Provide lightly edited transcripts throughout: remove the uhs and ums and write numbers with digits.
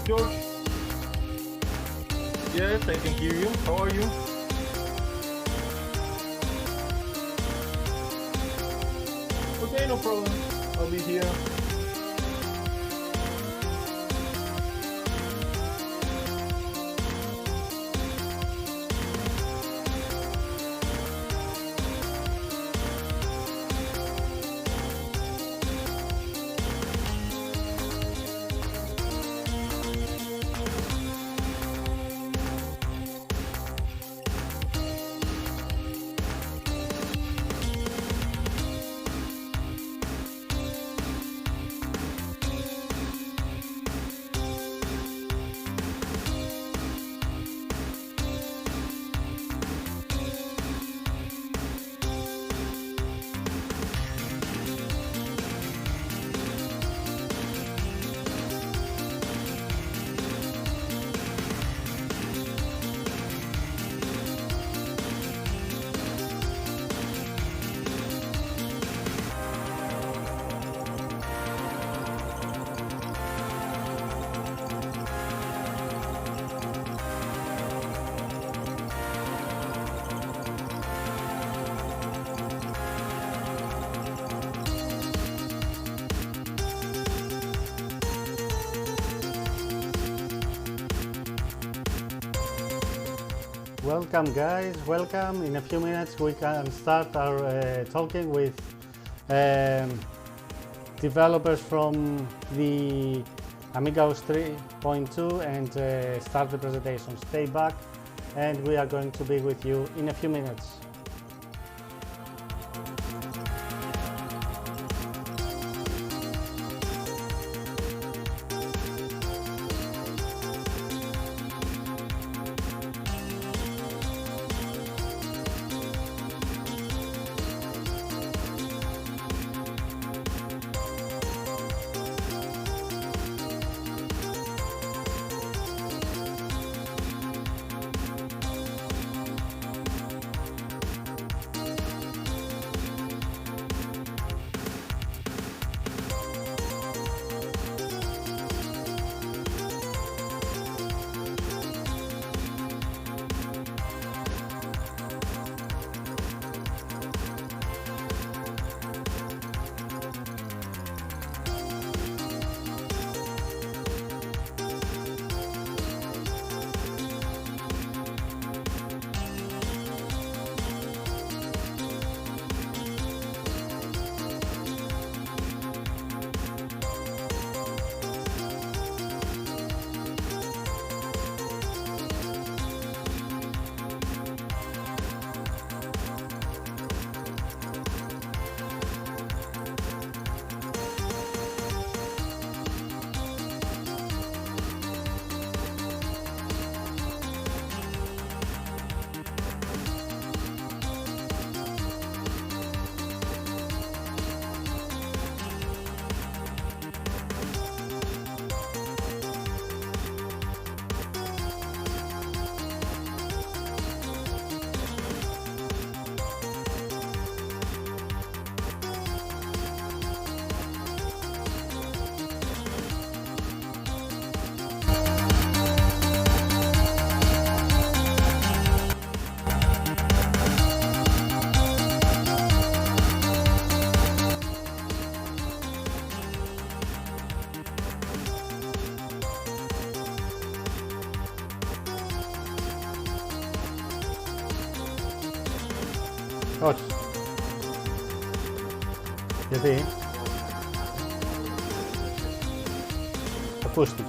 George? Yes, I can hear you. How are you? Okay, no problem. I'll be here. Welcome guys, welcome. In a few minutes we can start our talking with developers from the AmigaOS 3.2 and start the presentation. Stay back and we are going to be with you in a few minutes. Όχι. Γιατί? Ακούστηκε.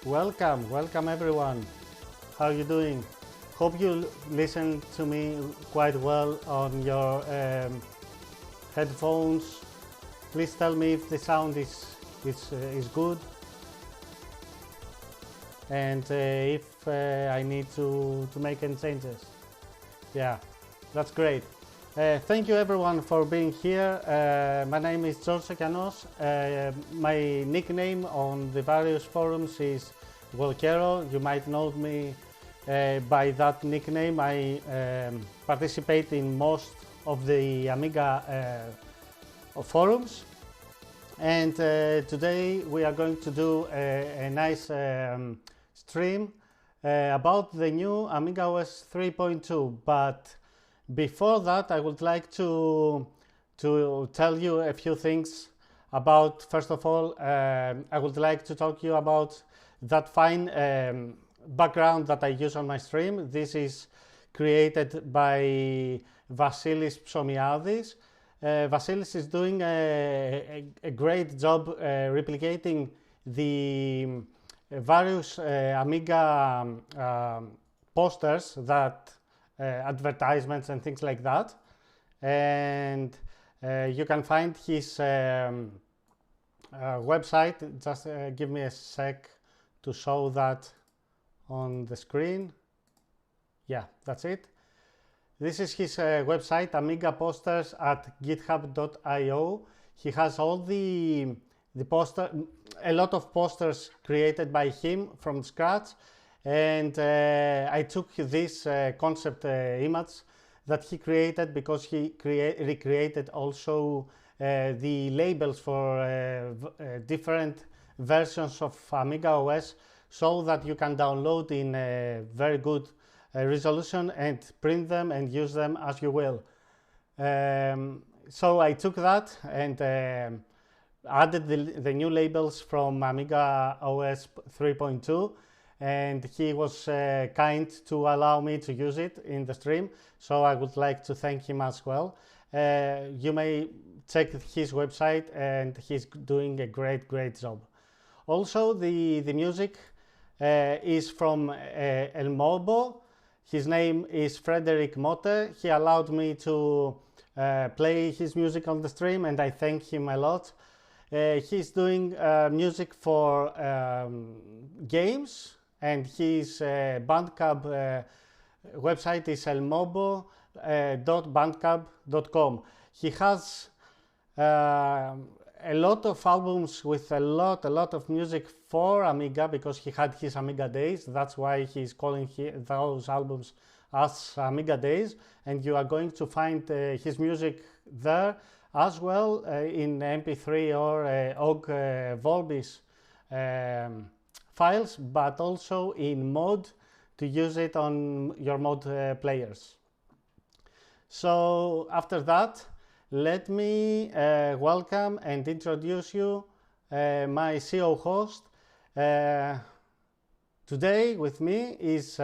Welcome everyone. How are you doing? Hope you listen to me quite well on your headphones. Please tell me if the sound is good, and if I need to make any changes. Yeah, that's great. Thank you everyone for being here. My name is George Sekanos. My nickname on the various forums is Volkero. You might know me by that nickname. I participate in most of the Amiga forums, and today we are going to do a nice stream about the new AmigaOS 3.2, but before that, I would like to tell you a few things about. First of all, I would like to talk to you about that fine background that I use on my stream. This is created by Vasilis Psomiadis. Vasilis is doing a great job replicating the various Amiga posters that advertisements and things like that, and you can find his website. Just give me a sec to show that on the screen. Yeah, that's it. This is his website, Amiga Posters at github.io. He has all the poster, a lot of posters created by him from scratch. And I took this concept image that he created because he recreated also the labels for different versions of AmigaOS, so that you can download in a very good resolution and print them and use them as you will. So I took that and added the new labels from AmigaOS 3.2. And he was kind to allow me to use it in the stream, so I would like to thank him as well. You may check his website, and he's doing a great job. Also, the music is from Elmobo. His name is Frederic Motte. He allowed me to play his music on the stream, and I thank him a lot. He's doing music for games, and his Bandcamp website is elmobo.bandcamp.com. He has a lot of albums with a lot of music for Amiga, because he had his Amiga days. That's why he's calling those albums as Amiga days, and you are going to find his music there as well in MP3 or OGG Volbis files, but also in mod to use it on your mod players. So after that, let me welcome and introduce you my CO host. Today with me is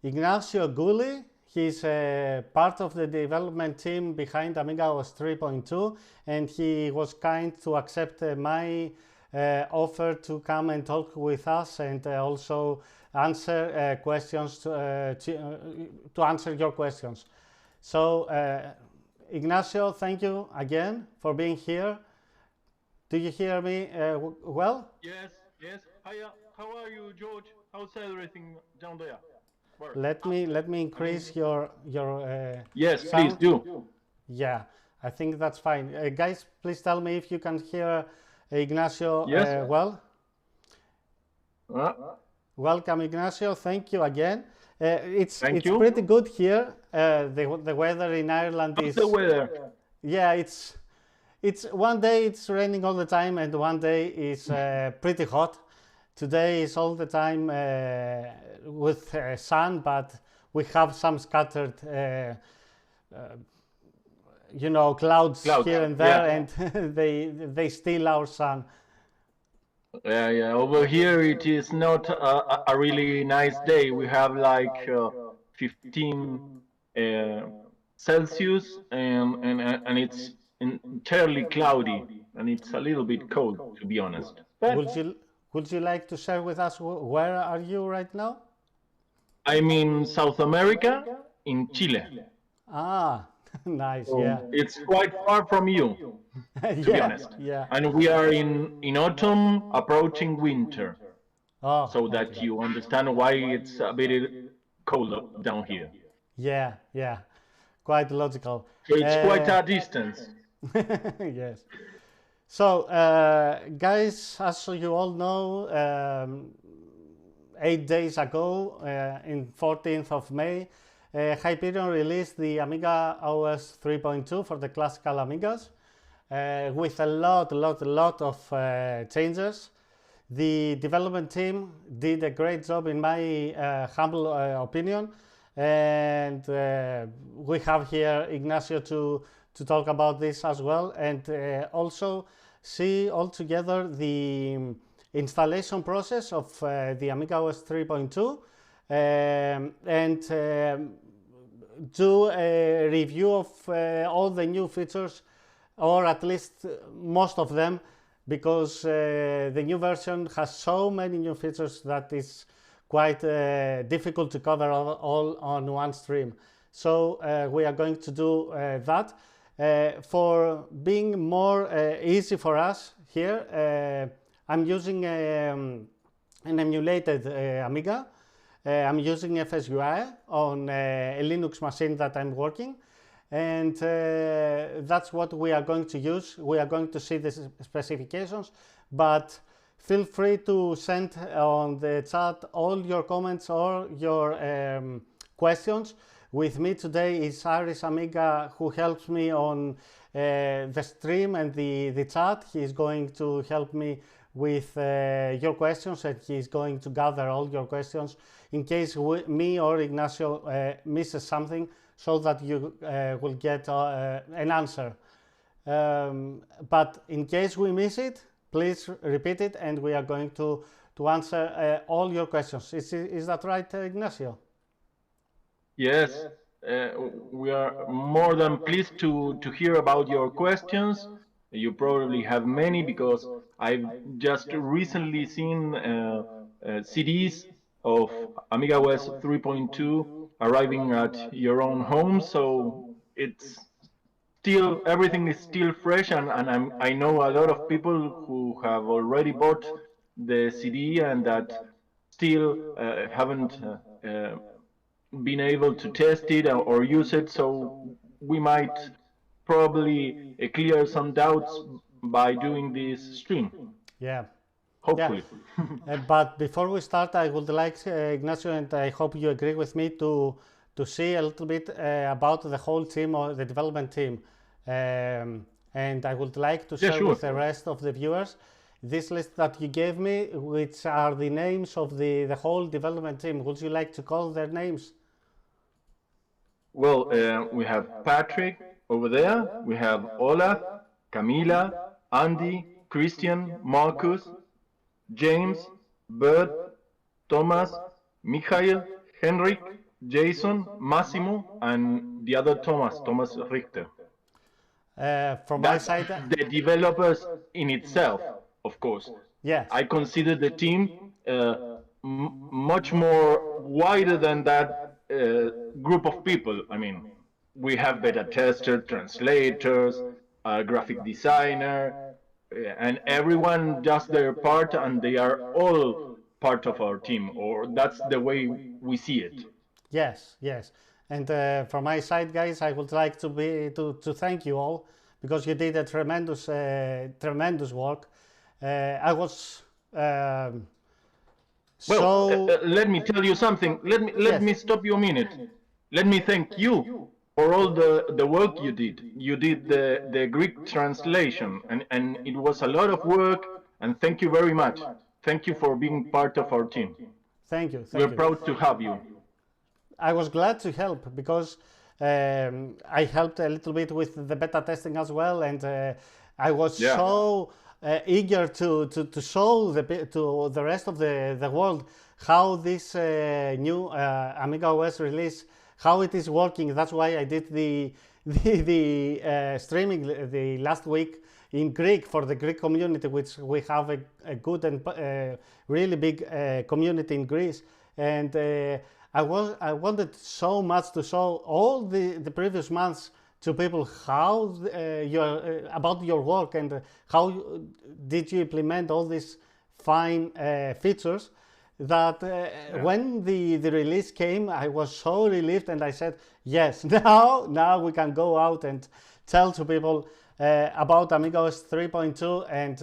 Ignacio Gully. He's part of the development team behind AmigaOS 3.2, and he was kind to accept my offer to come and talk with us, and also answer questions to answer your questions. So Ignacio, thank you again for being here. Do you hear me well? Yes. Hiya. How are you, George? How's everything down there? Let me increase your yes, sound. please do. Yeah, I think that's fine. Guys, please tell me if you can hear Ignacio well. Welcome, Ignacio. Thank you again. It's pretty good here. The weather in Ireland is the weather. Yeah, it's one day it's raining all the time, and one day is pretty hot. Today is all the time with sun, but we have some scattered clouds here and there, and they steal our sun. Yeah. Over here it is not a really nice day. We have like 15 Celsius, and it's entirely cloudy, and it's a little bit cold, to be honest. Would you Would you like to share with us where are you right now? I'm in South America, in Chile. Ah, nice, So yeah. it's quite far from you, to be Yeah, honest. yeah. And we are in autumn, approaching winter, Oh, so that okay. you understand why it's a bit cold down here. Yeah, yeah. Quite logical. So it's quite a distance. Yes. So, guys, as you all know, 8 days ago, in 14th of May, Hyperion released the AmigaOS 3.2 for the classical Amigas, with a lot of changes. The development team did a great job, in my humble opinion, and we have here Ignacio to talk about this as well, and also see altogether the installation process of the AmigaOS 3.2, and do a review of all the new features, or at least most of them, because the new version has so many new features that it's quite difficult to cover all on one stream. So we are going to do that. For being more easy for us here, I'm using an emulated Amiga. I'm using FSUI on a Linux machine that I'm working, and that's what we are going to use. We are going to see the specifications, but feel free to send on the chat all your comments or your questions. With me today is Iris Amiga, who helps me on the stream and the chat. He's going to help me with your questions, and he's going to gather all your questions in case me or Ignacio misses something, so that you will get an answer. But in case we miss it, please repeat it, and we are going to answer all your questions. Is that right, Ignacio? Yes, we are more than pleased to hear about your questions. You probably have many, because I've just recently seen CDs of AmigaOS 3.2 arriving at your own home, so it's still, everything is still fresh, and I know a lot of people who have already bought the CD and that still haven't been able to test it or use it, so we might probably clear some doubts by doing this stream. Yeah. Hopefully. Yeah. But before we start, I would like, Ignacio, and I hope you agree with me, to see a little bit about the whole team, or the development team. And I would like to share with the rest of the viewers this list that you gave me, which are the names of the whole development team. Would you like to call their names? Well, we have Patrick over there, we have Olaf, Camila, Andy, Christian, Marcus, James, Bert, Thomas, Michael, Henrik, Jason, Massimo, and the other Thomas Richter. From my side, the developers in itself, of course. Yes. I consider the team much more wider than that group of people. I mean, we have beta testers, translators, a graphic designer, and everyone does their part, and they are all part of our team, or that's the way we see it. Yes, yes. And from my side, guys, I would like to thank you all, because you did a tremendous work. I was let me tell you something. Let me stop you a minute. Let me thank you for all the work you did. You did the Greek translation, and it was a lot of work. And thank you very much. Thank you for being part of our team. Thank you. We're proud to have you. I was glad to help, because I helped a little bit with the beta testing as well, and I was so eager to show to the rest of the world how this new AmigaOS release, how it is working. That's why I did the streaming the last week in Greek for the Greek community, which we have a good and really big community in Greece. And I wanted so much to show all the previous months to people how about your work and how did you implement all these fine features that when the release came, I was so relieved, and I said, yes, now we can go out and tell to people about AmigaOS 3.2, and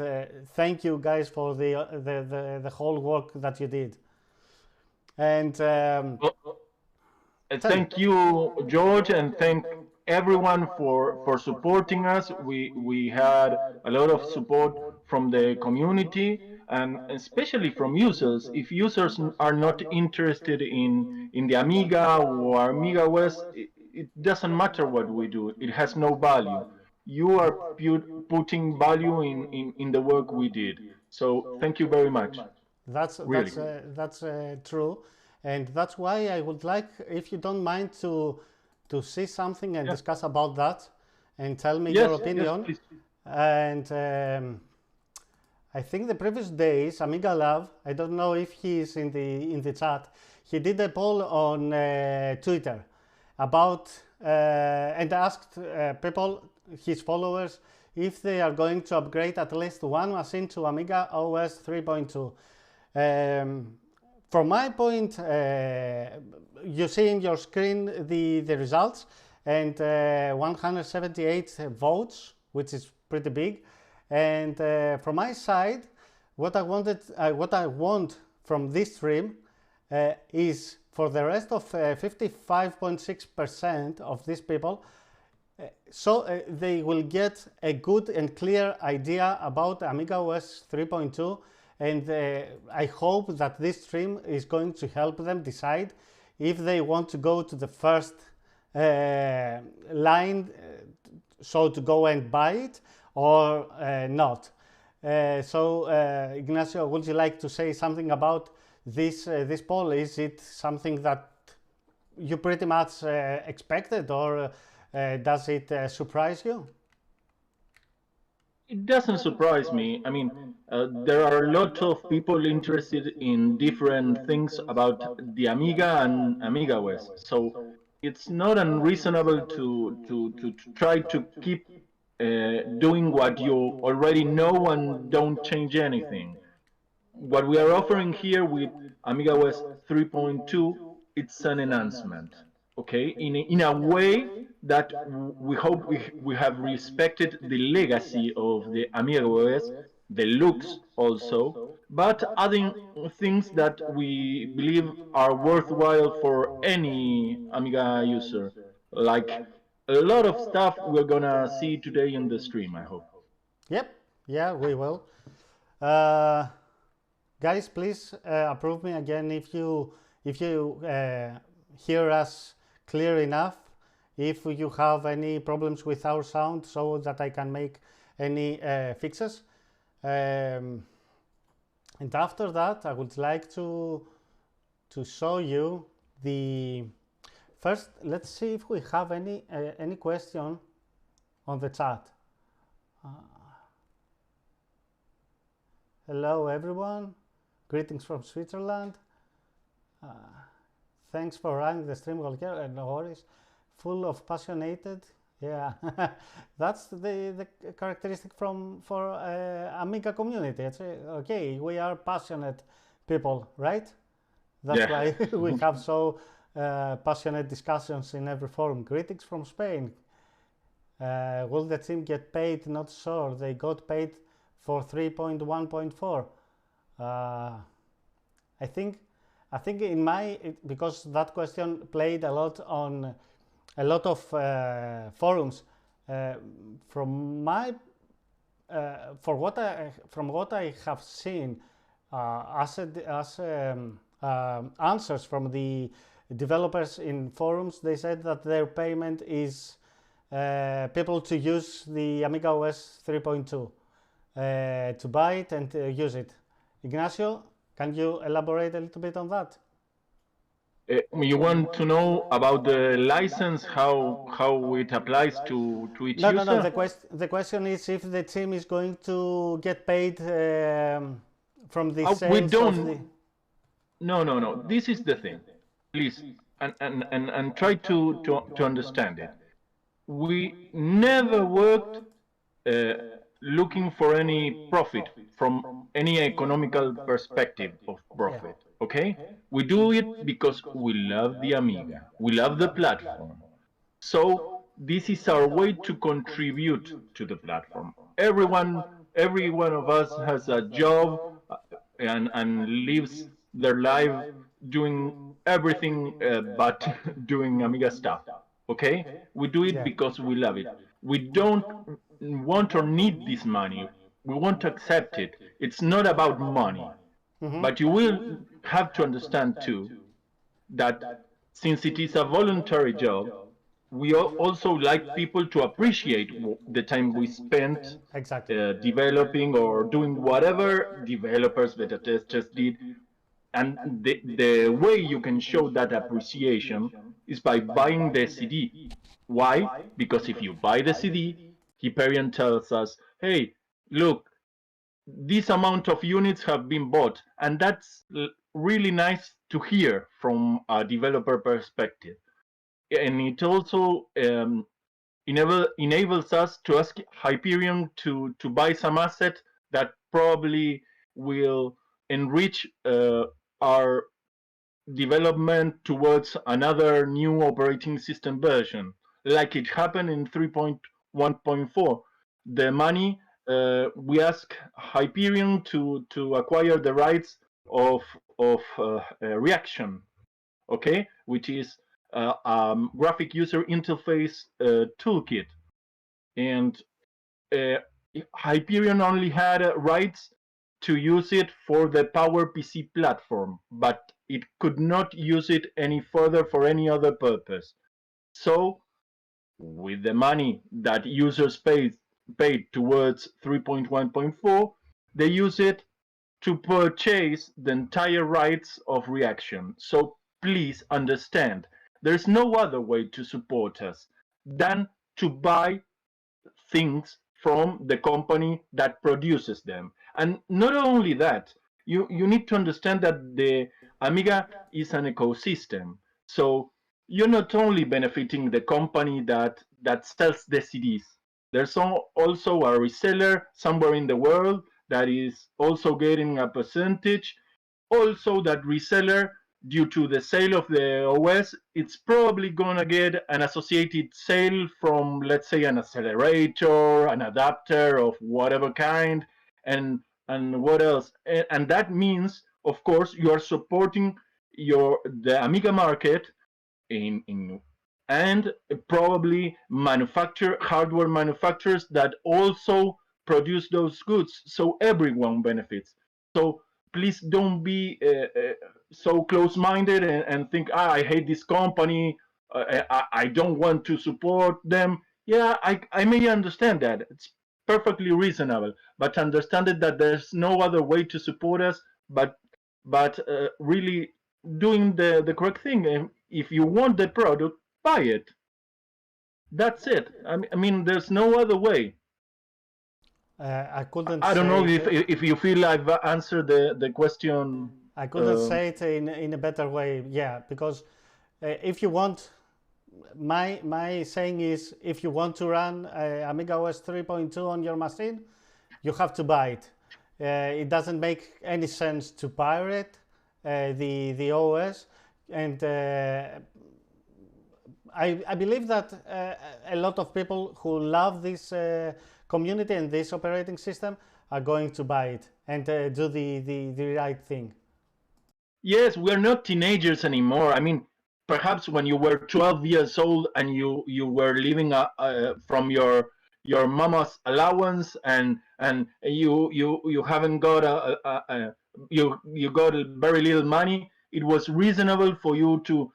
thank you guys for the whole work that you did. And thank you, George, and thank everyone for supporting us. We had a lot of support from the community and especially from users. If users are not interested in the Amiga or AmigaOS, it doesn't matter what we do. It has no value. You are putting value in the work we did. So thank you very much. That's Really. that's true, and that's why I would like, if you don't mind, to see something and discuss about that, and tell me your opinion. Yes, and I think the previous days, Amiga Love, I don't know if he is in the chat. He did a poll on Twitter about and asked people, his followers, if they are going to upgrade at least one machine to AmigaOS 3.2. From my point, you see in your screen the results, and 178 votes, which is pretty big. And from my side, what I want from this stream is for the rest of 55.6% of these people, so they will get a good and clear idea about AmigaOS 3.2, and I hope that this stream is going to help them decide if they want to go to the first line, so to go and buy it, or not. So Ignacio, would you like to say something about this poll? Is it something that you pretty much expected, or does it surprise you? It doesn't surprise me. I mean, there are a lot of people interested in different things about the Amiga and AmigaOS. So it's not unreasonable to try to keep doing what you already know and don't change anything. What we are offering here with AmigaOS 3.2, it's an enhancement, okay? In a way that we hope we have respected the legacy of the AmigaOS, the looks also, but adding things that we believe are worthwhile for any Amiga user, like a lot of stuff we're gonna see today in the stream, I hope. Yep, yeah, we will. Guys, please approve me again if you hear us clear enough. If you have any problems with our sound, so that I can make any fixes. And after that, I would like to show you the first. Let's see if we have any question on the chat. Hello, everyone. Greetings from Switzerland. Thanks for running the stream while here. No worries. Full of passionate. Yeah, that's the characteristic for Amiga community. It's, okay, we are passionate people, right? That's why we have so passionate discussions in every forum. Greetings from Spain. Will the team get paid? Not sure. They got paid for 3.1.4. I think in my, because that question played a lot on a lot of forums. From my from what I have seen as answers from the developers in forums, they said that their payment is people to use the AmigaOS 3.2. To buy it and use it. Ignacio, can you elaborate a little bit on that? You want to know about the license, how it applies to each No. user? The question is if the team is going to get paid from the We sales of the. don't. No. This is the thing. Please, and try to understand it. We never worked uh, looking for any profit from any economical perspective of Yeah. profit. Okay, we do it because we love the Amiga, we love the platform. So this is our way to contribute to the platform. Every one of us has a job and lives their life doing everything but doing Amiga stuff. Okay, we do it Yeah. because we love it. We don't want or need this money. We want to accept it. It's not about money. But you will have to understand too that since it is a voluntary job, we also like people to appreciate the time we spent Exactly. developing or doing whatever developers, beta testers did. And the way you can show that appreciation is by buying the CD. Why? Because if you buy the CD, Hyperion tells us, hey, look, this amount of units have been bought. And that's really nice to hear from a developer perspective. And it also enables us to ask Hyperion to buy some asset that probably will enrich our development towards another new operating system version, like it happened in 3.1.4. The money we ask Hyperion to acquire the rights of Reaction, okay, which is graphic user interface toolkit, and uh, Hyperion only had rights to use it for the PowerPC platform, but it could not use it any further for any other purpose. So, with the money that users paid towards 3.1.4, they use it to purchase the entire rights of Reaction. So please understand, there's no other way to support us than to buy things from the company that produces them. And not only that, you need to understand that the Amiga is an ecosystem. So you're not only benefiting the company that sells the CDs. There's also a reseller somewhere in the world that is also getting a percentage. Also, that reseller, due to the sale of the OS, it's probably gonna get an associated sale from, let's say, an accelerator, an adapter of whatever kind, and what else? And that means, of course, you are supporting the Amiga market in and probably hardware manufacturers that also produce those goods, so everyone benefits. So please don't be so close-minded and think, I hate this company, I don't want to support them. Yeah, I may understand that. It's perfectly reasonable, but understand it that there's no other way to support us but really doing the correct thing. And if you want the product, buy it. That's it. I mean, there's no other way. I couldn't I don't say know it. if you feel I've answered the question. I couldn't Uh, say it in a better way. Yeah, because if you want, my saying is, if you want to run AmigaOS 3.2 on your machine, you have to buy it. It doesn't make any sense to pirate the OS, and I believe that a lot of people who love this community and this operating system are going to buy it and do the right thing. yes, we're not teenagers anymore. I mean, perhaps when you were 12 years old and you were living from your mama's allowance and you haven't got you got very little money, it was reasonable for you to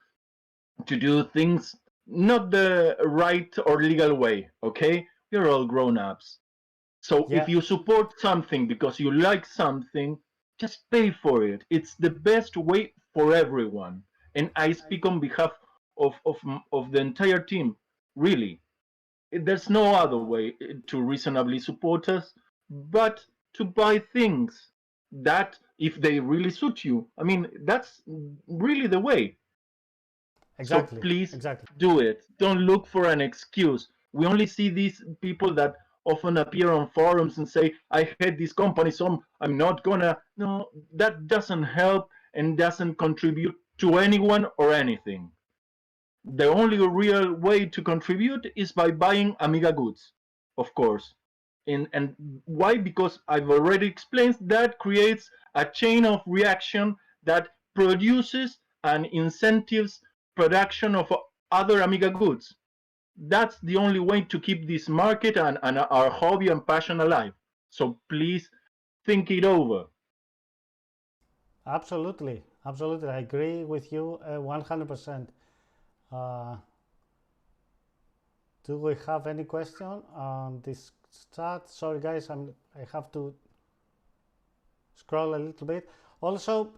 do things not the right or legal way. Okay, we're all grown ups. So Yeah, if you support something because you like something, just pay for it. It's the best way for everyone. And I speak on behalf of the entire team. Really, there's no other way to reasonably support us but to buy things that, if they really suit you, I mean, that's really the way. So Exactly, please exactly. do it. Don't look for an excuse. We only see these people that often appear on forums and say, I hate this company, so I'm not gonna. No, that doesn't help and doesn't contribute to anyone or anything. The only real way to contribute is by buying Amiga goods, of course. And why? Because I've already explained that creates a chain of reaction that produces and incentives production of other Amiga goods. That's the only way to keep this market and our hobby and passion alive. So please think it over. Absolutely, absolutely. I agree with you 100%. Do we have any question on this chat? Sorry, guys, I have to scroll a little bit. Also,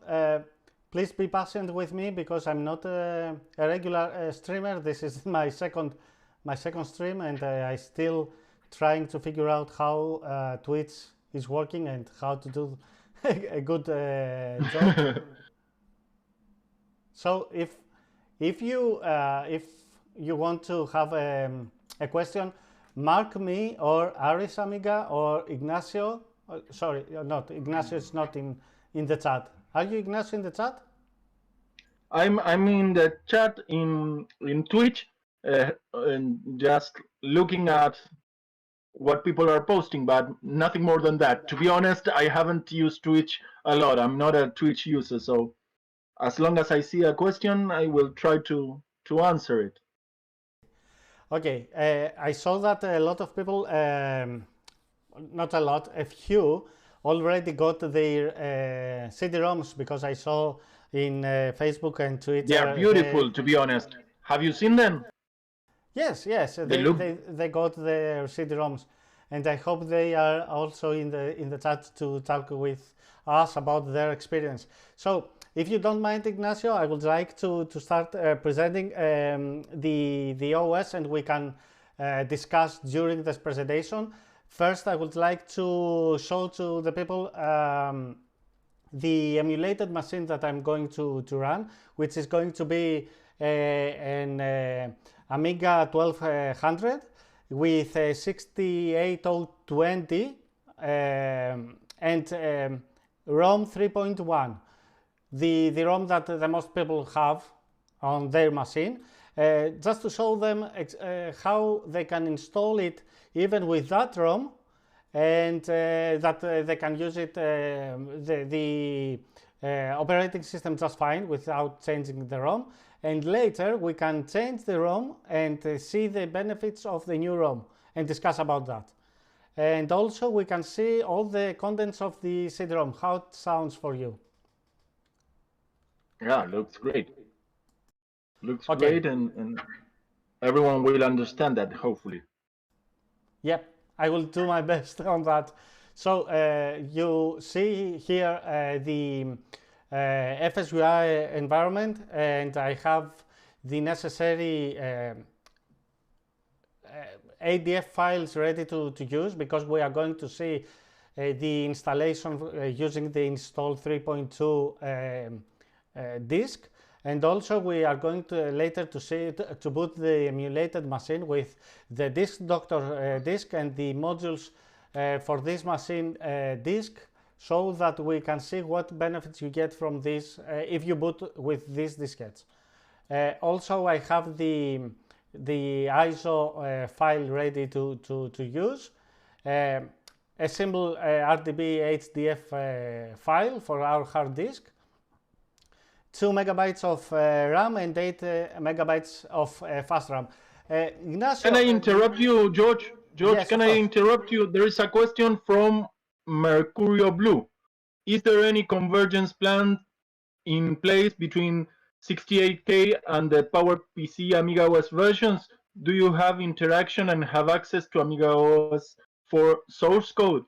please be patient with me because I'm not a regular streamer. This is my second stream, and I still trying to figure out how Twitch is working and how to do a good job. So if you want to have a question, mark me or Aris Amiga or Ignacio. Sorry, not Ignacio is not in the chat. Are you Ignacio in the chat? I'm in the chat in Twitch and just looking at what people are posting, but nothing more than that. To be honest, I haven't used Twitch a lot. I'm not a Twitch user, so as long as I see a question, I will try to answer it. Okay, I saw that a lot of people, not a lot, a few, already got their CD-ROMs because I saw in Facebook and Twitter. They are beautiful, to be honest. Have you seen them? Yes, yes, they got their CD-ROMs, and I hope they are also in the chat to talk with us about their experience. So, if you don't mind, Ignacio, I would like to start presenting the OS, and we can discuss during this presentation. First, I would like to show to the people the emulated machine that I'm going to run, which is going to be an Amiga 1200 with 68020 and ROM 3.1. The ROM that the most people have on their machine, just to show them how they can install it even with that ROM, and that they can use it, the operating system just fine without changing the ROM. And later we can change the ROM and see the benefits of the new ROM and discuss about that. And also we can see all the contents of the CD-ROM, how it sounds for you. Yeah, looks great. Looks great, and everyone will understand that, hopefully. Yep, I will do my best on that. So you see here the FSUI environment, and I have the necessary ADF files ready to use, because we are going to see the installation using the install 3.2 disk. And also we are going to later to see to boot the emulated machine with the disk doctor disk and the modules for this machine disk, so that we can see what benefits you get from this if you boot with these diskettes. Also, I have the ISO file ready to use, a simple RDB HDF file for our hard disk, 2 megabytes of RAM and 8 megabytes of fast RAM. Ignacio, can I interrupt you, George? George, yes, can I interrupt you? There is a question from Mercurio Blue. Is there any convergence plan in place between 68K and the PowerPC AmigaOS versions? Do you have interaction and have access to AmigaOS for source code?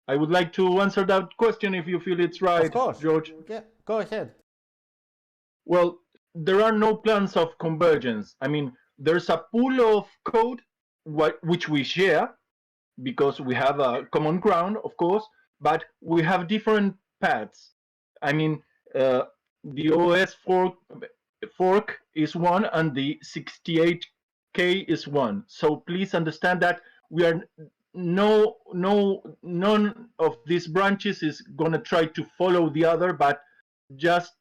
I would like to answer that question if you feel it's right, of course. George. Yeah, go ahead. Well, there are no plans of convergence. I mean, there's a pool of code which we share because we have a common ground, of course, but we have different paths. I mean, the OS fork is one and the 68K is one. So please understand that we are none of these branches is gonna try to follow the other, but just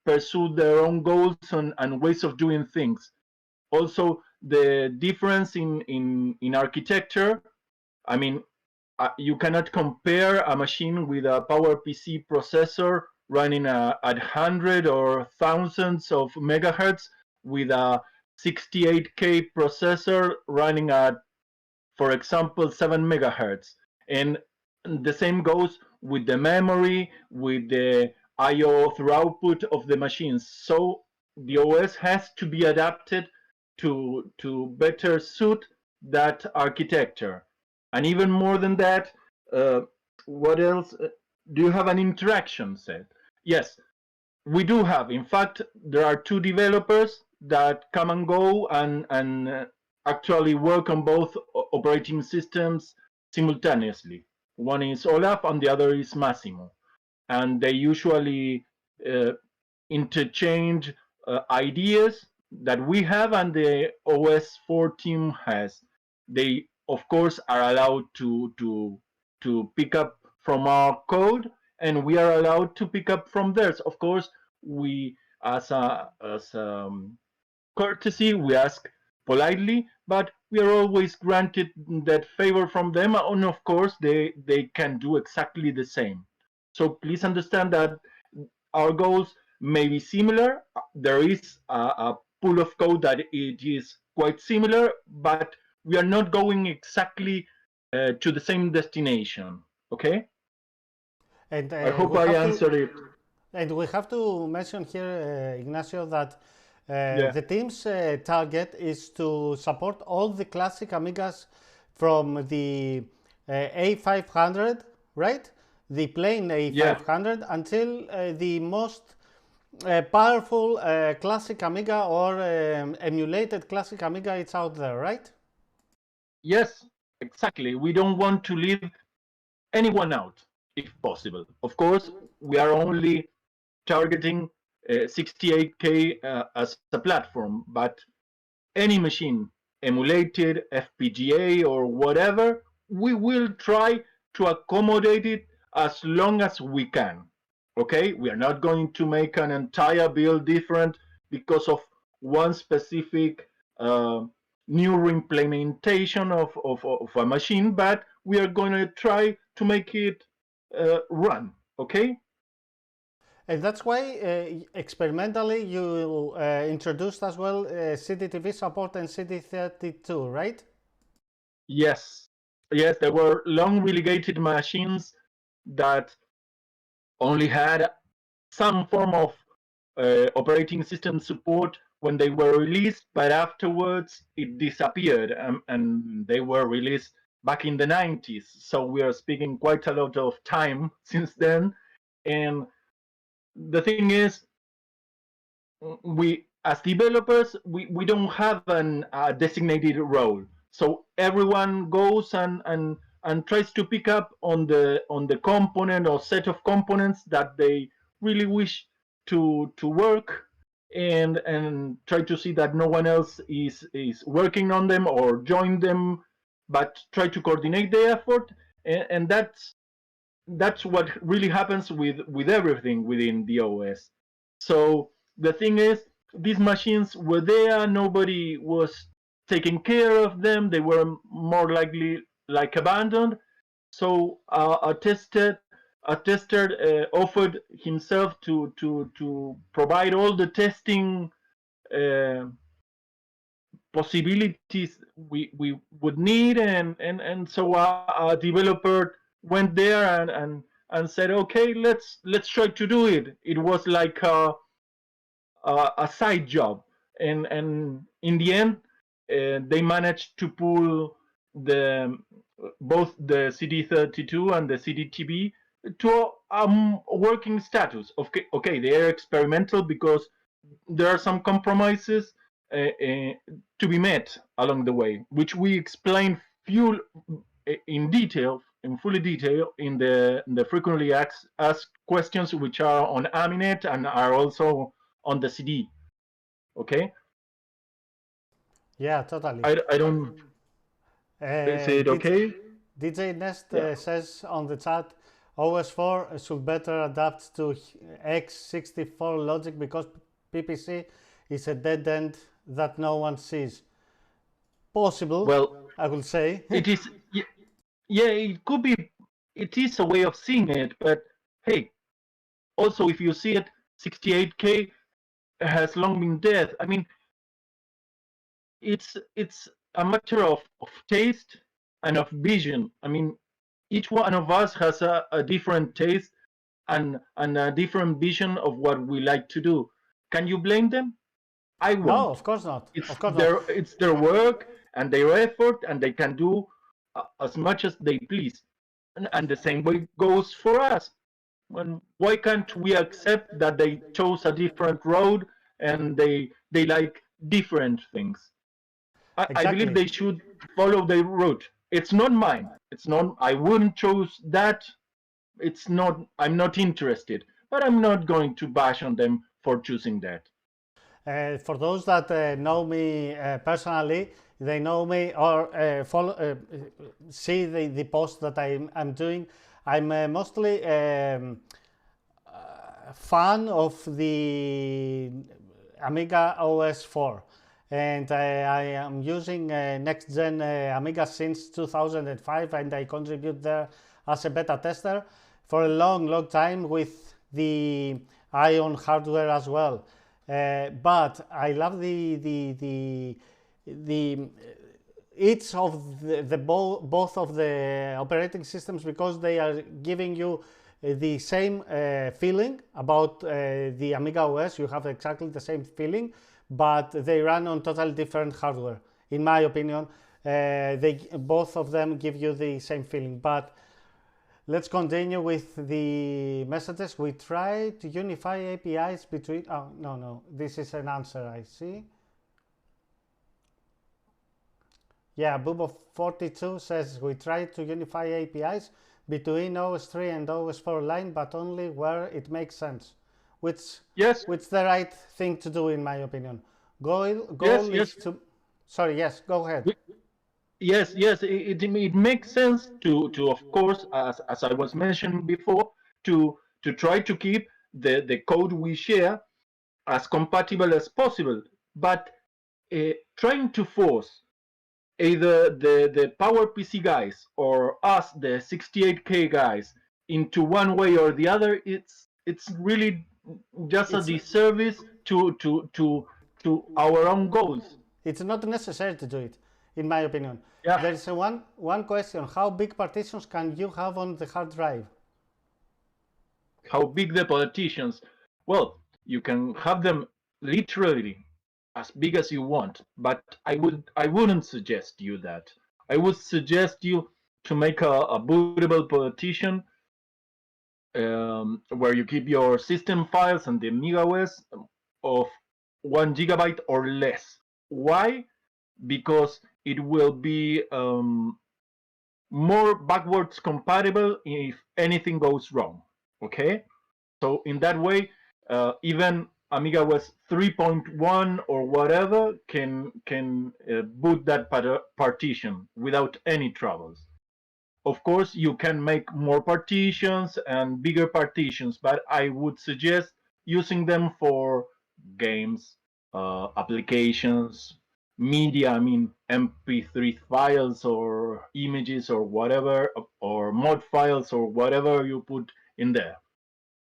pursue their own goals and ways of doing things. Also, the difference in architecture, I mean, you cannot compare a machine with a PowerPC processor running at 100 or thousands of megahertz with a 68K processor running at, for example, 7 megahertz. And the same goes with the memory, with the I/O through output of the machines. So the OS has to be adapted to better suit that architecture. And even more than that, what else? Do you have an interaction set? Yes, we do have. In fact, there are two developers that come and go and actually work on both operating systems simultaneously. One is Olaf and the other is Massimo. And they usually interchange ideas that we have and the OS4 team has. They, of course, are allowed to pick up from our code, and we are allowed to pick up from theirs. Of course, we, as courtesy, we ask politely, but we are always granted that favor from them, and of course, they can do exactly the same. So please understand that our goals may be similar. There is a pool of code that it is quite similar, but we are not going exactly to the same destination. Okay? And I hope I answered it. And we have to mention here, Ignacio, that Yeah. the team's target is to support all the classic Amigas from the A500, right? The plain A500 until the most powerful classic Amiga or emulated classic Amiga it's out there, right? Yes, exactly. We don't want to leave anyone out, if possible. Of course, we are only targeting 68K as a platform, but any machine, emulated, FPGA, or whatever, we will try to accommodate it as long as we can. Okay, we are not going to make an entire build different because of one specific new implementation of a machine, but we are going to try to make it run. Okay. And that's why experimentally you introduced as well CDTV support and CD32, right? Yes, yes, there were long relegated machines that only had some form of operating system support when they were released, but afterwards it disappeared and they were released back in the 90s. So we are speaking quite a lot of time since then. And the thing is, we as developers, we don't have a designated role. So everyone goes and tries to pick up on the component or set of components that they really wish to work and try to see that no one else is working on them or join them, but try to coordinate the effort, and that's what really happens with everything within the OS. So the thing is, these machines were there, nobody was taking care of them, they were more likely like abandoned. So a tester offered himself to provide all the testing possibilities we would need, and so a developer went there and said, okay, let's try to do it. It was like a side job, and in the end they managed to pull both the CD32 and the CDTV to a working status. Okay, they are experimental because there are some compromises to be met along the way, which we explain in detail, in fully detail, in the frequently asked questions, which are on Aminet and are also on the CD. Okay. Yeah, totally. I don't. Is it okay? DJ Nest Yeah. says on the chat, OS4 should better adapt to x64 logic because PPC is a dead end that no one sees. Possible, Well, I will say. it is. Yeah, it could be. It is a way of seeing it, but hey, also if you see it, 68K has long been dead. I mean, it's a matter of taste and of vision. I mean, each one of us has a different taste and a different vision of what we like to do. Can you blame them? I won't. No, of course not. Of course not. It's their work and their effort, and they can do as much as they please. And the same way goes for us. Why can't we accept that they chose a different road and they like different things? I believe they should follow their route. It's not mine. It's not. I wouldn't choose that. It's not. I'm not interested. But I'm not going to bash on them for choosing that. For those that know me personally, they know me or see the post that I'm doing. I'm mostly fan of the Amiga OS 4, and I am using next gen Amiga since 2005, and I contribute there as a beta tester for a long time with the Ion hardware as well. But I love the each of both of the operating systems because they are giving you the same feeling about the Amiga OS. You have exactly the same feeling, but they run on totally different hardware. In my opinion, both of them give you the same feeling. But let's continue with the messages. We try to unify APIs between. Oh no, this is an answer. I see. Yeah, Bubo42 says we try to unify APIs between OS3 and OS4 line, but only where it makes sense, which is the right thing to do in my opinion. Goal is to. Sorry, yes, go ahead. Yes, it makes sense to of course, as I was mentioning before, to try to keep the code we share as compatible as possible, but trying to force either the PowerPC guys or us, the 68K guys, into one way or the other, it's really just a disservice to our own goals. It's not necessary to do it, in my opinion. Yeah. There is one question: how big partitions can you have on the hard drive? How big the partitions? Well, you can have them literally as big as you want, but I wouldn't suggest you that. I would suggest you to make a bootable partition where you keep your system files and the AmigaOS of 1 GB or less. Why? Because it will be more backwards compatible if anything goes wrong. Okay, so in that way, even AmigaOS 3.1 or whatever can boot that partition without any troubles. Of course, you can make more partitions and bigger partitions, but I would suggest using them for games, applications, media, I mean MP3 files or images or whatever, or mod files or whatever you put in there.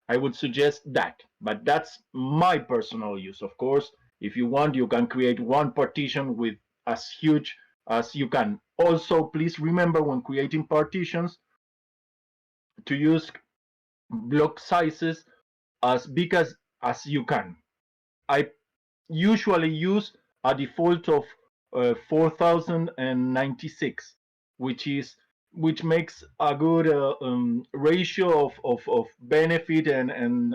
I would suggest that, but that's my personal use. Of course, if you want, you can create one partition with as huge as you can. Also, please remember when creating partitions to use block sizes as big as you can. I usually use a default of 4096, which makes a good ratio of benefit and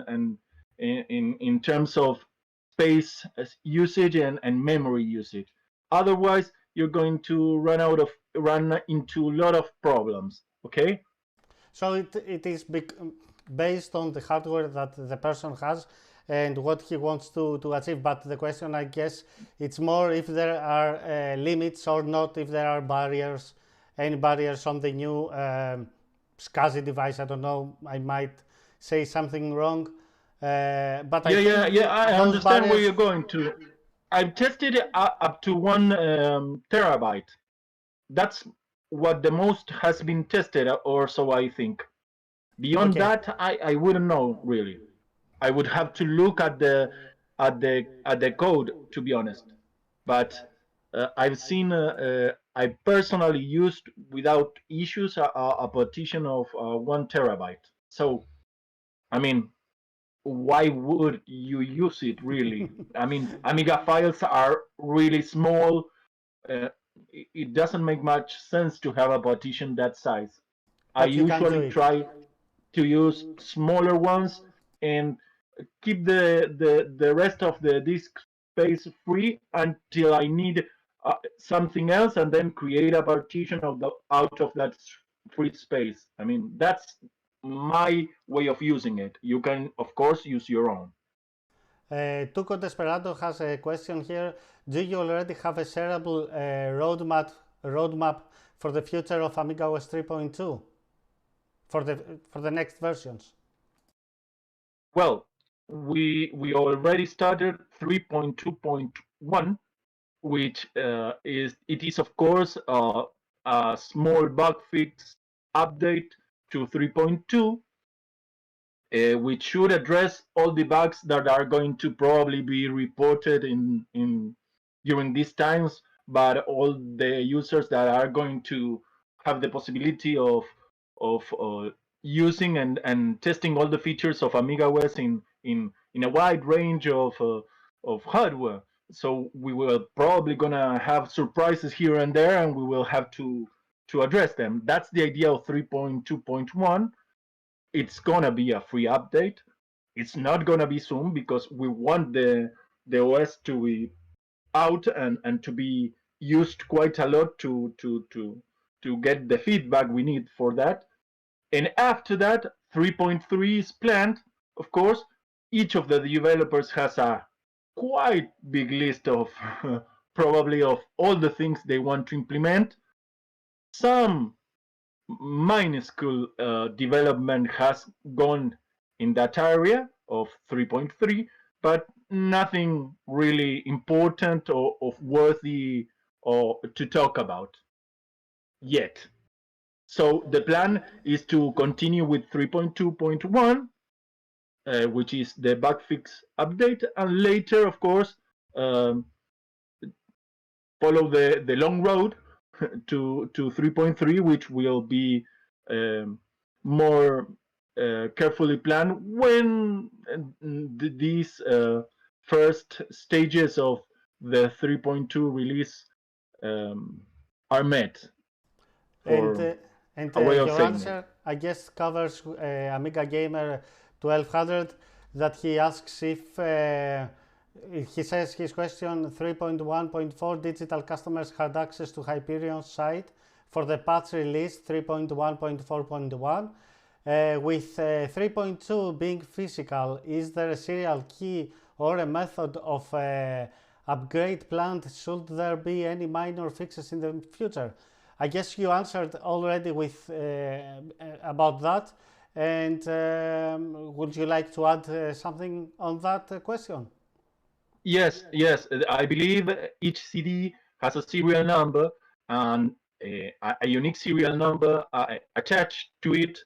in terms of space usage and memory usage. Otherwise, you're going to run into a lot of problems. Okay. So it is based on the hardware that the person has and what he wants to achieve. But the question, I guess, it's more if there are limits or not, if there are barriers, any barriers on the new SCSI device. I don't know, I might say something wrong. But I think I those understand where barriers. you're going to. I've tested it up to 1 terabyte. That's what the most has been tested, or so I think. Beyond Okay. that, I wouldn't know really. I would have to look at the code, to be honest. But I've seen I personally used without issues a partition of 1 terabyte. So I mean, why would you use it really? I mean, Amiga files are really small. Uh, it doesn't make much sense to have a partition that size. I But you can do usually it. try to use smaller ones and keep the rest of the disk space free until I need something else, and then create a partition out of that free space. I mean, that's my way of using it. You can, of course, use your own. Tuco Desperado has a question here. Do you already have a shareable roadmap for the future of AmigaOS 3.2 for the next versions? Well, we already started 3.2.1, which is of course a small bug fix update to 3.2, which should address all the bugs that are going to probably be reported in during these times, but all the users that are going to have the possibility of using and testing all the features of AmigaOS in a wide range of hardware. So we will probably gonna have surprises here and there, and we will have to address them. That's the idea of 3.2.1. It's gonna be a free update. It's not gonna be soon because we want the OS to be out and to be used quite a lot to get the feedback we need for that. And after that, 3.3 is planned. Of course, each of the developers has a quite big list of probably of all the things they want to implement. Some minuscule development has gone in that area of 3.3, but nothing really important or of worthy or to talk about yet. So the plan is to continue with 3.2.1, which is the bug fix update, and later, of course, um, follow the long road to 3.3, which will be more carefully planned when these first stages of the 3.2 release are met, And for a way of your saying it. answer, I guess, covers Amiga Gamer 1200, that he asks if he says his question 3.1.4 digital customers had access to Hyperion site for the patch release 3.1.4.1. With 3.2 being physical, is there a serial key or a method of upgrade planned? Should there be any minor fixes in the future? I guess you answered already with about that. And would you like to add something on that question? Yes, yes. I believe each CD has a serial number and a unique serial number attached to it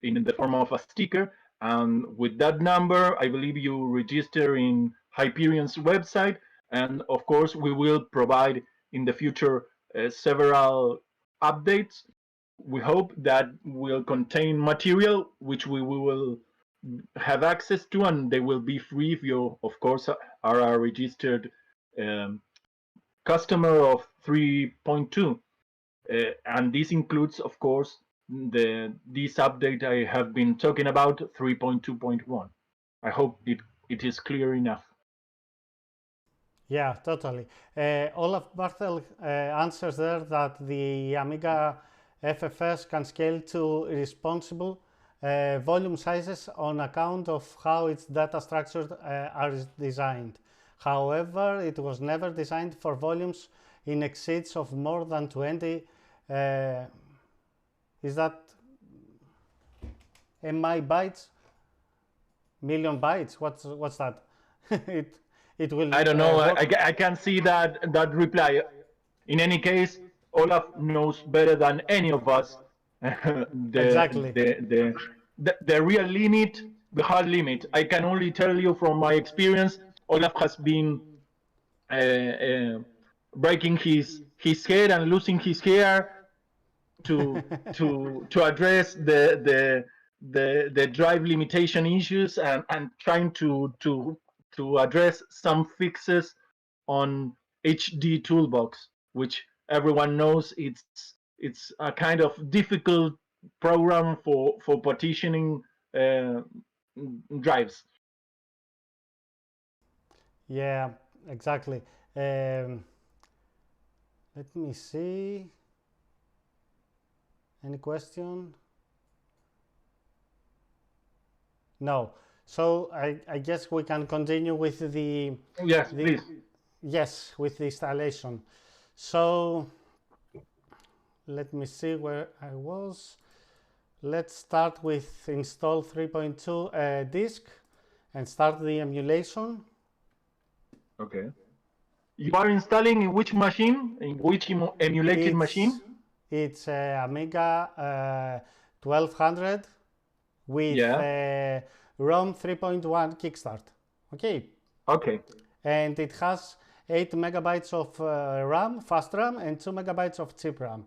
in the form of a sticker. And with that number, I believe you register in Hyperion's website. And of course, we will provide in the future several updates. We hope that will contain material which we will have access to, and they will be free if you, of course, are a registered um, customer of 3.2. And this includes, of course, this update I have been talking about, 3.2.1. I hope it is clear enough. Yeah, totally. Olaf Barthel answers there that the Amiga FFS can scale to responsible volume sizes on account of how its data structures are designed. However, it was never designed for volumes in exceeds of more than 20. Is that MI bytes? Million bytes? What's that? it it will I don't know. work. I can't see that reply. In any case, Olaf knows better than any of us Exactly. the real limit, the hard limit. I can only tell you from my experience, Olaf has been breaking his head and losing his hair to address the drive limitation issues and trying to address some fixes on HD Toolbox, which everyone knows it's a kind of difficult program for partitioning drives. Yeah, exactly. Let me see. Any question? No. So I guess we can continue with Yes, the please. yes, with the installation. So let me see where I was. Let's start with install 3.2 disk and start the emulation. Okay. You are installing in which machine? In which emulated machine? It's Amiga 1200 with ROM 3.1 kickstart. Okay. Okay. And it has 8 megabytes of RAM, fast RAM, and 2 megabytes of chip RAM.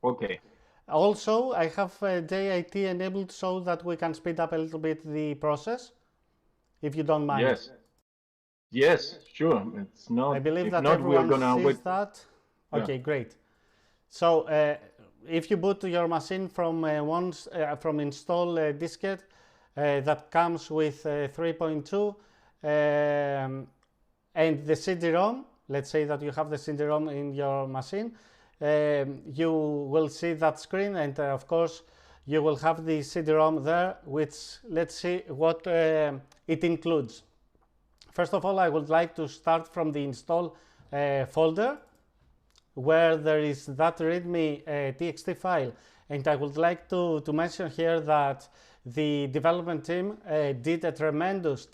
Okay. Also, I have JIT enabled so that we can speed up a little bit the process, if you don't mind. Yes. Yes, sure. It's not. I believe if that not, we're everyone gonna sees wait. that. Okay, Yeah. great. So if you boot your machine from from install diskette that comes with 3.2 and the CD-ROM, let's say that you have the CD-ROM in your machine, you will see that screen, and of course you will have the CD-ROM there, which let's see what it includes. First of all, I would like to start from the install folder where there is that readme txt file, and I would like to mention here that the development team did a tremendous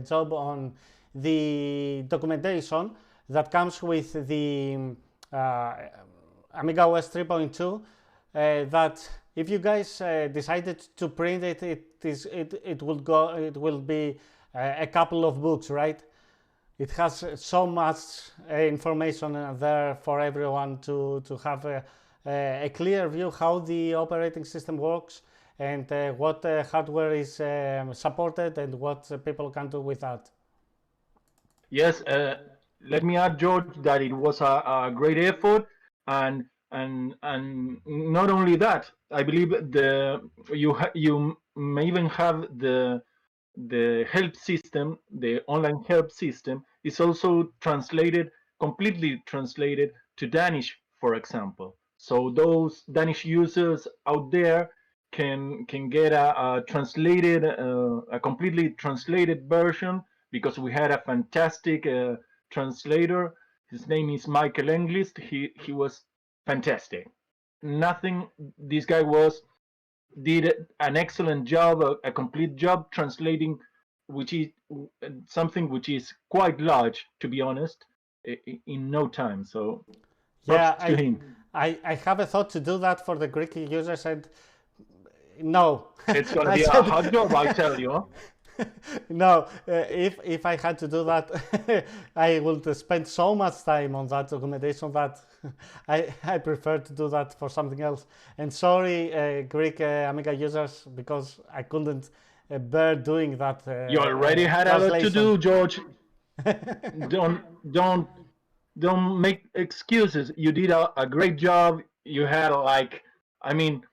job on the documentation that comes with the AmigaOS 3.2 that if you guys decided to print it, it will be a couple of books, right? It has so much information there for everyone to have a clear view how the operating system works and what hardware is supported and what people can do with that. Yes. Let me add, George, that it was a great effort, and not only that, I believe you may even have the help system, the online help system, is also completely translated to Danish, for example. So those Danish users out there can get a completely translated version, because we had a fantastic translator. His name is Michael Englist. He was fantastic. Nothing. This guy did an excellent job, a complete job translating, which is something which is quite large, to be honest, in no time. So props Yeah, to him. I have a thought to do that for the Greek users, and no. It's gonna I be a said, hard job, I tell you. Huh? no, if I had to do that, I would spend so much time on that documentation that I prefer to do that for something else. And sorry, Greek Amiga users, because I couldn't bear doing that. You already had a lot to do, George. don't don't don't make excuses. You did a great job. You had I mean,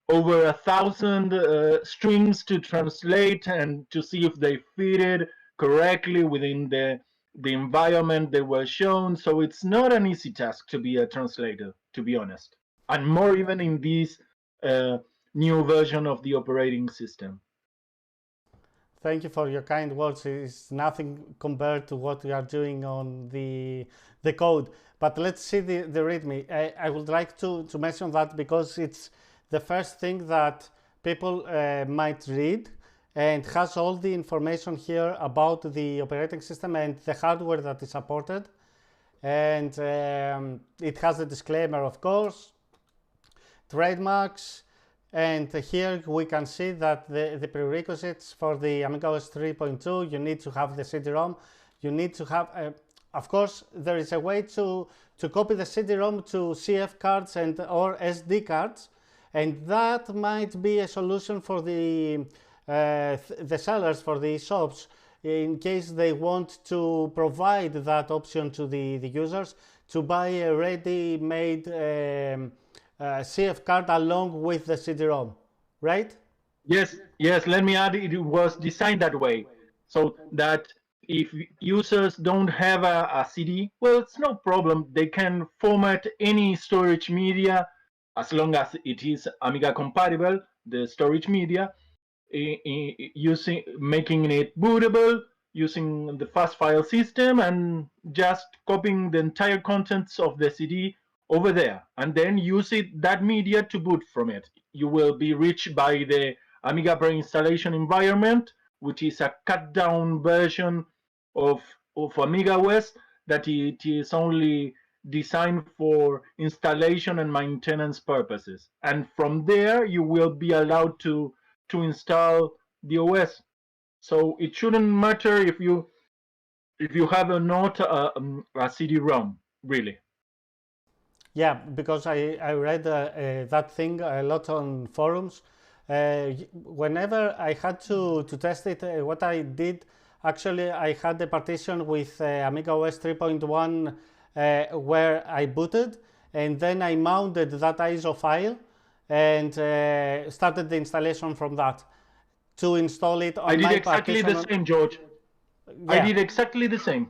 over 1,000 strings to translate and to see if they fitted, correctly within the environment they were shown. So it's not an easy task to be a translator, to be honest, and more even in this new version of the operating system. Thank you for your kind words. It's nothing compared to what we are doing on the code. But let's see the README. I would like to mention that because it's the first thing that people might read, and has all the information here about the operating system and the hardware that is supported. And it has a disclaimer, of course, trademarks, and here we can see that the prerequisites for the AmigaOS 3.2, you need to have the CD-ROM, you need to have, of course, there is a way to copy the CD-ROM to CF cards and or SD cards, and that might be a solution for the sellers, for the shops, in case they want to provide that option to the users to buy a ready-made CF card along with the CD-ROM, right? Yes, yes, let me add, it was designed that way, so that if users don't have a CD, well, it's no problem. They can format any storage media as long as it is Amiga compatible, the storage media, making it bootable, using the fast file system, and just copying the entire contents of the CD over there, and then use that media to boot from it. You will be reached by the Amiga pre-installation environment, which is a cut down version of AmigaOS that it is only designed for installation and maintenance purposes. And from there, you will be allowed to install the OS. So it shouldn't matter if you have or not a CD-ROM, really. Yeah, because I read that thing a lot on forums. Whenever I had to test it, what I did, actually, I had a partition with AmigaOS 3.1 where I booted, and then I mounted that ISO file and started the installation from that to install it on my partition. I did exactly the same, George. Yeah. I did exactly the same.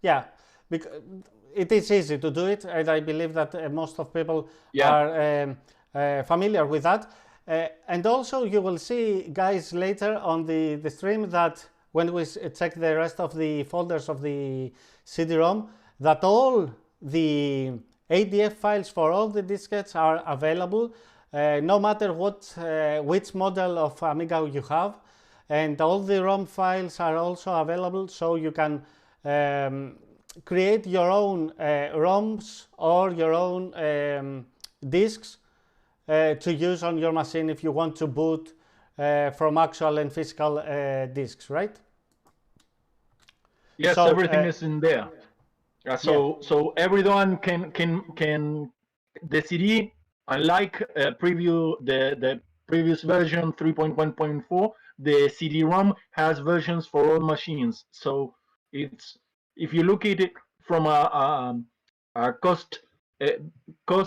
Yeah, because it is easy to do it, and I believe that most of people are familiar with that. And also, you will see, guys, later on the stream that when we check the rest of the folders of the CD-ROM, that all the ADF files for all the diskettes are available, no matter which model of Amiga you have, and all the ROM files are also available, so you can create your own ROMs or your own disks to use on your machine if you want to boot from actual and physical disks, right? Yes, so, everything is in there. So everyone can the CD, unlike the previous version 3.1.4, the CD-ROM has versions for all machines. So it's, if you look at it from a cost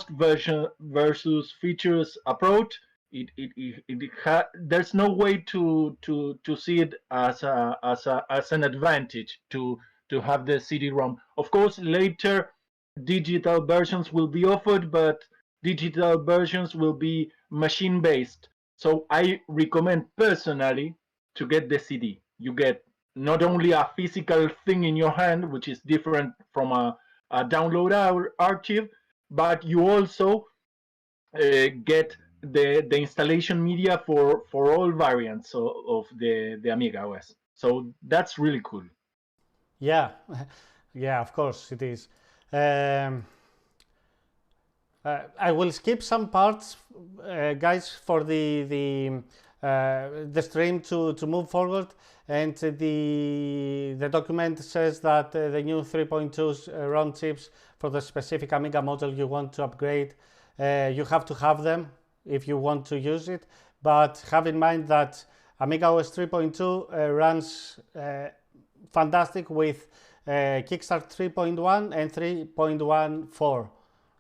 version versus features approach, there's no way to see it as an advantage to have the CD-ROM. Of course, later digital versions will be offered, but digital versions will be machine-based. So I recommend personally to get the CD. You get not only a physical thing in your hand, which is different from a download archive, but you also get the installation media for all variants of the AmigaOS. So that's really cool. Yeah, yeah, of course it is. I will skip some parts, guys, for the stream to move forward. And the document says that the new 3.2 ROM chips for the specific Amiga model you want to upgrade, you have to have them if you want to use it. But have in mind that AmigaOS 3.2 runs fantastic with Kickstart 3.1 and 3.14,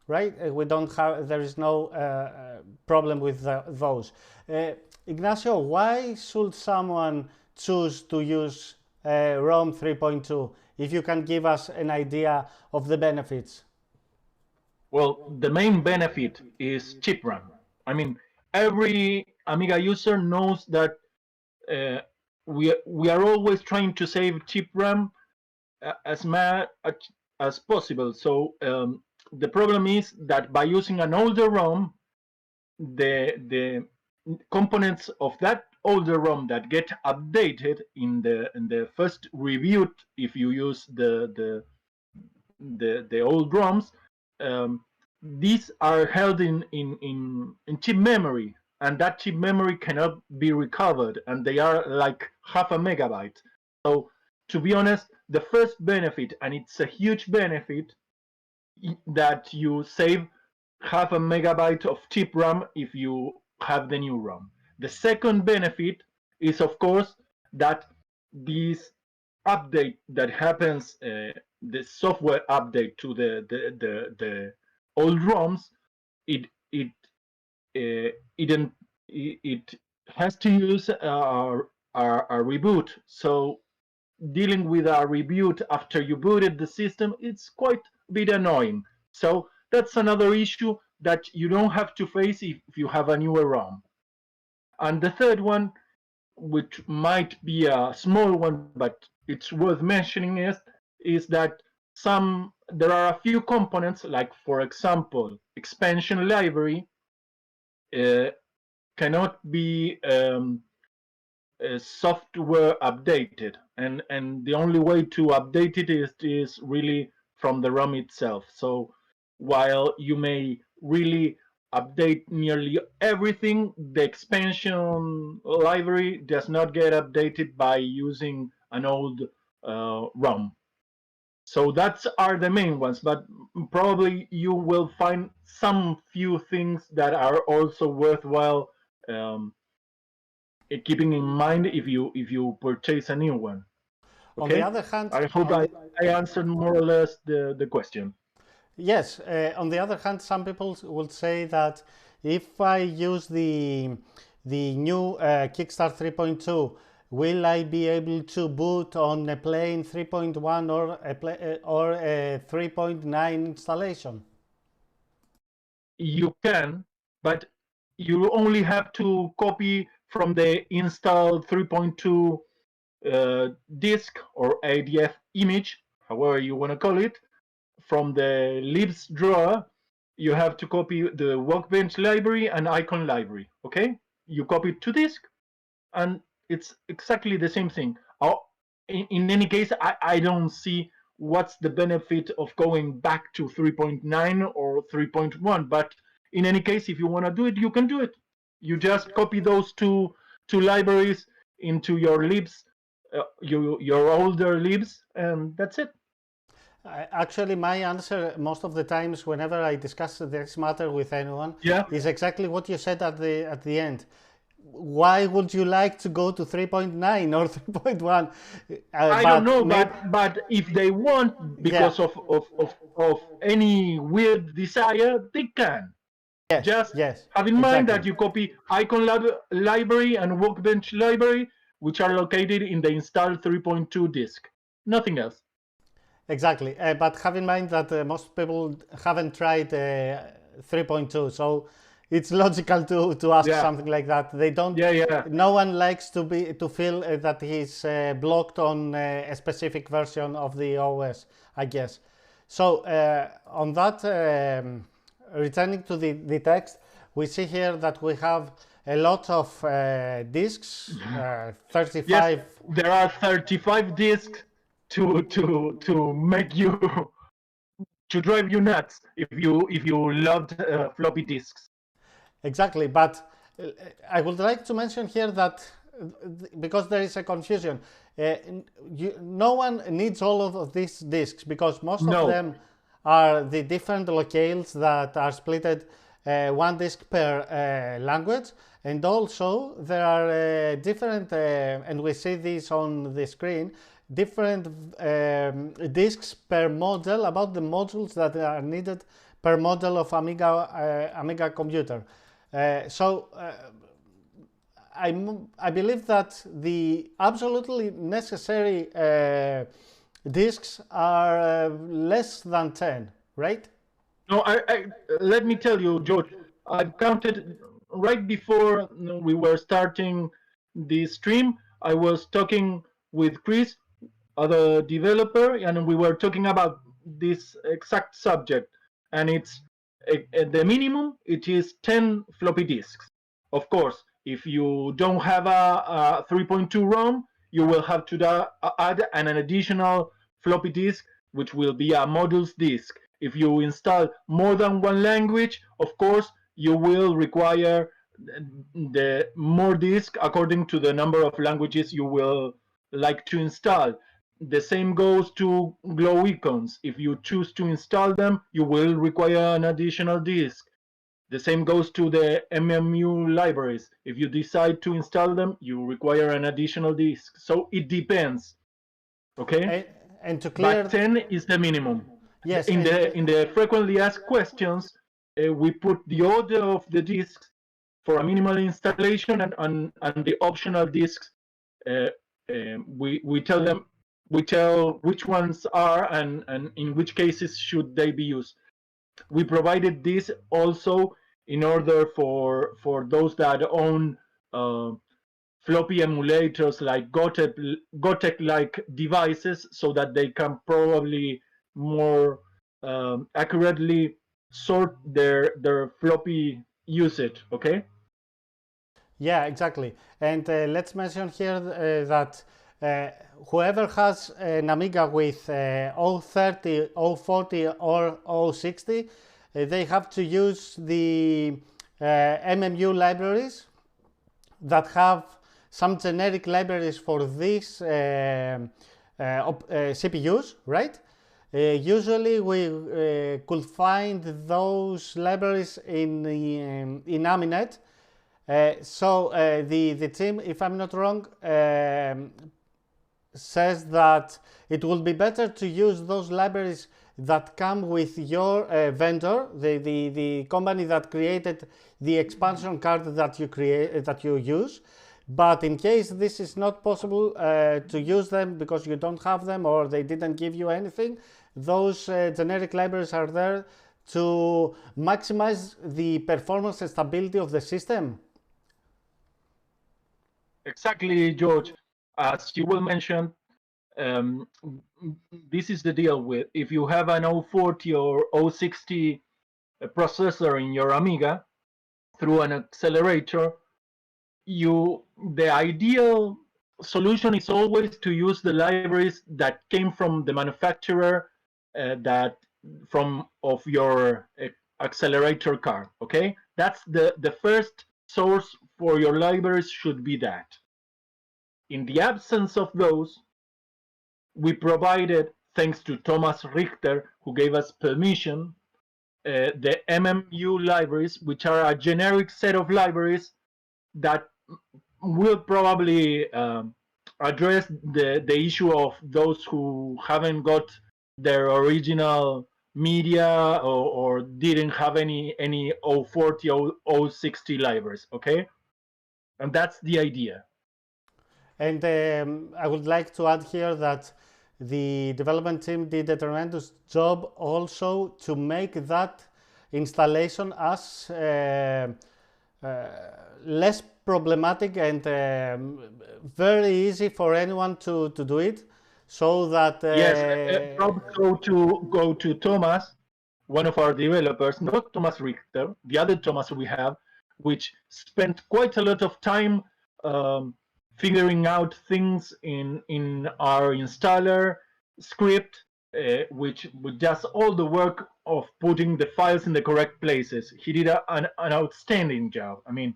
right? We don't have, there is no problem with those. Ignacio, why should someone choose to use ROM 3.2, if you can give us an idea of the benefits. Well, the main benefit is chip RAM. I mean, every Amiga user knows that we are always trying to save chip RAM as much as possible. So the problem is that by using an older ROM, the components of that older ROM that get updated in the first reboot, if you use the old ROMs, these are held in chip memory, and that chip memory cannot be recovered, and they are like half a megabyte. So to be honest, the first benefit, and it's a huge benefit, that you save half a megabyte of chip RAM if you have the new ROM. The second benefit is, of course, that this update that happens, the software update to the old ROMs, it has to use a reboot. So dealing with a reboot after you booted the system, it's quite a bit annoying. So that's another issue that you don't have to face if you have a newer ROM. And the third one, which might be a small one, but it's worth mentioning, is that there are a few components, like for example, expansion library, cannot be software updated, and the only way to update it is really from the ROM itself. So while you may really update nearly everything, the expansion library does not get updated by using an old ROM. So that's are the main ones, but probably you will find some few things that are also worthwhile keeping in mind if you purchase a new one. Okay? On the other hand, I hope I answered more or less the question. Yes. On the other hand, some people will say that if I use the new Kickstart 3.2, will I be able to boot on a plain 3.1 or a 3.9 installation? You can, but you only have to copy from the install 3.2 disk or ADF image, however you want to call it. From the libs drawer, you have to copy the workbench library and icon library. Okay, you copy it to disk, and it's exactly the same thing. In any case, I don't see what's the benefit of going back to 3.9 or 3.1. But in any case, if you want to do it, you can do it. You just copy those two libraries into your libs, your older libs, and that's it. Actually, my answer most of the times whenever I discuss this matter with anyone is exactly what you said at the end. Why would you like to go to 3.9 or 3.1? I don't know, but if they want, because of any weird desire, they can. Just have in mind that you copy icon library and workbench library, which are located in the install 3.2 disk. Nothing else. Exactly, but have in mind that most people haven't tried 3.2, so it's logical to ask something like that. They don't. No one likes to feel that he's blocked on a specific version of the OS, I guess. So on that, returning to the text, we see here that we have a lot of disks. 35. Yes, there are 35 disks to make you to drive you nuts if you loved floppy disks. Exactly, but I would like to mention here that because there is a confusion, no one needs all of these disks, because most of them are the different locales that are splitted one disk per language, and also there are different, and we see this on the screen, different disks per model, about the modules that are needed per model of Amiga computer. So I believe that the absolutely necessary disks are less than 10, right? No, let me tell you, George, I've counted right before we were starting the stream. I was talking with Chris, other developer, and we were talking about this exact subject. And it's the minimum, it is 10 floppy disks. Of course, if you don't have a 3.2 ROM, you will have to add an additional floppy disk, which will be a modules disk. If you install more than one language, of course, you will require the more disk according to the number of languages you will like to install. The same goes to glow icons. If you choose to install them, you will require an additional disk. The same goes to the MMU libraries. If you decide to install them, you require an additional disk. So it depends. Okay? And to clear, but 10 is the minimum. Yes. In the frequently asked questions, we put the order of the disks for a minimal installation and the optional disks. We tell which ones are and in which cases should they be used. We provided this also in order for those that own floppy emulators like Gotek-like devices, so that they can probably more accurately sort their floppy usage. Okay. Yeah, exactly. And let's mention here that whoever has an Amiga with 030, 040 or 060, they have to use the MMU libraries that have some generic libraries for these CPUs, right? Usually we could find those libraries in Aminet. So the team, if I'm not wrong, says that it will be better to use those libraries that come with your vendor, the company that created the expansion card that you use. But in case this is not possible to use them because you don't have them or they didn't give you anything, those generic libraries are there to maximize the performance and stability of the system. Exactly, George. As you will mention, this is the deal with if you have an 040 or 060 processor in your Amiga through an accelerator, the ideal solution is always to use the libraries that came from the manufacturer of your accelerator card. Okay, that's the first source for your libraries should be that. In the absence of those, we provided, thanks to Thomas Richter, who gave us permission, the MMU libraries, which are a generic set of libraries that will probably address the issue of those who haven't got their original media or didn't have any 040 or 060 libraries. Okay, and that's the idea. And I would like to add here that the development team did a tremendous job also to make that installation as less problematic and very easy for anyone to do it, so that yes, go to Thomas, one of our developers, not Thomas Richter, the other Thomas we have, which spent quite a lot of time figuring out things in our installer script, which does all the work of putting the files in the correct places. He did an outstanding job. I mean,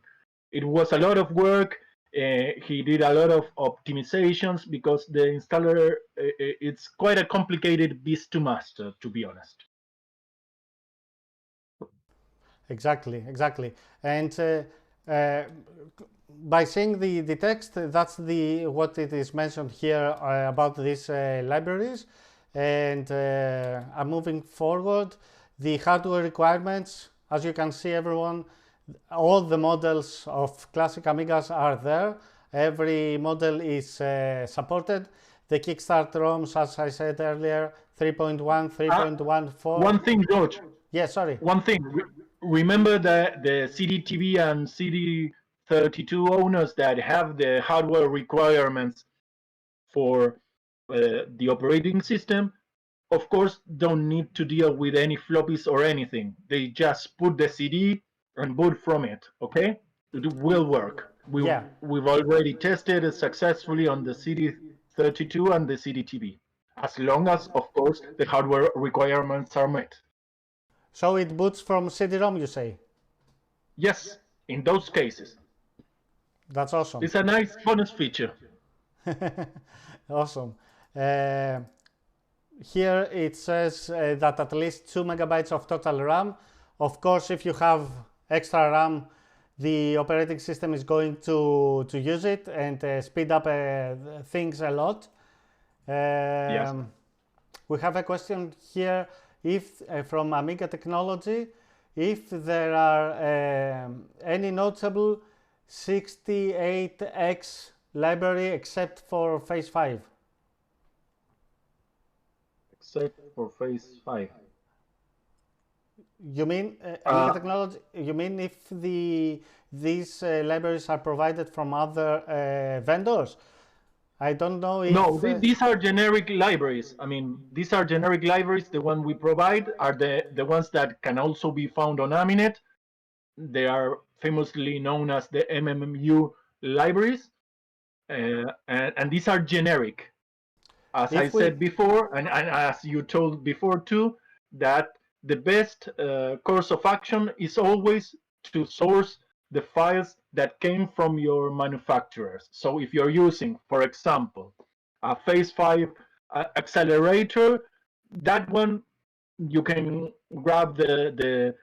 it was a lot of work. He did a lot of optimizations because the installer, it's quite a complicated beast to master, to be honest. Exactly. And by seeing the text, that's what it is mentioned here about these libraries. And I'm moving forward. The hardware requirements, as you can see, everyone, all the models of Classic Amigas are there. Every model is supported. The Kickstart ROMs, as I said earlier, 3.1, 3.14. One thing, George. Yeah, sorry. One thing. Remember that the CD-TV and CD32 owners that have the hardware requirements for the operating system, of course, don't need to deal with any floppies or anything. They just put the CD and boot from it, okay? It will work. We've already tested it successfully on the CD32 and the CD-TV, as long as, of course, the hardware requirements are met. So it boots from CD-ROM, you say? Yes, in those cases. That's awesome. It's a nice bonus feature. Awesome. Here it says that at least 2 megabytes of total RAM. Of course, if you have extra RAM, the operating system is going to use it and speed up things a lot. Yes. We have a question here, if from Amiga Technology, if there are any notable 68X library except for Phase 5. Except for Phase 5. You mean Amiga Technology? You mean if these libraries are provided from other vendors? I don't know if... No, these are generic libraries. I mean, these are generic libraries. The one we provide are the ones that can also be found on Aminet. They are famously known as the MMU libraries. And these are generic. As I said before, and as you told before too, that the best course of action is always to source the files that came from your manufacturers. So if you're using, for example, a Phase 5 accelerator, that one you can grab the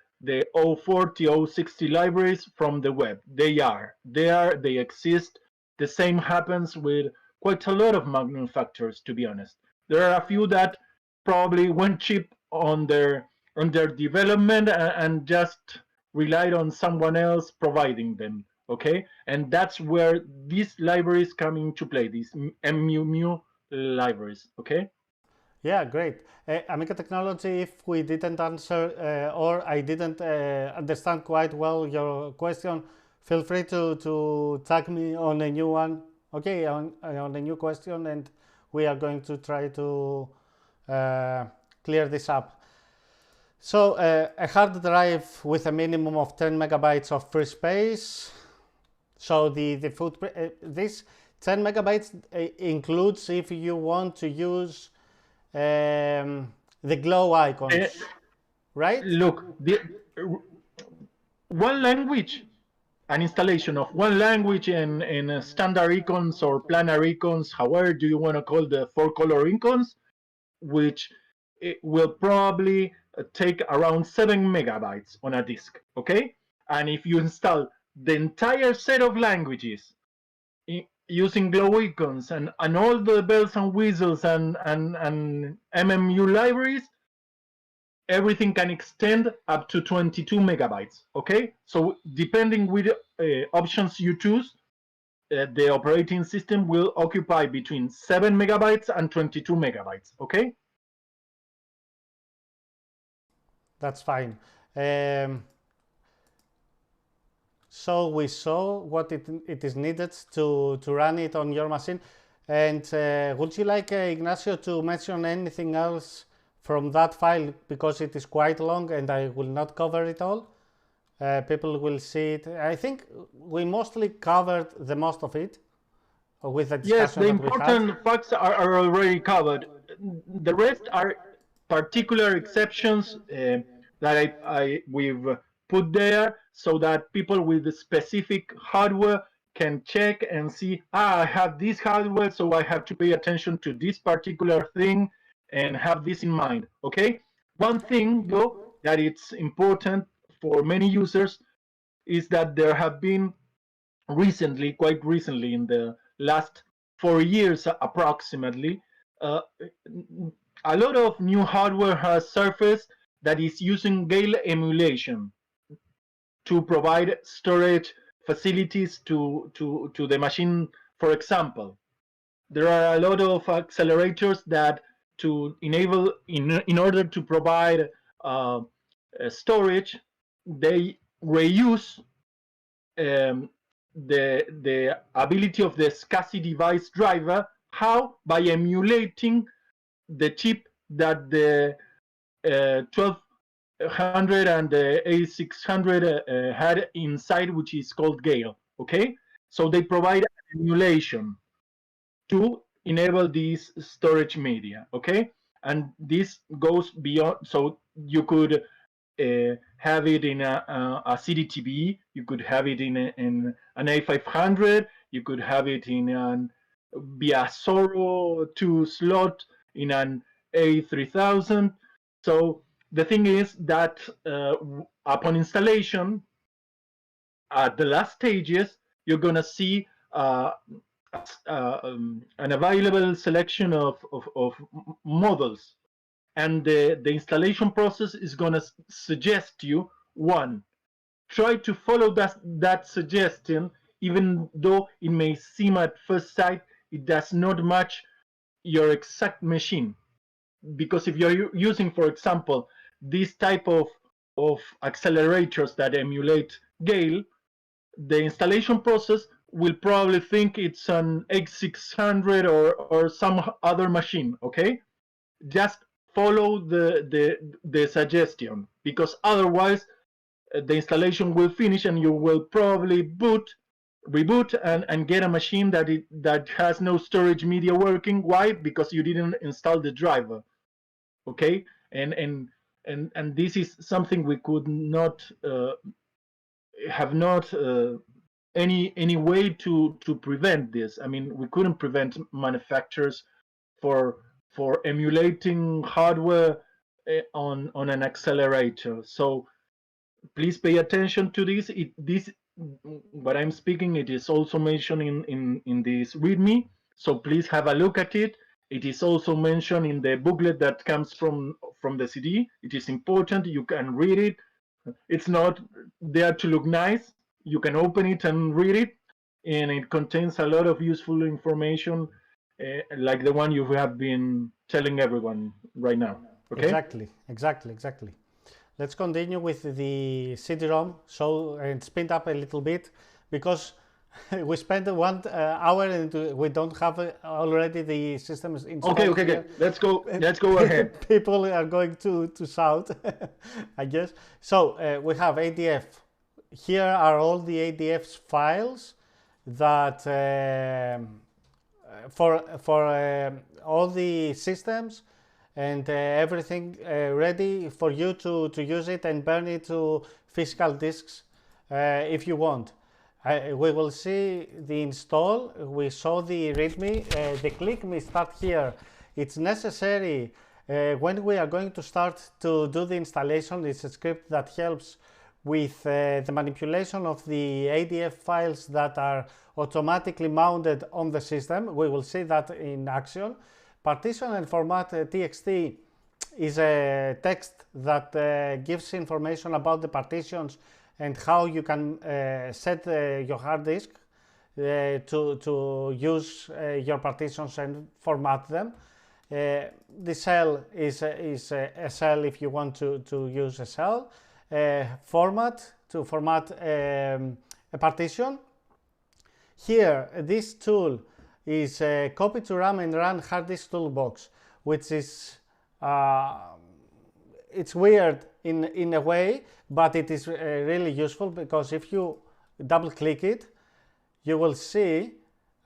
040, 060 libraries from the web. They exist. The same happens with quite a lot of manufacturers, to be honest. There are a few that probably went cheap on their development and just relied on someone else providing them, okay? And that's where these libraries come into play, these MMU libraries, okay? Yeah, great. Amiga Technology, if we didn't answer or I didn't understand quite well your question, feel free to tag me on a new one, okay, on a new question, and we are going to try to clear this up. So a hard drive with a minimum of 10 megabytes of free space. So the footprint, this 10 megabytes includes if you want to use the glow icons, right? Look, one language, an installation of one language in standard icons or planar icons, however do you want to call the 4-color icons, which it will probably take around 7 megabytes on a disk, okay? And if you install the entire set of languages using glow icons and all the bells and whistles and MMU libraries, everything can extend up to 22 megabytes, okay? So depending which options you choose, the operating system will occupy between 7 megabytes and 22 megabytes, okay? That's fine. So we saw what it is needed to run it on your machine. And would you like, Ignacio, to mention anything else from that file? Because it is quite long and I will not cover it all. People will see it. I think we mostly covered the most of it with the discussion. Yes, the important facts are already covered. The rest are particular exceptions that we've put there so that people with specific hardware can check and see, I have this hardware, so I have to pay attention to this particular thing and have this in mind, okay? One thing, though, that it's important for many users is that there have been recently, quite recently, in the last 4 years approximately, a lot of new hardware has surfaced that is using Gale emulation to provide storage facilities to the machine. For example, there are a lot of accelerators that to enable in order to provide storage, they reuse the ability of the SCSI device driver. How? By emulating the chip that the 1200 and the A600 had inside, which is called Gale. Okay, so they provide an emulation to enable these storage media. Okay, and this goes beyond. So you could have it in a CDTV, you could have it in an A500, you could have it in an via Zorro 2 slot in an A3000. So the thing is that upon installation, at the last stages, you're gonna see an available selection of models, and the installation process is gonna suggest you one, try to follow that suggestion, even though it may seem at first sight it does not match your exact machine. Because if you're using, for example, this type of accelerators that emulate Gale, the installation process will probably think it's an X600 or some other machine. Okay, just follow the suggestion, because otherwise the installation will finish and you will probably reboot and get a machine that has no storage media working. Why? Because you didn't install the driver. Okay, and this is something we could not have not any way to prevent this. I mean, we couldn't prevent manufacturers for emulating hardware on an accelerator. So please pay attention to this. What I'm speaking, it is also mentioned in this README. So please have a look at it. It is also mentioned in the booklet that comes from the CD. It is important. You can read it. It's not there to look nice. You can open it and read it, and it contains a lot of useful information, like the one you have been telling everyone right now. Okay? Exactly. Let's continue with the CD-ROM, and speed up a little bit, because we spent 1 hour and we don't have already the systems installed. Okay. Let's go ahead. People are going to shout, I guess. So we have ADF. Here are all the ADF files that for all the systems, and everything ready for you to use it and burn it to physical disks if you want. We will see the install. We saw the README. The click me start here. It's necessary when we are going to start to do the installation. It's a script that helps with the manipulation of the ADF files that are automatically mounted on the system. We will see that in action. Partition and format txt is a text that gives information about the partitions and how you can set your hard disk to use your partitions and format them. The cell is a cell if you want to use a cell. Format to format a partition. Here, this tool is copy to RAM and run hard disk toolbox, which is it's weird in a way, but it is really useful, because if you double click it, you will see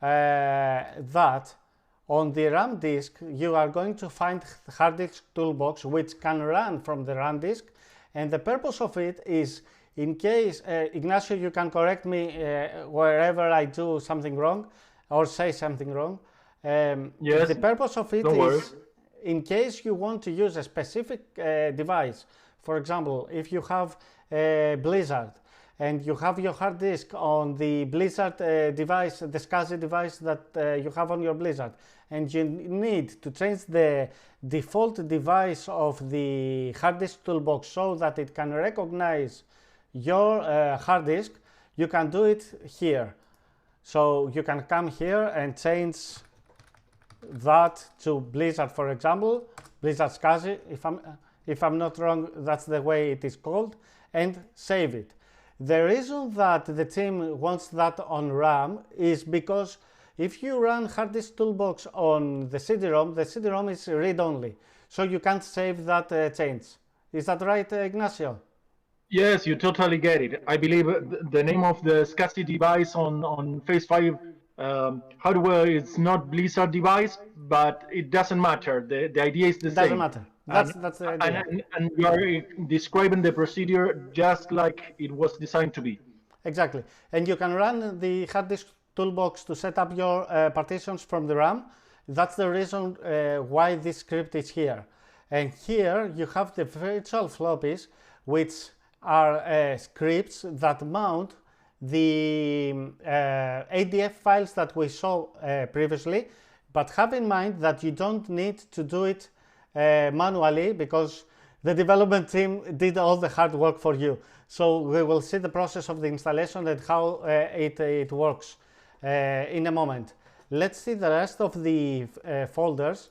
that on the RAM disk you are going to find the hard disk toolbox, which can run from the RAM disk. And the purpose of it is, in case, Ignacio, you can correct me wherever I do something wrong or say something wrong. Yes, the purpose of it is, in case you want to use a specific device. For example, if you have a Blizzard and you have your hard disk on the Blizzard device, the SCSI device that you have on your Blizzard, and you need to change the default device of the hard disk toolbox so that it can recognize your hard disk, you can do it here. So you can come here and change that to Blizzard, for example, Blizzard SCSI, if I'm not wrong, that's the way it is called, and save it. The reason that the team wants that on RAM is because if you run hard disk toolbox on the CD-ROM is read-only, so you can't save that change. Is that right, Ignacio? Yes, you totally get it. I believe the name of the SCSI device on Phase 5 hardware is not Blizzard device, but it doesn't matter. The idea is the same. Doesn't matter. That's the idea. And you are describing the procedure just like it was designed to be. Exactly. And you can run the hard disk toolbox to set up your partitions from the RAM. That's the reason why this script is here. And here you have the virtual floppies, which are scripts that mount the ADF files that we saw previously, but have in mind that you don't need to do it manually because the development team did all the hard work for you. So we will see the process of the installation and how it works in a moment. Let's see the rest of the folders.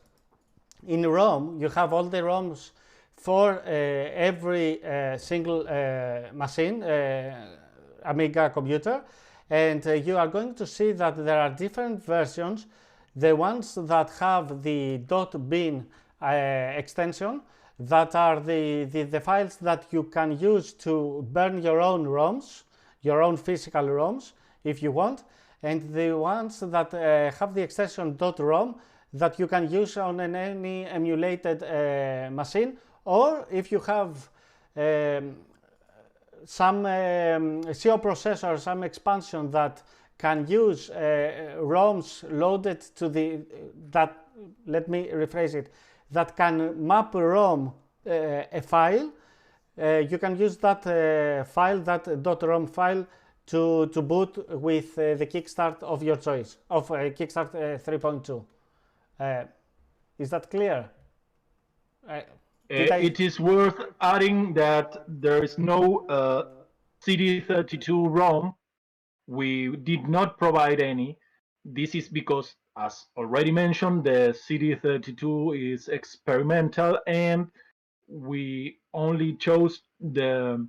In ROM, you have all the ROMs for every single machine, Amiga computer, and you are going to see that there are different versions. The ones that have the .bin extension, that are the files that you can use to burn your own ROMs, your own physical ROMs, if you want, and the ones that have the extension .rom that you can use on any emulated machine, or if you have some CO processor, some expansion that can use ROMs loaded to let me rephrase it, that can map ROM a file, you can use that file, that .rom file, to boot with the Kickstart of your choice, of Kickstart 3.2. Is that clear? It is worth adding that there is no CD32 ROM. We did not provide any. This is because, as already mentioned, the CD32 is experimental and we only chose the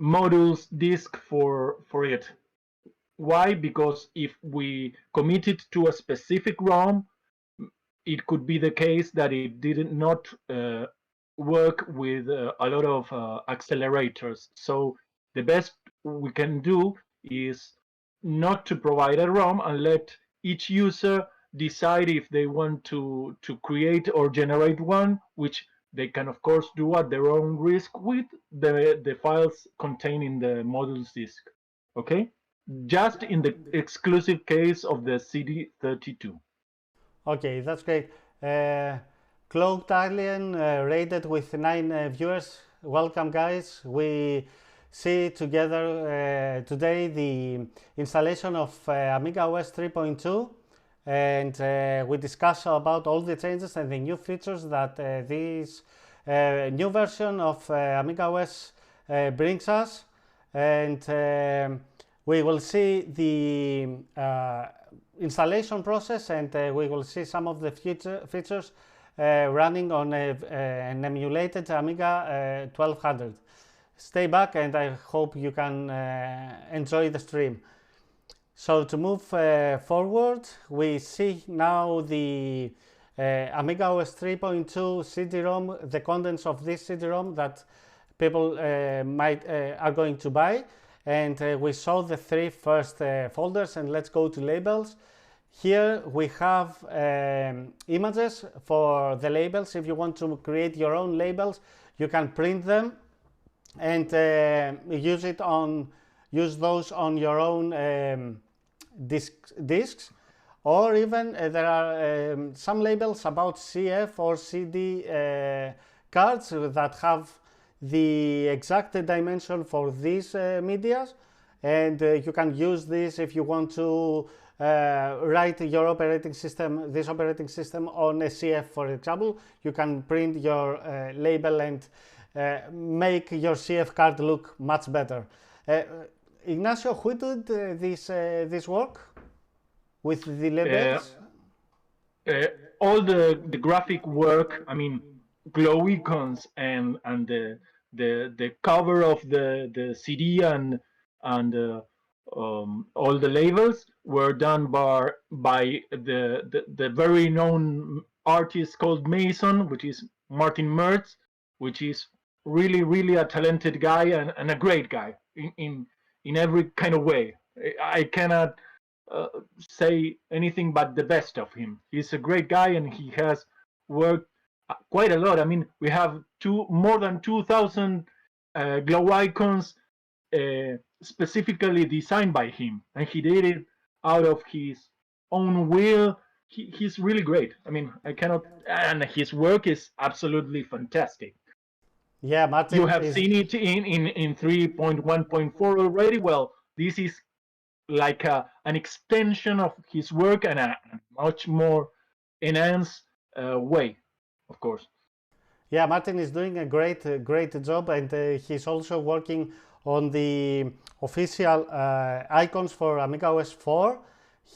modules disk for it. Why? Because if we committed to a specific ROM, it could be the case that it did not work with a lot of accelerators. So the best we can do is not to provide a ROM and let each user decide if they want to create or generate one, which they can of course do at their own risk with the files contained in the modules disk. Okay? Just in the exclusive case of the CD32. Okay, that's great. Cloaked Alien rated with 9 viewers. Welcome, guys. We see together today the installation of AmigaOS 3.2, and we discuss about all the changes and the new features that this new version of AmigaOS brings us. And we will see the installation process, and we will see some of the features running on an emulated Amiga 1200. Stay back and I hope you can enjoy the stream. So to move forward, we see now the AmigaOS 3.2 CD-ROM, the contents of this CD-ROM that people are going to buy. And we saw the 3 first folders, and let's go to labels. Here we have images for the labels. If you want to create your own labels, you can print them and use those on your own discs, or even there are some labels about CF or CD cards that have the exact dimension for these medias, and you can use this if you want to write your operating system, this operating system on a CF, for example. You can print your label and make your CF card look much better. Ignacio, who did this work with the labels? All the graphic work, I mean, glow icons and the cover of the CD and all the labels were done by the very known artist called Mason, which is Martin Mertz, which is really a talented guy and a great guy in every kind of way. I cannot say anything but the best of him. He's a great guy and he has worked quite a lot. I mean, we have more than 2,000 glow icons specifically designed by him, and he did it out of his own will. He's really great. I mean, I cannot, and his work is absolutely fantastic. Yeah, Martin. You have seen it in 3.1.4 already. Well, this is like an extension of his work and a much more enhanced way, of course. Yeah, Martin is doing a great job, and he's also working on the official icons for AmigaOS 4.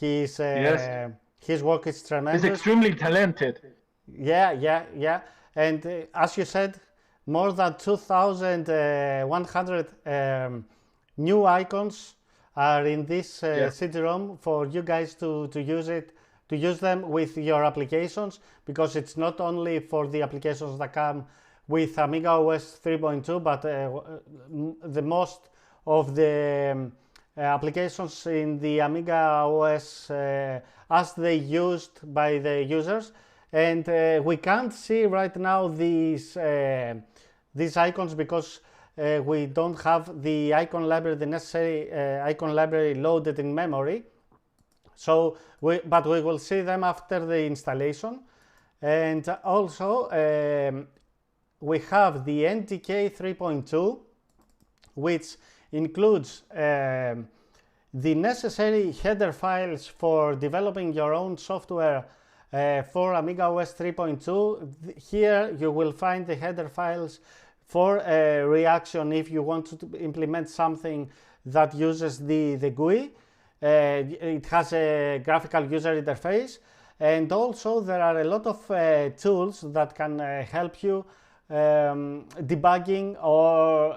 Yes. His work is tremendous. He's extremely talented. Yeah. And as you said, more than 2,100 new icons are in this CD-ROM for you guys to use them with your applications, because it's not only for the applications that come with AmigaOS 3.2, but the most of the applications in the AmigaOS as they used by the users. And we can't see right now these icons because we don't have the icon library, the necessary icon library loaded in memory. So, but we will see them after the installation. And also, we have the NTK 3.2, which includes the necessary header files for developing your own software for AmigaOS 3.2. Here you will find the header files for reaction if you want to implement something that uses the GUI. It has a graphical user interface, and also there are a lot of tools that can help you debugging, or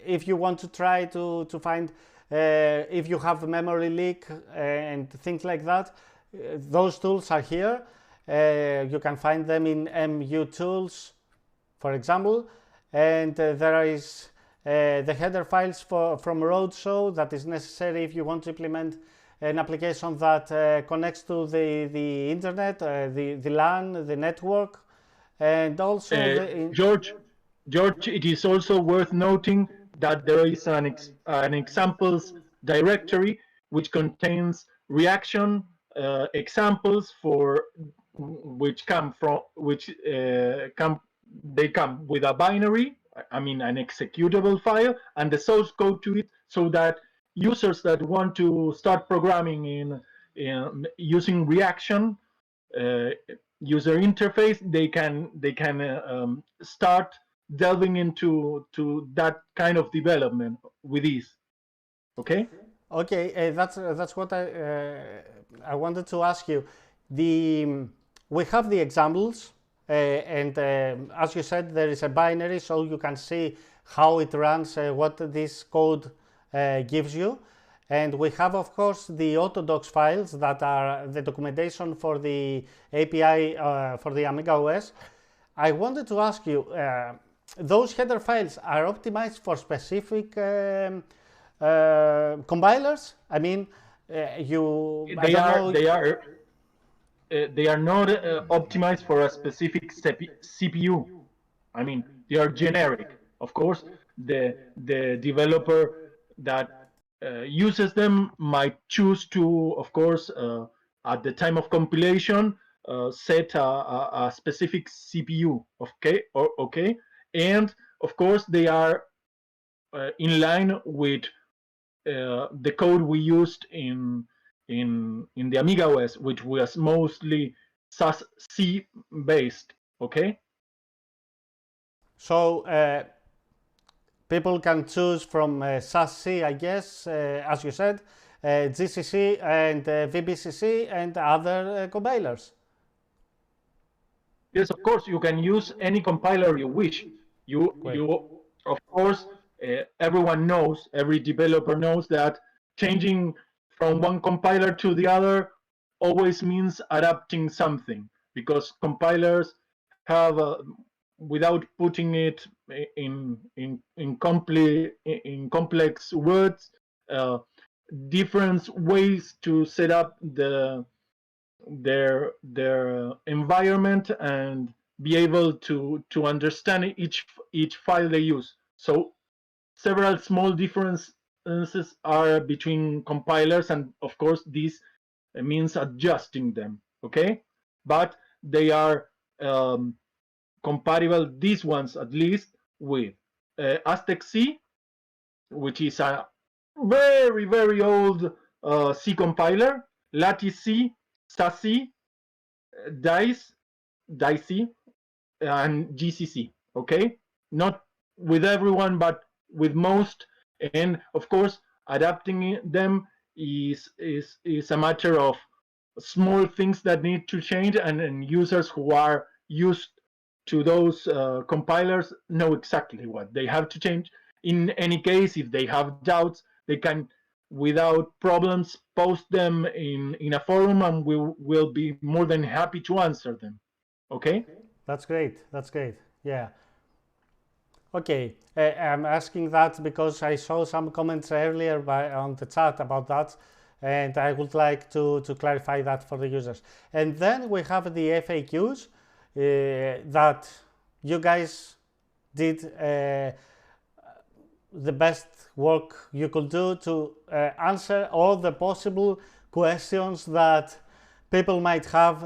if you want to try to find if you have a memory leak and things like that. Those tools are here. You can find them in MU Tools, for example, and there is the header files from Roadshow that is necessary if you want to implement an application that connects to the internet, the LAN, the network, and also George, it is also worth noting that there is an examples directory which contains reaction examples for which come with a binary, I mean an executable file, and the source code to it, so that users that want to start programming in using reaction user interface, they can start delving into that kind of development with ease. Okay. Okay, that's what I wanted to ask you. We have the examples, and as you said, there is a binary, so you can see how it runs, what this code gives you. And we have, of course, the Autodocs files that are the documentation for the API for the AmigaOS. I wanted to ask you, those header files are optimized for specific compilers? I mean, they are not optimized for a specific CPU. I mean, they are generic. Of course, the developer that uses them might choose to, of course, at the time of compilation, set a specific CPU. Okay, and of course they are in line with the code we used in the AmigaOS, which was mostly C based. Okay. So people can choose from SASC, I guess, as you said, GCC and VBCC and other compilers. Yes, of course, you can use any compiler you wish. Of course, everyone knows, every developer knows that changing from one compiler to the other always means adapting something, because compilers have, without putting it in complex words, different ways to set up their environment and be able to understand each file they use. So several small differences are between compilers, and of course this means adjusting them. Okay, but they are compatible, these ones at least, with Aztec C, which is a very old C compiler, Lattice C, SASC, DICE, and GCC. Okay, not with everyone, but with most. And of course, adapting them is a matter of small things that need to change, and users who are used to those compilers know exactly what they have to change. In any case, if they have doubts, they can, without problems, post them in a forum, and we will be more than happy to answer them. Okay? That's great. That's great. Yeah. Okay. I'm asking that because I saw some comments earlier on the chat about that, and I would like to clarify that for the users. And then we have the FAQs that you guys did the best work you could do to answer all the possible questions that people might have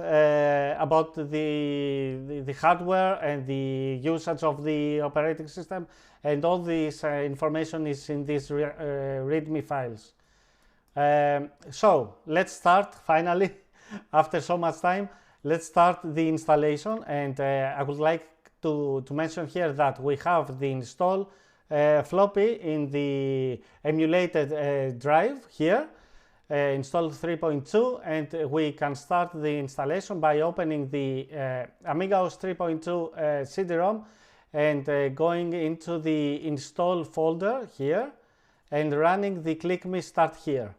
about the hardware and the usage of the operating system, and all this information is in these README files. So let's start finally, after so much time, let's start the installation. And I would like to mention here that we have the install floppy in the emulated drive here, install 3.2, and we can start the installation by opening the AmigaOS 3.2 CD-ROM and going into the install folder here and running the click me start here.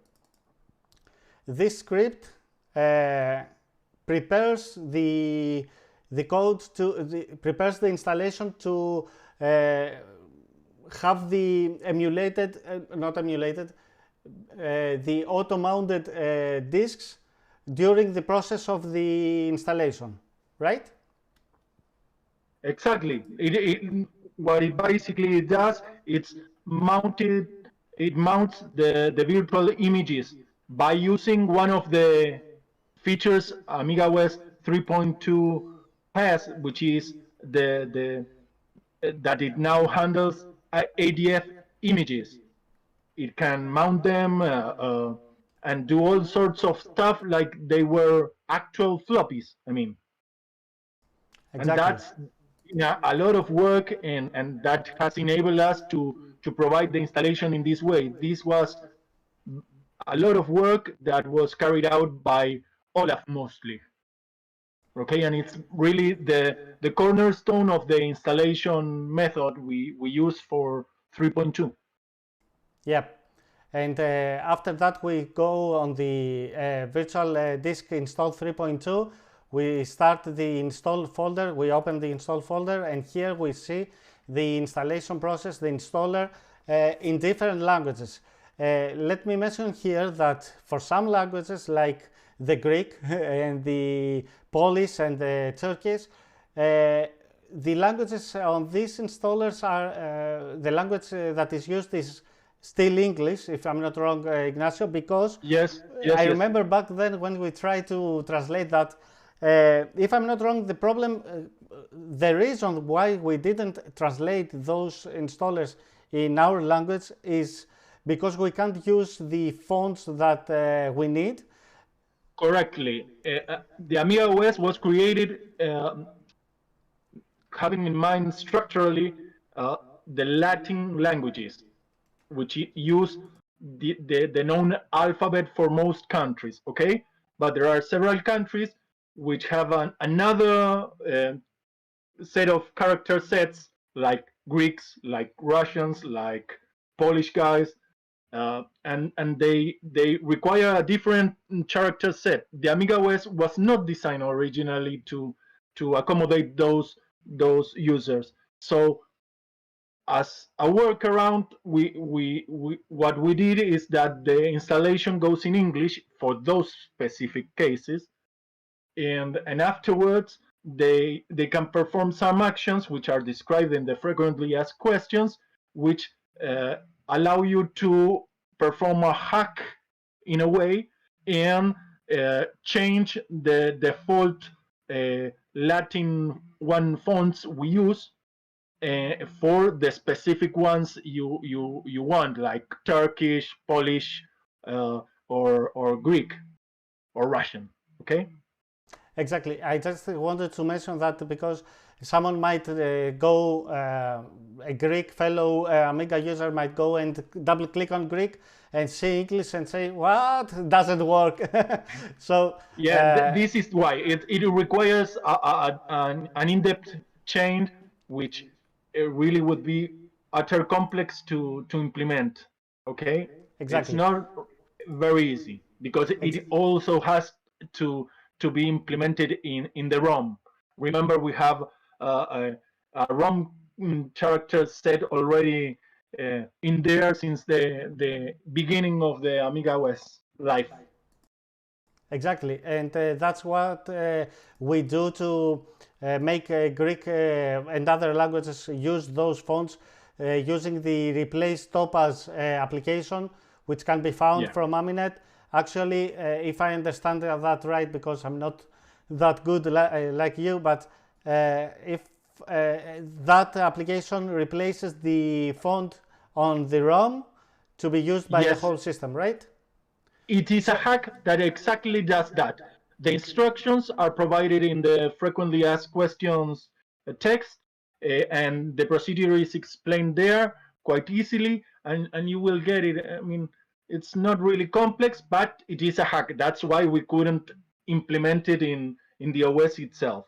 This script prepares the code prepares the installation to have the emulated, the auto-mounted disks during the process of the installation, right? Exactly. What it basically does, it mounts the virtual images by using one of the features AmigaOS 3.2 has, which is that it now handles ADF images. It can mount them and do all sorts of stuff like they were actual floppies. I mean, Exactly. And that's a lot of work, and that has enabled us to provide the installation in this way. This was a lot of work that was carried out by Olaf mostly. Okay, and it's really the cornerstone of the installation method we use for 3.2. Yep. And after that, we go on the virtual disk install 3.2. We start the install folder, we open the install folder, and here we see the installation process, the installer, in different languages. Let me mention here that for some languages like the Greek and the Polish and the Turkish, the languages on these installers are, the language that is used is still English, if I'm not wrong, Ignacio, because yes, I remember back then when we tried to translate that, if I'm not wrong, the problem, the reason why we didn't translate those installers in our language is because we can't use the fonts that we need. Correctly. The AmigaOS was created having in mind structurally the Latin languages, which use the known alphabet for most countries, okay? But there are several countries which have another set of character sets, like Greeks, like Russians, like Polish guys, and they require a different character set. The AmigaOS was not designed originally to accommodate those users. So as a workaround, what we did is that the installation goes in English for those specific cases, and afterwards they can perform some actions which are described in the frequently asked questions, which allow you to perform a hack in a way and change the default Latin one fonts we use for the specific ones you want, like Turkish, Polish, or Greek or Russian. Okay. Exactly. I just wanted to mention that because someone might go, a Greek fellow Amiga user might go and double click on Greek and see English and say, what? Doesn't work. So yeah, this is why it requires an in-depth change, which really would be utter complex to implement. Okay. Exactly. It's not very easy because it also has to be implemented in the ROM. Remember, we have a ROM character set already in there since the beginning of the AmigaOS life. Exactly, and that's what we do to make Greek and other languages use those fonts using the replace topaz application, which can be found from Aminet. Actually, if I understand that right, because I'm not that good like you, but if that application replaces the font on the ROM to be used by the whole system, right? It is a hack that exactly does that. The instructions are provided in the frequently asked questions text, and the procedure is explained there quite easily, and you will get it. I mean, it's not really complex, but it is a hack. That's why we couldn't implement it in the OS itself.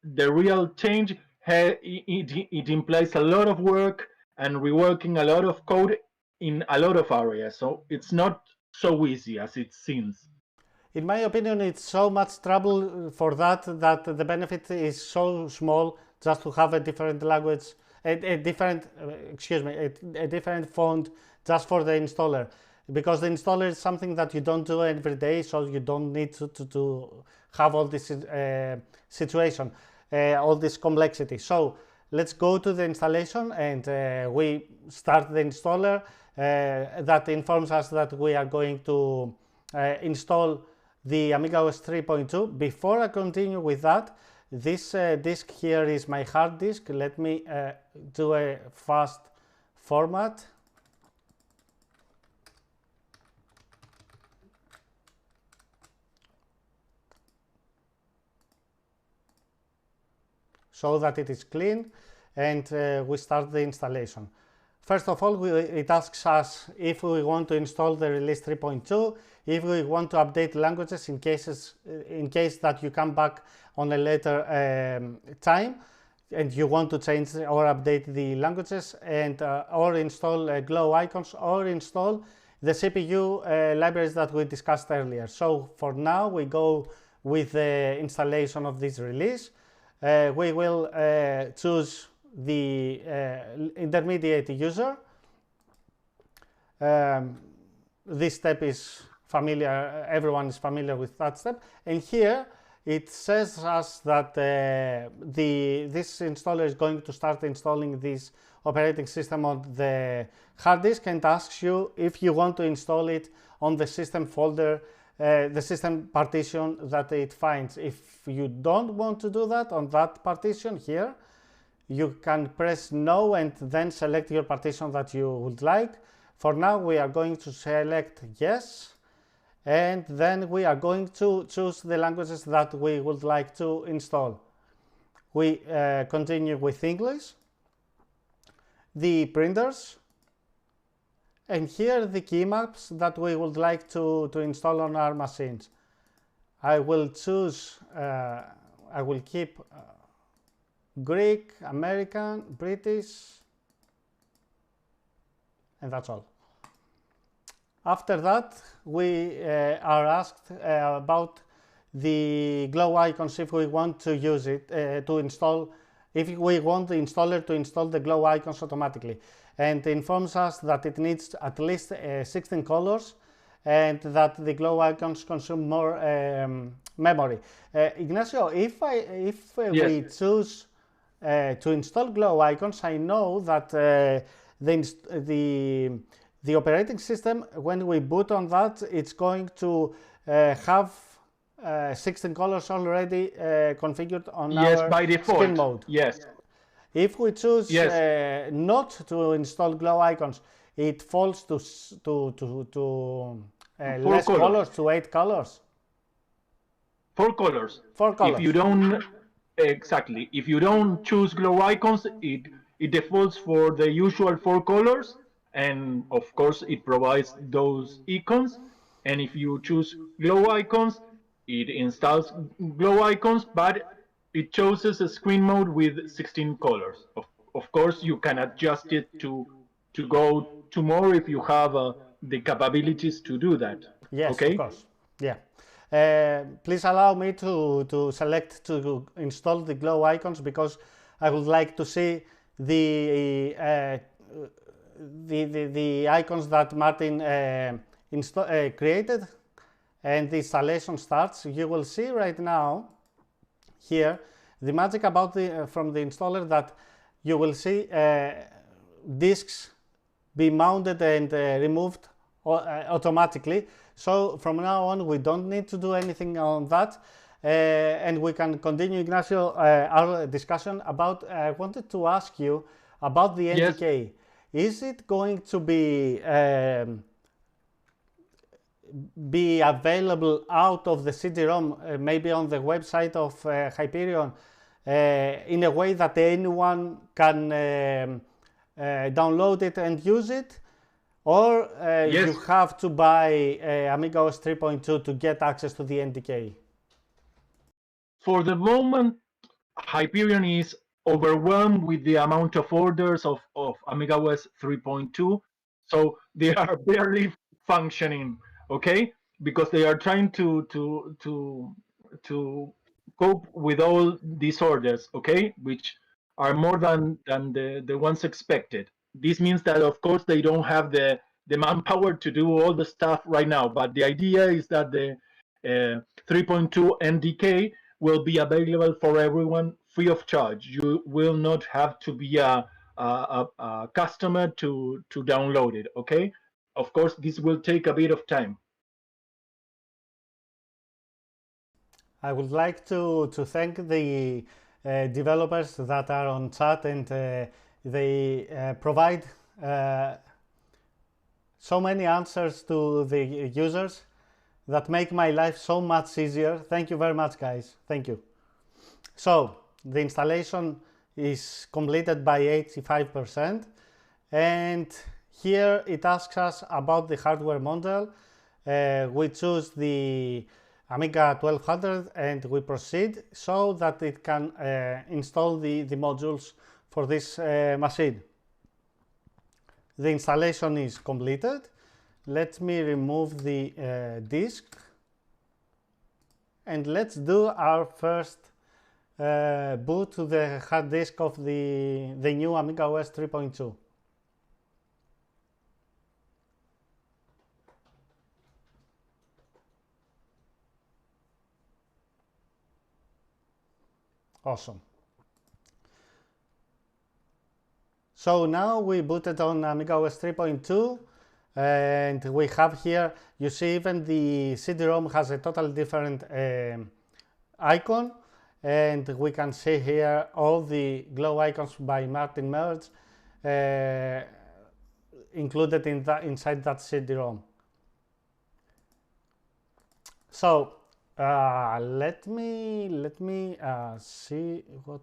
The real change, it implies a lot of work and reworking a lot of code in a lot of areas. So it's not so easy as it seems. In my opinion, it's so much trouble for that the benefit is so small just to have a different language, a different, a different font just for the installer. Because the installer is something that you don't do every day, so you don't need to have all this situation, all this complexity. So let's go to the installation, and we start the installer that informs us that we are going to install the AmigaOS 3.2. Before I continue with that, this disk here is my hard disk. Let me do a fast format. So that it is clean, and we start the installation. First of all, it asks us if we want to install the release 3.2, if we want to update languages in case that you come back on a later time and you want to change or update the languages, and or install glow icons, or install the CPU libraries that we discussed earlier. So for now, we go with the installation of this release. We will choose the intermediate user. This step is familiar, everyone is familiar with that step, and here it says us that this installer is going to start installing this operating system on the hard disk, and asks you if you want to install it on the system folder, the system partition that it finds. If you don't want to do that on that partition here, you can press no and then select your partition that you would like. For now, we are going to select yes, and then we are going to choose the languages that we would like to install. we continue with English, the printers, and here the key maps that we would like to install on our machines. I will choose, I will keep Greek, American, British, and that's all. After that, we are asked about the glow icons if we want to use it to install, if we want the installer to install the glow icons automatically, and informs us that it needs at least 16 colors and that the glow icons consume more memory. Ignacio, if Yes. we choose to install glow icons, I know that the operating system, when we boot on that, it's going to have 16 colors already configured on Yes, our by default. skin mode. Yes. If we choose Yes. not to install glow icons, it falls to less colors, to 8 colors. 4 colors. 4 colors. If you don't, exactly, if you don't choose glow icons, it defaults for the usual 4 colors, and of course it provides those icons. And if you choose glow icons, it installs glow icons, but it chooses a screen mode with 16 colors. Of course, you can adjust it to go to more if you have the capabilities to do that. Yes, okay? Of course. Yeah. Please allow me to select to install the glow icons, because I would like to see the icons that Martin created, and the installation starts. You will see right now here the magic about from the installer, that you will see disks be mounted and removed automatically. So from now on we don't need to do anything on that, and we can continue, Ignacio, our discussion about, I wanted to ask you about the NDK. Yes. Is it going to be available out of the CD-ROM, maybe on the website of Hyperion, in a way that anyone can download it and use it? Or yes, you have to buy AmigaOS 3.2 to get access to the NDK? For the moment, Hyperion is overwhelmed with the amount of orders of AmigaOS 3.2, so they are barely functioning, okay? Because they are trying to cope with all these orders, okay? Which are more than the ones expected. This means that, of course, they don't have the manpower to do all the stuff right now, but the idea is that the 3.2 NDK will be available for everyone free of charge. You will not have to be a customer to download it, okay? Of course, this will take a bit of time. I would like to thank the developers that are on chat, and they provide so many answers to the users that make my life so much easier. Thank you very much, guys. Thank you. So the installation is completed by 85%, and here it asks us about the hardware model. We choose the Amiga 1200 and we proceed so that it can install the modules for this machine. The installation is completed. Let me remove the disk, and let's do our first boot to the hard disk of the new AmigaOS 3.2. Awesome. So now we booted on AmigaOS 3.2, and we have here, you see, even the CD-ROM has a totally different icon, and we can see here all the glow icons by Martin Merge included inside that CD-ROM. So Let me see what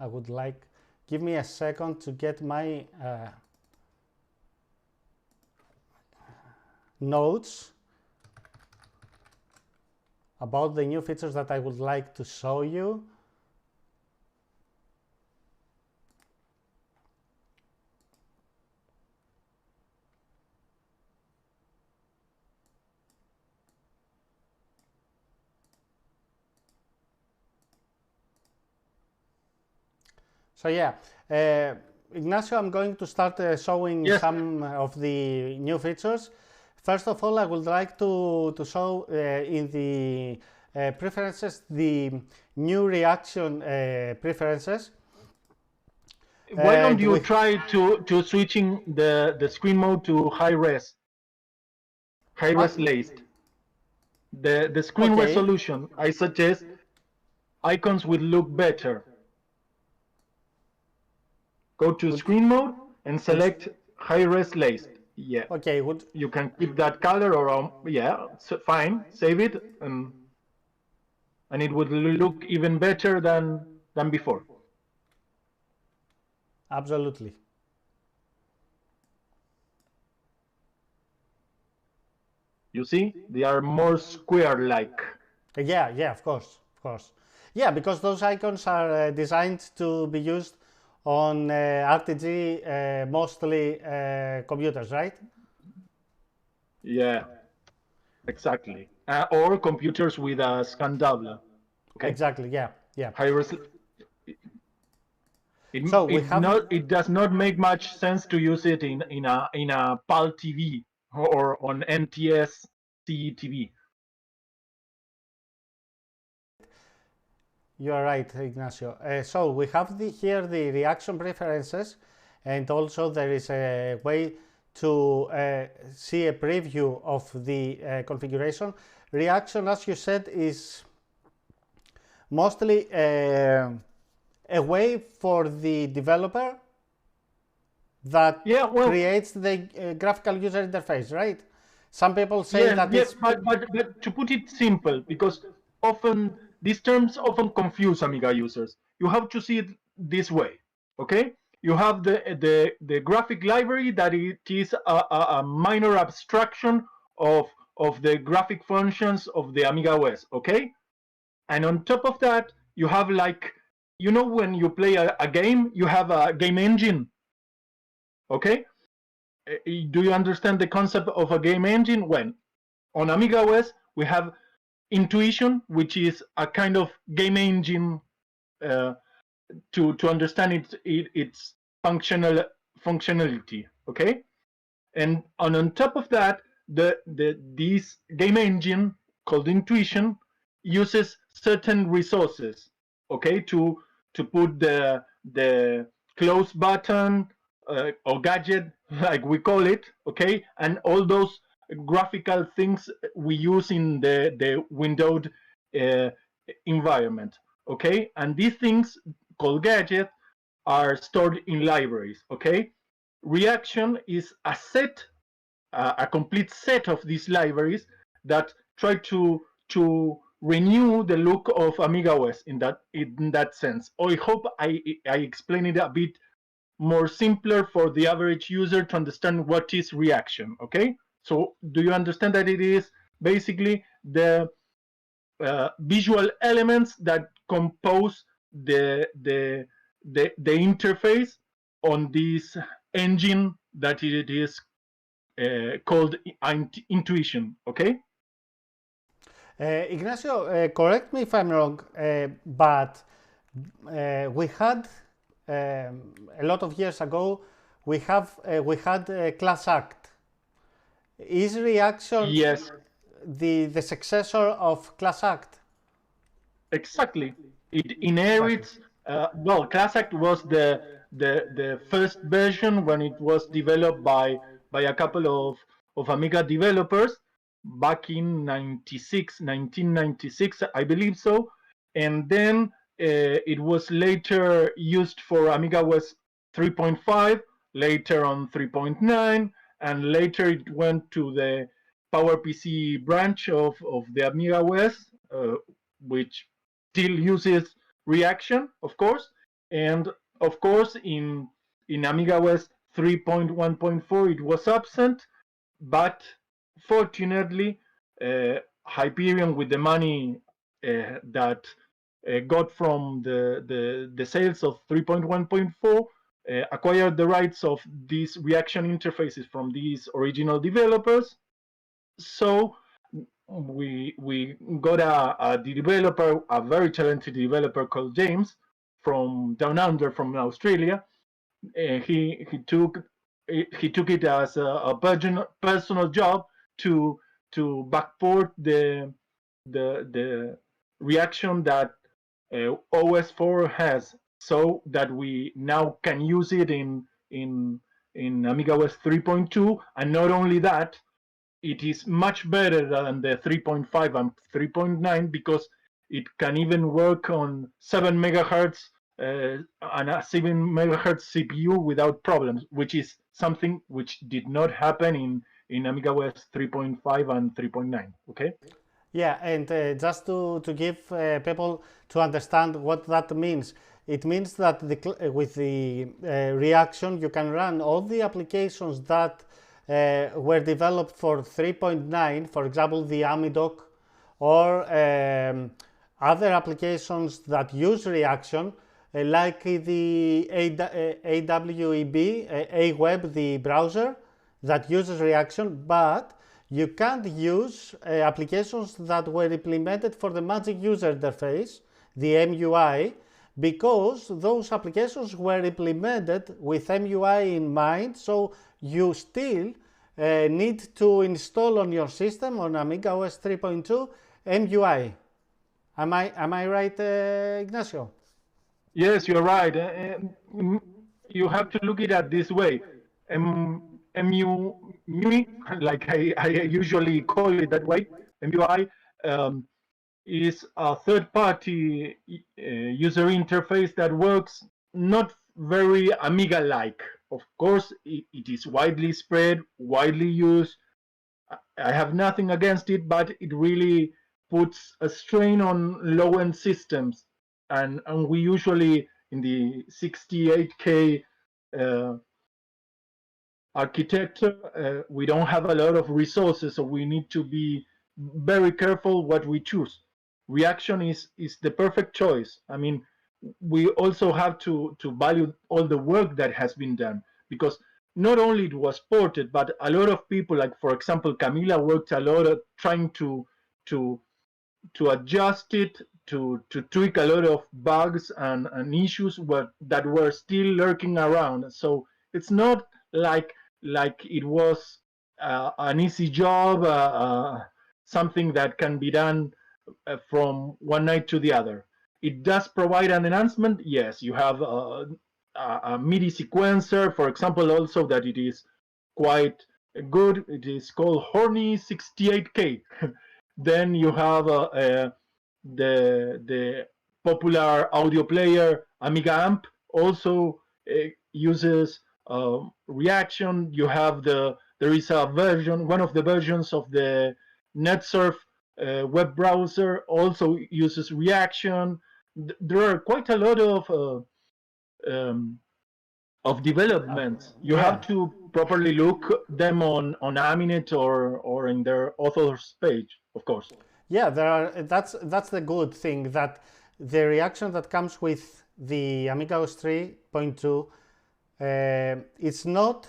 I would like. Give me a second to get my notes about the new features that I would like to show you. So yeah, Ignacio, I'm going to start showing some of the new features. First of all, I would like to show in the preferences the new reaction preferences. Why don't you try to switching the screen mode to high res laced? The screen resolution, I suggest icons will look better. Go to screen mode and select high res laced. Yeah. Okay. You can keep that color or yeah, so fine. Save it and it would look even better than before. Absolutely. You see, they are more square-like. Yeah, of course. Yeah, because those icons are designed to be used on RTG, mostly computers, right? Yeah, exactly. Or computers with a scan double. Okay. Exactly. Yeah. High res. It does not make much sense to use it in a PAL TV or on NTS CTV. You are right, Ignacio. So we have here the reaction preferences, and also there is a way to see a preview of the configuration. Reaction, as you said, is mostly a way for the developer that creates the graphical user interface, right? Some people say that yes, but to put it simple, because often these terms often confuse Amiga users. You have to see it this way, okay? You have the graphic library that it is a minor abstraction of the graphic functions of the AmigaOS, okay? And on top of that, you have, like, you know, when you play a game, you have a game engine, okay? Do you understand the concept of a game engine? When on AmigaOS we have Intuition, which is a kind of game engine to understand its functionality. Okay, and on top of that, this game engine called Intuition uses certain resources. Okay, to put the close button or gadget, like we call it. Okay, and all those graphical things we use in the windowed environment. Okay, and these things called gadget are stored in libraries. Okay, Reaction is a set, a complete set of these libraries that try to renew the look of AmigaOS in that sense. I hope I explain it a bit more simpler for the average user to understand what is reaction. Okay, so do you understand that it is basically the visual elements that compose the interface on this engine that it is called Intuition. Okay. Ignacio, correct me if I'm wrong, but we had a lot of years ago. We had Class Act. Is Reaction the successor of Class Act? Exactly. It inherits. Well, Class Act was the first version when it was developed by a couple of Amiga developers back in 1996, I believe so. And then it was later used for AmigaOS 3.5, later on 3.9, and later it went to the PowerPC branch of the AmigaOS, which still uses reaction, of course, and of course in AmigaOS 3.1.4 it was absent, but fortunately Hyperion, with the money that got from the sales of 3.1.4, acquired the rights of these reaction interfaces from these original developers. So we got a developer, a very talented developer called James from down under, from Australia. He took it as a personal job to backport the reaction that OS4 has, so that we now can use it in AmigaOS 3.2. And not only that, it is much better than the 3.5 and 3.9 because it can even work on 7 megahertz and a 7 megahertz CPU without problems, which is something which did not happen in AmigaOS 3.5 and 3.9. Okay. Yeah, and just to give people to understand what that means, it means that with the reaction you can run all the applications that were developed for 3.9, for example the AmiDoc, or other applications that use reaction, like the AWEB, AWeb, the browser that uses reaction, but you can't use applications that were implemented for the Magic User Interface, the MUI, because those applications were implemented with MUI in mind, so you still need to install on your system, on AmigaOS 3.2, MUI. Am I right, Ignacio? Yes, you're right. You have to look at it this way. MUI, like I usually call it that way, MUI, is a third-party user interface that works not very Amiga-like. Of course, it is widely spread, widely used. I have nothing against it, but it really puts a strain on low-end systems. And we usually, in the 68K architecture, we don't have a lot of resources, so we need to be very careful what we choose. Reaction is the perfect choice. I mean, we also have to value all the work that has been done, because not only it was ported, but a lot of people, like for example Camila, worked a lot of trying to adjust it, to tweak a lot of bugs and issues that were still lurking around. So it's not like it was an easy job, something that can be done from one night to the other. It does provide an enhancement. Yes, you have a MIDI sequencer, for example, also, that it is quite good. It is called Horny 68K. Then you have the popular audio player Amiga Amp, also uses reaction. You have there is a version, one of the versions of the NetSurf web browser also uses reaction. There are quite a lot of developments. You have to properly look them on Aminet or in their author's page, of course. Yeah, that's the good thing, that the reaction that comes with the AmigaOS 3.2, it's not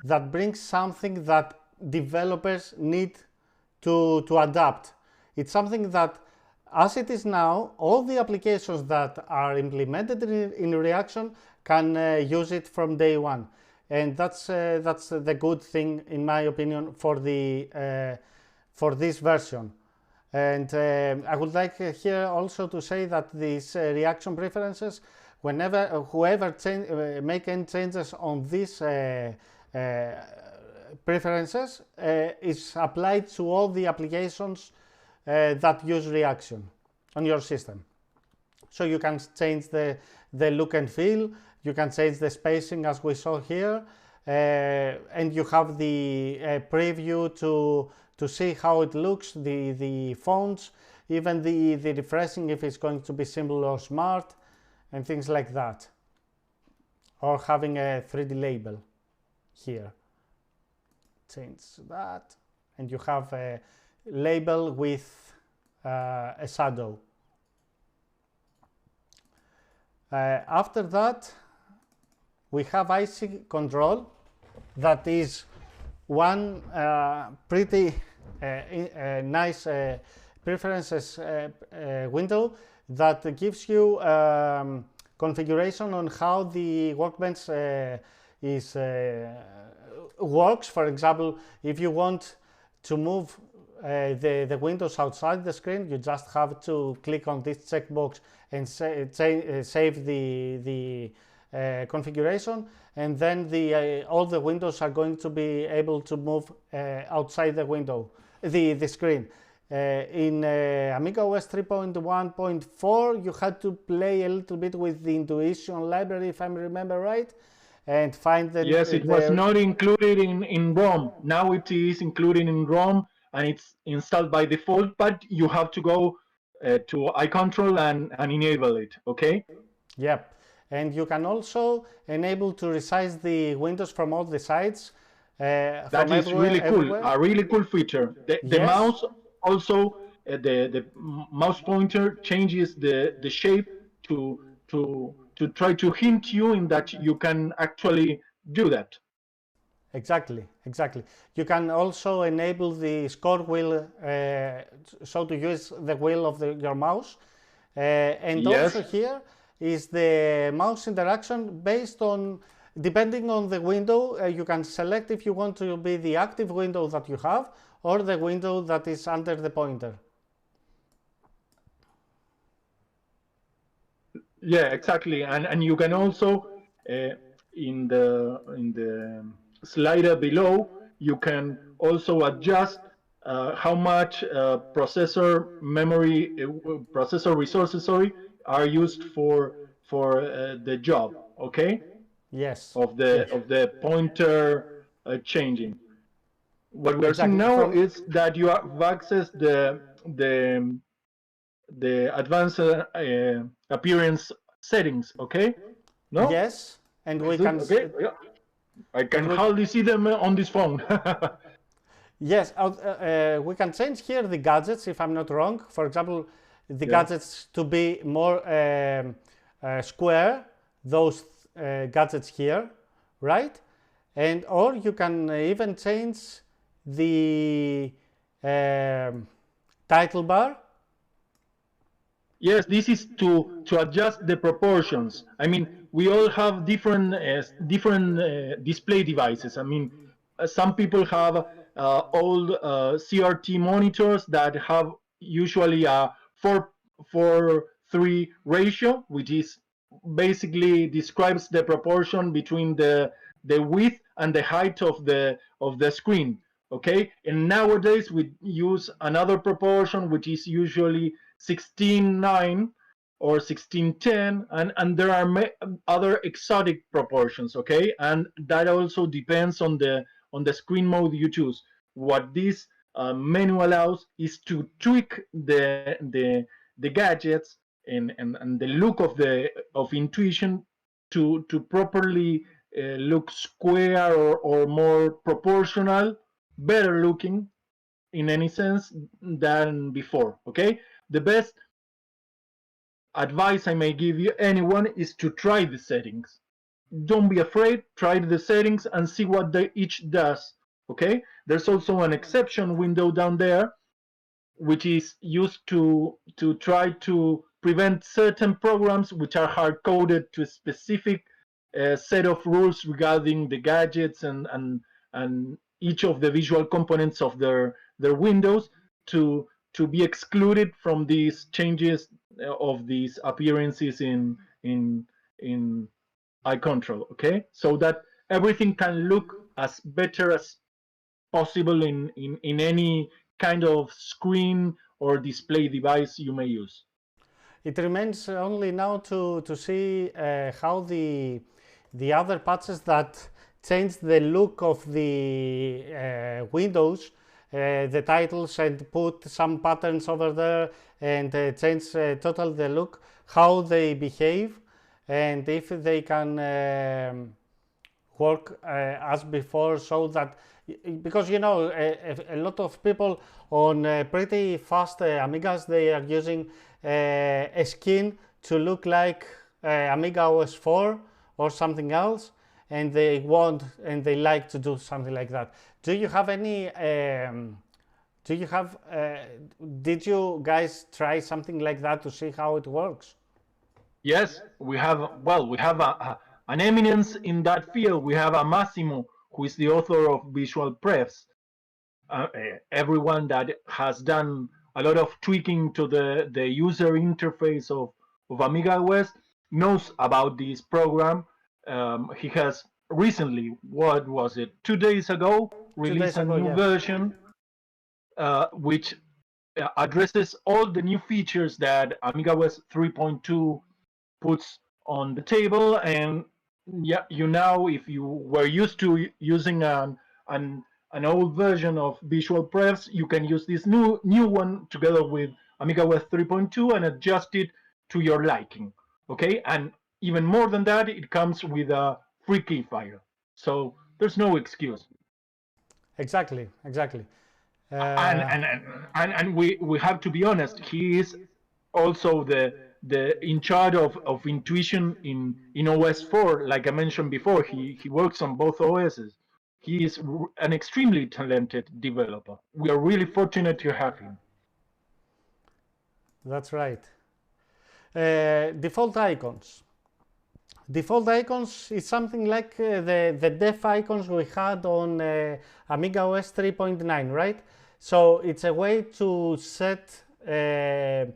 that brings something that developers need to adapt. It's something that, as it is now, all the applications that are implemented in reaction can use it from day one, and that's the good thing, in my opinion, for this version. And I would like here also to say that these reaction preferences, whoever make any changes on these preferences, is applied to all the applications that use reaction on your system. So you can change the look and feel, you can change the spacing as we saw here, and you have the preview to see how it looks, the fonts, even the refreshing, if it's going to be simple or smart, and things like that. Or having a 3D label here. Change that, and you have a label with a shadow. After that, we have IC control. That is one pretty nice preferences window that gives you configuration on how the workbench works. For example, if you want to move the windows outside the screen, you just have to click on this checkbox and save the configuration, and then all the windows are going to be able to move outside the window, the screen. In AmigaOS 3.1.4, you had to play a little bit with the Intuition library, if I remember right, and find that. Yes, it was not included in ROM. Now it is included in ROM, and it's installed by default, but you have to go to iControl and enable it, okay? Yep, and you can also enable to resize the windows from all the sides. That is really cool, a really cool feature. The mouse also, the mouse pointer changes the shape to try to hint you in that you can actually do that. Exactly. You can also enable the scroll wheel, so to use the wheel of your mouse. And yes. Also here is the mouse interaction based on, depending on the window, you can select if you want to be the active window that you have or the window that is under the pointer. Yeah, exactly, and you can also in the slider below, you can also adjust how much processor memory, processor resources, are used for the job. Okay. Yes. Of the pointer changing. What we're Exactly. seeing now is that you have accessed the advanced appearance settings, okay? No? Yes, and we can. Okay, yeah. I can hardly see them on this phone. Yes, we can change here the gadgets if I'm not wrong. For example, the gadgets to be more square, those gadgets here, right? And or you can even change the title bar. Yes, this is to adjust the proportions. I mean, we all have different display devices. I mean, some people have old CRT monitors that have usually a 4:3 ratio, which is basically describes the proportion between the width and the height of the screen. Okay, and nowadays we use another proportion, which is usually 16:9 or 16:10, and there are other exotic proportions. Okay, and that also depends on the screen mode you choose. What this menu allows is to tweak the gadgets and the look of Intuition to properly look square or more proportional, better looking in any sense than before. Okay, the best advice I may give you anyone is to try the settings. Don't be afraid, try the settings and see what each does. Okay, there's also an exception window down there, which is used to try to prevent certain programs which are hard-coded to a specific set of rules regarding the gadgets and each of the visual components of their windows to be excluded from these changes of these appearances in iControl. Okay, so that everything can look as better as possible in any kind of screen or display device you may use. It remains only now to see how the other patches that change the look of the windows the titles and put some patterns over there and change totally the look, how they behave, and if they can work as before, so that, because you know, a lot of people on pretty fast Amigas, they are using a skin to look like AmigaOS 4 or something else, and they want and they like to do something like that. Do you have any did you guys try something like that to see how it works? Yes, we have, well, we have an eminence in that field. We have a Massimo, who is the author of Visual Prefs. Everyone that has done a lot of tweaking to the user interface of AmigaOS knows about this program. He has recently, what was it, 2 days ago, released a new version which addresses all the new features that AmigaOS 3.2 puts on the table. And yeah, you now, if you were used to using an old version of Visual Prefs, you can use this new one together with AmigaOS 3.2 and adjust it to your liking. Okay, and even more than that, it comes with a free key file, so there's no excuse. Exactly. And we have to be honest. He is also the in charge of intuition in OS 4. Like I mentioned before, he works on both OSs. He is an extremely talented developer. We are really fortunate to have him. That's right. Default icons. Default icons is something like the def icons we had on AmigaOS 3.9, right? So it's a way to set the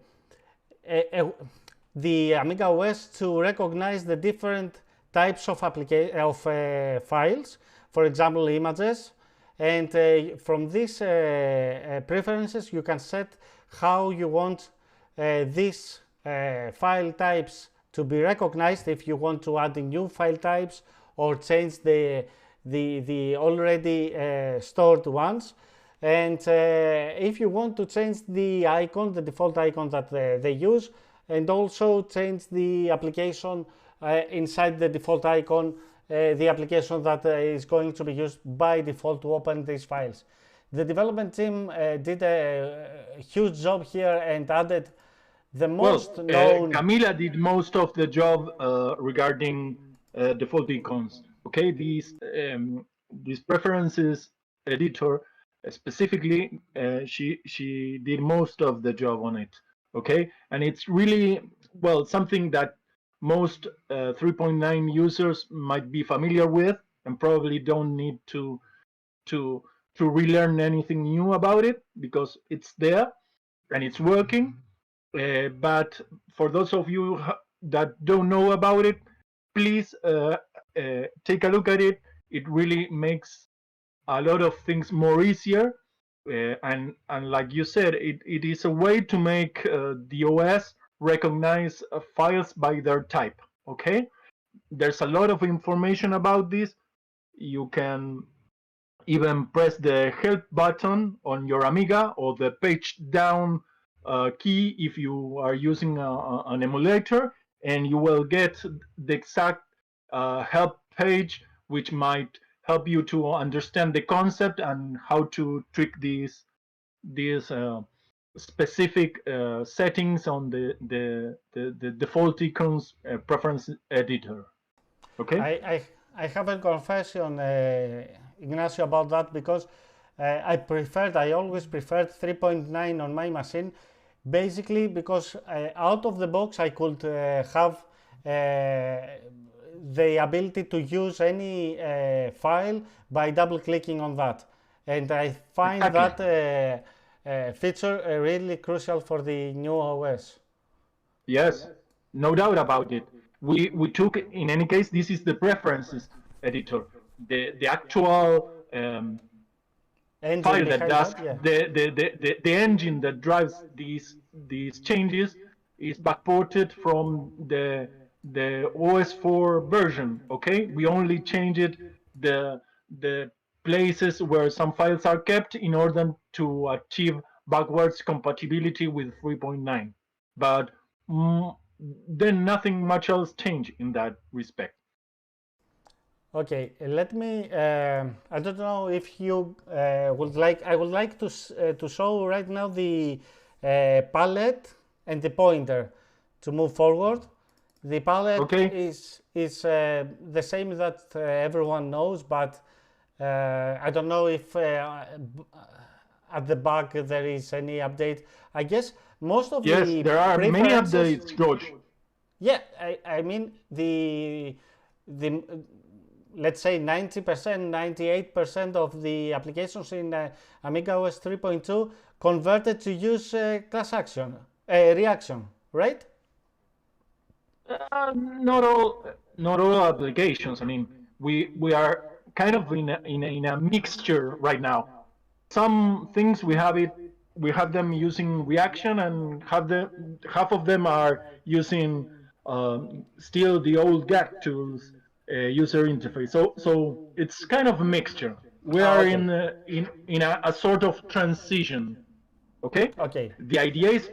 AmigaOS to recognize the different types of files, for example, images, and from these preferences you can set how you want these file types to be recognized, if you want to add new file types or change the already stored ones. And if you want to change the icon, the default icon that they use, and also change the application inside the default icon, the application that is going to be used by default to open these files. The development team did a huge job here and added the most known. Camila did most of the job regarding default icons. Okay, these preferences editor specifically, she did most of the job on it. Okay, and it's really, well, something that most 3.9 users might be familiar with and probably don't need to relearn anything new about it, because it's there and it's working. But for those of you that don't know about it, please take a look at it. It really makes a lot of things more easier. And like you said, it is a way to make the OS recognize files by their type. Okay, there's a lot of information about this. You can even press the help button on your Amiga or the page down key if you are using an emulator, and you will get the exact help page, which might help you to understand the concept and how to trick these specific settings on the default icons preference editor. Okay. I have a confession, Ignacio, about that, because I always preferred 3.9 on my machine, basically because out of the box I could have the ability to use any file by double clicking on that, and I find that feature really crucial for the new OS. Yes, no doubt about it. We took, in any case, this is the preferences editor, the actual file that does the engine that drives these changes is backported from the OS 4 version. Okay, we only changed the places where some files are kept in order to achieve backwards compatibility with 3.9. But then nothing much else changed in that respect. Okay, let me. I don't know if you would like. I would like to show right now the palette and the pointer to move forward. The palette Okay. is the same that everyone knows, but I don't know if at the back there is any update. I guess most of Yes, the there are many preferences. updates, George. Yeah, I mean the let's say 90%, 98% of the applications in AmigaOS 3.2 converted to use class action reaction, right? Not all applications. I mean, we are kind of in a mixture right now. Some things we have them using reaction, and half of them are using still the old GAC tools user interface. So it's kind of a mixture. We Ah, are okay. in a sort of transition. Okay. Okay, The idea is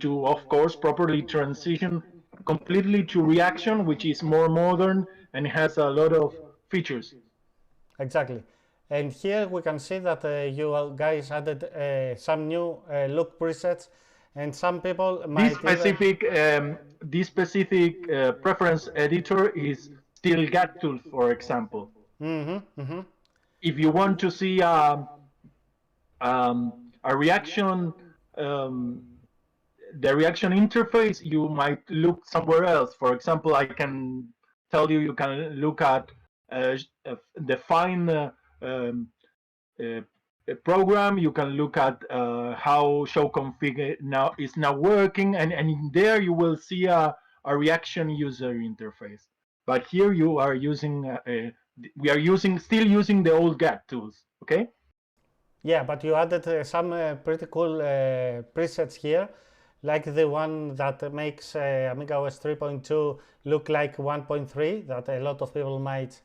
to of course properly transition completely to reaction, which is more modern and has a lot of features. exactly. And here we can see that you guys added some new look presets, and some people This might even. specific this specific preference editor is still GATTools, for example. If you want to see a reaction, the reaction interface, you might look somewhere else. For example, I can tell you can look at the fine program. You can look at how show config now is now working, and in there you will see a reaction user interface. But here you are using we are still using the old GAT tools. Okay. Yeah, but you added some pretty cool presets here, like the one that makes AmigaOS 3.2 look like 1.3, that a lot of people might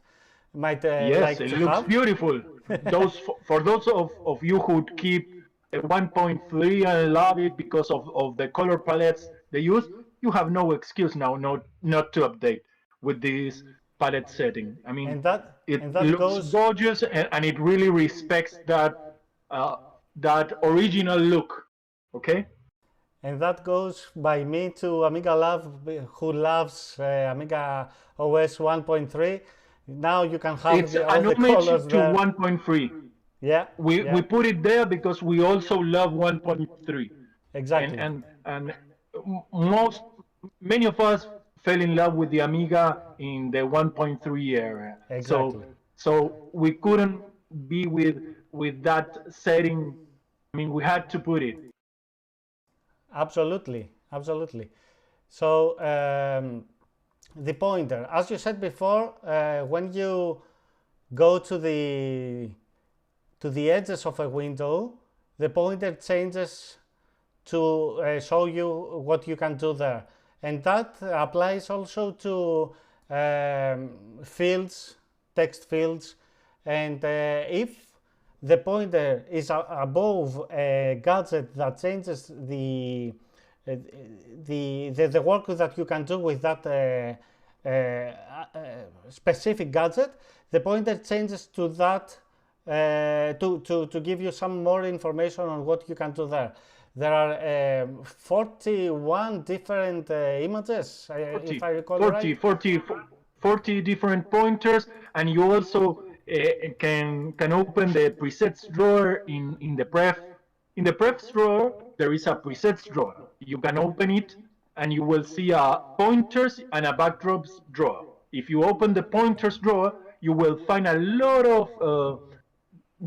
Yes, like it to looks have. beautiful. Those for those of you who keep a 1.3 and love it because of the color palettes they use, you have no excuse now not to update with this palette setting. I mean, And that it and that looks goes gorgeous, and it really respects uh, that original look. Okay. and that goes by me to Amiga Love, who loves Amiga OS 1.3. Now you can have It's all an the homage colors to there. 1.3. Yeah, We yeah, put it there because we also love 1.3, and exactly. most many of us fell in love with the Amiga in the 1.3 era. Exactly. So we couldn't be with that setting. I mean, we had to put it. Absolutely, absolutely. So the pointer, as you said before, when you go to the edges of a window, the pointer changes to show you what you can do there, and that applies also to fields, text fields, and if the pointer is above a gadget that changes uh, the work that you can do with that specific gadget, the pointer changes to that to give you some more information on what you can do there. There are 41 different images, 40, if I recall 40, right. 40, 40 different pointers, and you also can open the presets drawer in the prefs drawer. There is a presets drawer. You can open it, and you will see a pointers and a backdrops drawer. If you open the pointers drawer, you will find a lot of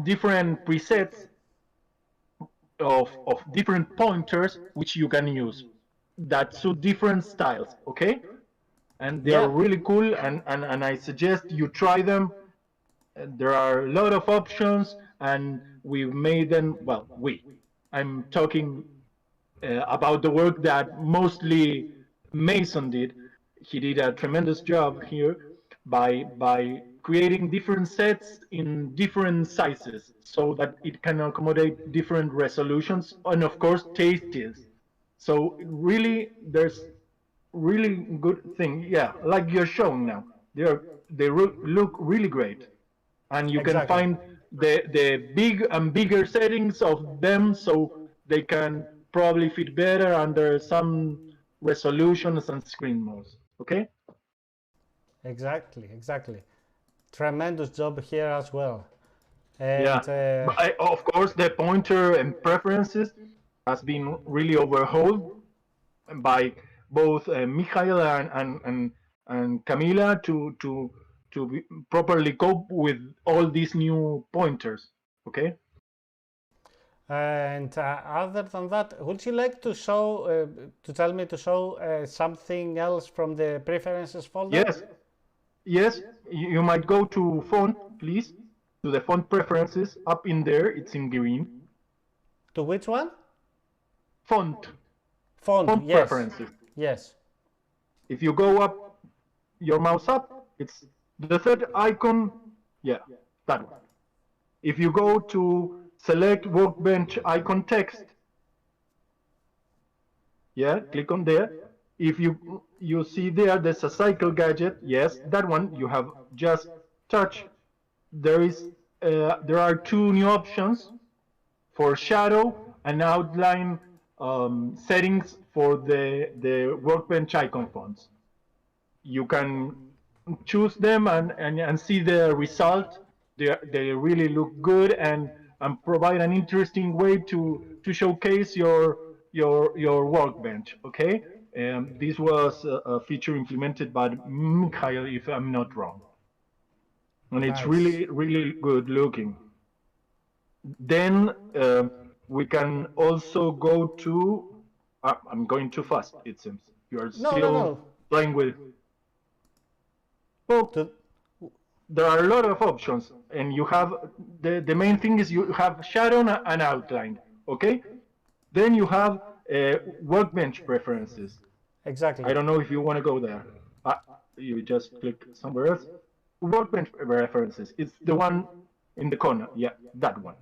different presets of different pointers which you can use that suit different styles. Okay. And they're Yeah, really cool, and I suggest you try them. There are a lot of options, and we've made them. Well, I'm talking about the work that mostly Mason did. He did a tremendous job here by creating different sets in different sizes so that it can accommodate different resolutions and of course tastes. So really, there's really good thing. Yeah, like you're showing now, they look really great, and you can Exactly. find the big and bigger settings of them, so they can probably fit better under some resolutions and screen modes. Okay. Exactly, exactly. Tremendous job here as well. And Yeah, but of course the pointer and preferences has been really overhauled by both Mikhail and Camila to properly cope with all these new pointers. Okay. other than that, would you like to show, to tell me to show something else from the preferences folder? Yes. Yes. You might go to font, please, to the font preferences up in there. It's in green. To which one? Font. Font, Font yes. preferences. Yes. If you go up, your mouse up, it's the third icon. Yeah, that one. If you go to select workbench icon text, yeah, click on there. If you see there's a cycle gadget. Yes, that one you have just touched. There are two new options for shadow and outline settings for the workbench icon fonts. You can choose them and see the result. They really look good and provide an interesting way to showcase your workbench. Okay, this was a feature implemented by Mikhail, if I'm not wrong, and it's Nice. really good looking. Then we can also go to. I'm going too fast. It seems you are No, no, still no. playing with. Well, To, there are a lot of options, and you have the main thing is you have shadow and outline. Okay, then you have workbench preferences. I exactly. don't know if you want to go there. You just click somewhere else. Workbench preferences. It's the one in the corner. Yeah, that one.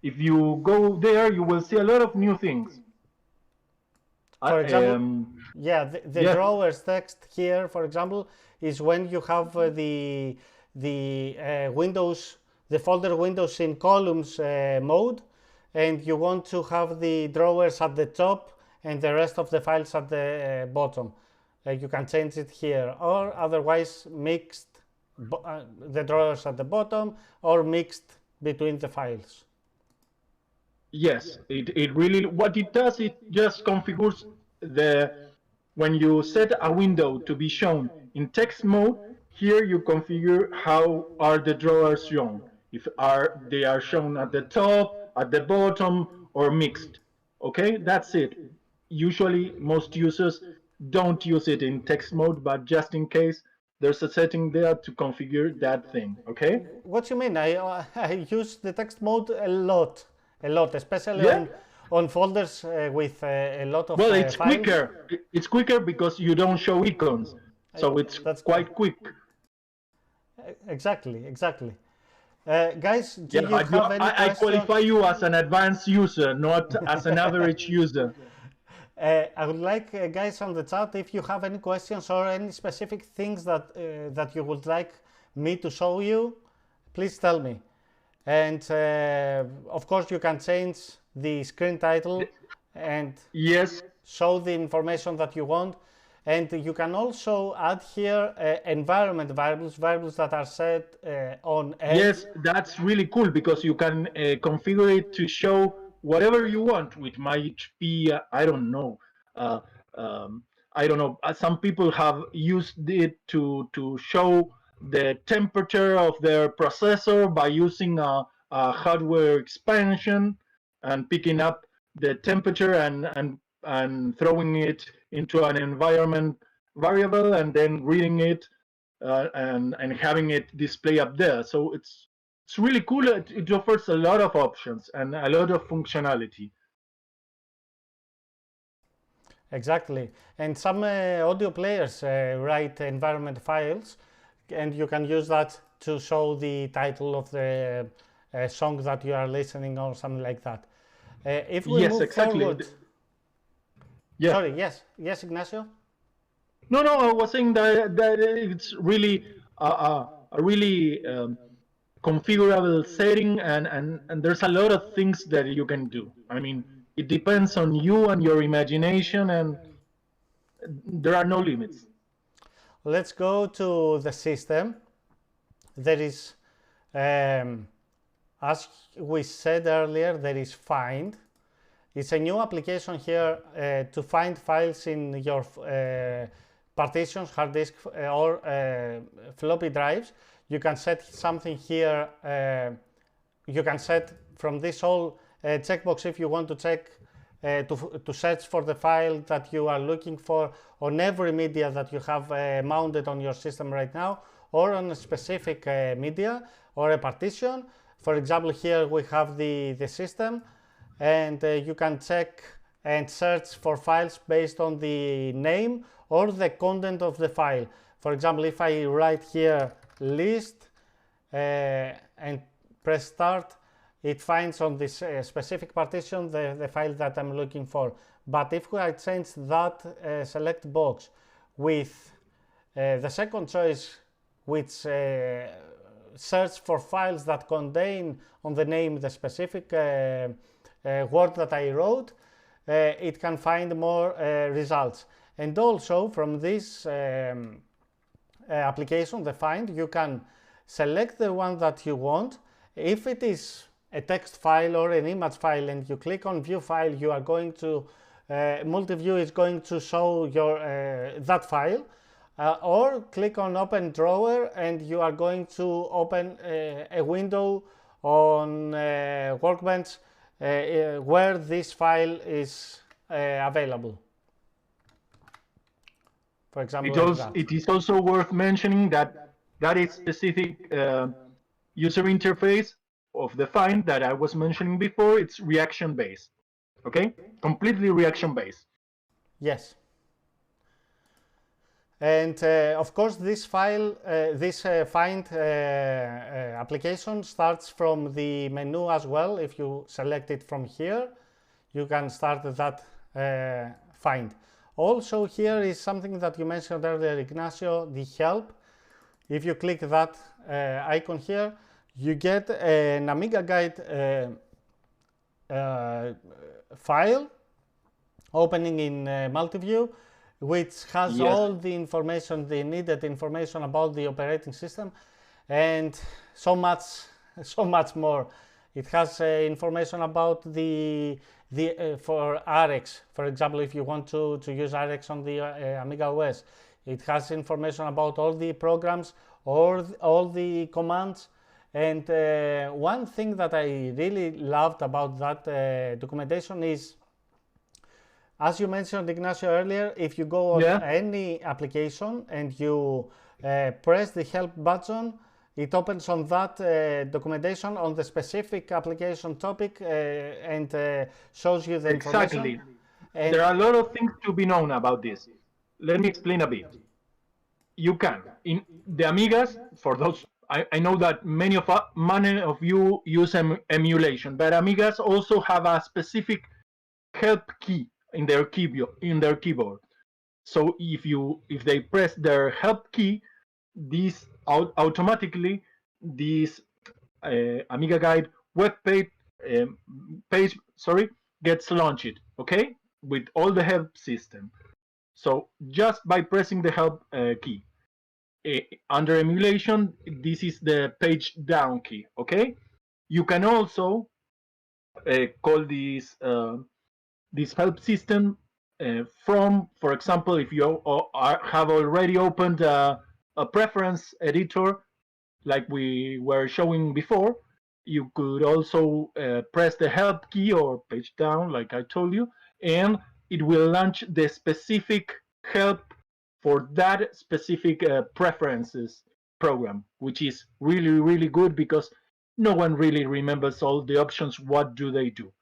If you go there, you will see a lot of new things. For example, Um, yeah, the yeah, drawers text here, for example, is when you have the windows, the folder windows in columns mode, and you want to have the drawers at the top and the rest of the files at the bottom. You can change it here, or otherwise mixed the drawers at the bottom or mixed between the files. yes, it really, what it does, it just configures when you set a window to be shown in text mode, here you configure how are the drawers shown. If they are shown at the top, at the bottom, or mixed. Okay, that's it. Usually most users don't use it in text mode, but just in case, there's a setting there to configure that thing. Okay. What you mean? I use the text mode a lot, especially Yeah. on folders with a lot of Well, it's files. quicker. It's quicker because you don't show icons, so it's That's quite quick. exactly, exactly. Guys, do Yeah, you but have any I questions? qualify you as an advanced user, not as an average user. I would like guys on the chat, if you have any questions or any specific things that you would like me to show you, please tell me. And of course, you can change the screen title and Yes, show the information that you want. And you can also add here environment variables that are set on edge. yes, that's really cool because you can configure it to show whatever you want with my HP. I don't know. Uh, I don't know. Some people have used it to show the temperature of their processor by using a hardware expansion and picking up the temperature and throwing it into an environment variable and then reading it and having it display up there. So it's really cool. It offers a lot of options and a lot of functionality. Exactly. And some audio players write environment files and you can use that to show the title of the song that you are listening or something like that. If we Yes, move exactly. forward, Yeah. sorry, yes, Ignacio. No, I was saying that it's really a really configurable setting, and there's a lot of things that you can do. I mean, it depends on you and your imagination, and there are no limits. Let's go to the system. There is, as we said earlier, there is find. It's a new application here to find files in your partitions, hard disk, or floppy drives. You can set something here. You can set from this whole checkbox if you want to check to search for the file that you are looking for on every media that you have mounted on your system right now, or on a specific media or a partition. For example, here we have the system, and you can check and search for files based on the name or the content of the file. For example, if I write here list and press start, it finds on this specific partition the file that I'm looking for. But if I change that select box with the second choice, which search for files that contain on the name the specific word that I wrote, it can find more results. And also from this application, the find, you can select the one that you want. If it is a text file or an image file and you click on view file, you are going to multi-view is going to show your that file, or click on open drawer and you are going to open a window on Workbench where this file is available. For example, It is also worth mentioning that is specific user interface of the find that I was mentioning before. It's reaction based, okay? Completely reaction based. Yes. And of course, this file, this find application starts from the menu as well. If you select it from here, you can start that find. Also, here is something that you mentioned earlier, Ignacio, the help. If you click that icon here, you get an Amiga guide file opening in multi-view, which has all the information, the needed information about the operating system, and so much more. It has information about for RX, for example, if you want to use RX on the AmigaOS. It has information about all the programs or all the commands. And one thing that I really loved about that documentation is, as you mentioned, Ignacio, earlier, if you go on any application and you press the help button, it opens on that documentation on the specific application topic and shows you the information. Exactly. And there are a lot of things to be known about this. Let me explain a bit. You can, in the Amigas, for those, I know that many of you use emulation, but Amigas also have a specific help key in their keyboard. So if they press their help key, this automatically this Amiga Guide web page gets launched, okay, with all the help system. So just by pressing the help key under emulation, this is the page down key, okay. You can also call this help system from, for example, if you have already opened a preference editor like we were showing before, you could also press the help key or page down like I told you, and it will launch the specific help for that specific preferences program, which is really good because no one really remembers all the options. What do they do?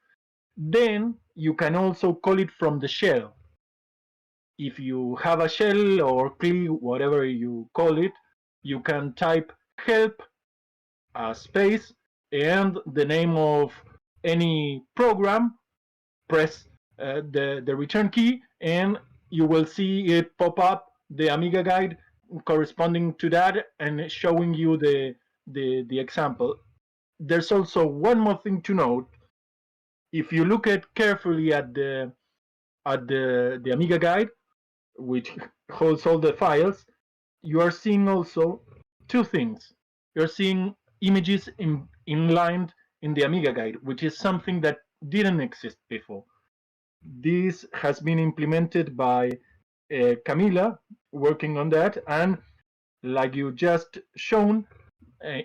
Then you can also call it from the shell. If you have a shell or CLI, whatever you call it, you can type help space and the name of any program, press the return key, and you will see it pop up the Amiga guide corresponding to that and showing you the example. There's also one more thing to note. If you look at carefully at the Amiga guide, which holds all the files, you are seeing also two things. You're seeing images inlined in the Amiga guide, which is something that didn't exist before. This has been implemented by Camila, working on that, and like you just shown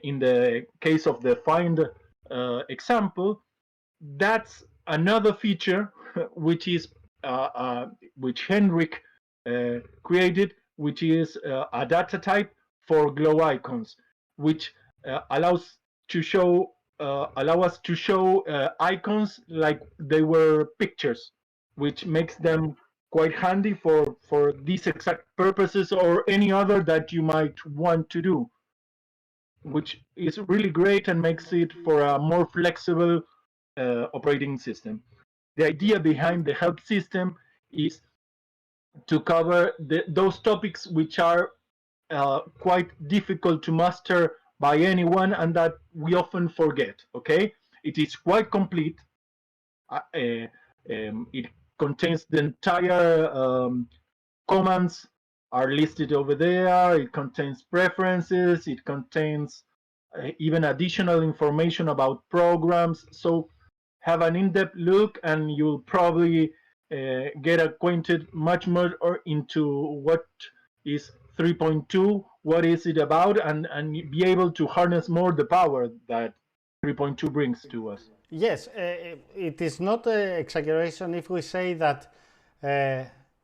in the case of the find example, that's another feature which is which Henrik created, which is a data type for glow icons, which allows us to show icons like they were pictures, which makes them quite handy for these exact purposes or any other that you might want to do, which is really great and makes it for a more flexible operating system. The idea behind the help system is to cover those topics which are quite difficult to master by anyone and that we often forget. Okay, it is quite complete. It contains the entire commands are listed over there. It contains preferences. It contains even additional information about programs. So have an in-depth look and you'll probably get acquainted much more into what is 3.2, what is it about, and be able to harness more the power that 3.2 brings to us. Yes, it is not an exaggeration if we say that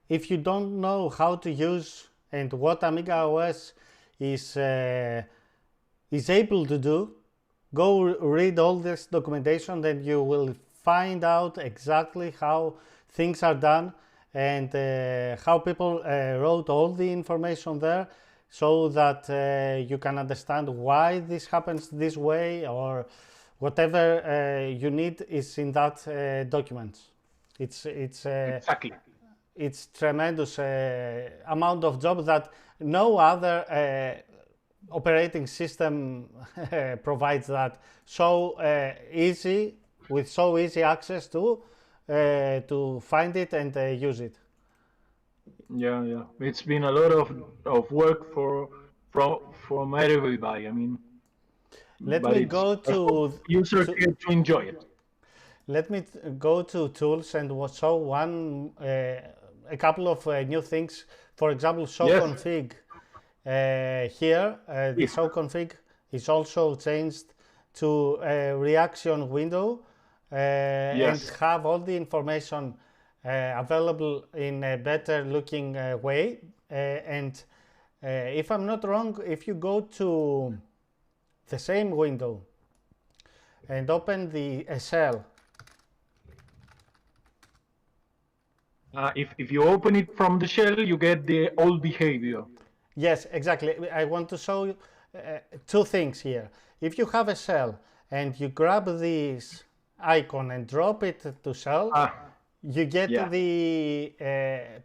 if you don't know how to use and what AmigaOS is able to do, go read all this documentation, then you will find out exactly how things are done and how people wrote all the information there, so that you can understand why this happens this way, or whatever you need is in that document. It's exactly. It's tremendous amount of job that no other operating system provides that so easy, with so easy access to find it and use it. Yeah. It's been a lot of work from everybody. I mean, let me go to users get to enjoy it. Let me go to tools and show a couple of new things. For example, show config. Here, the show config is also changed to a reaction window and have all the information available in a better looking way. And if I'm not wrong, if you go to the same window and open the shell, if you open it from the shell, you get the old behavior. Yes, exactly. I want to show you two things here. If you have a shell and you grab this icon and drop it to shell, you get the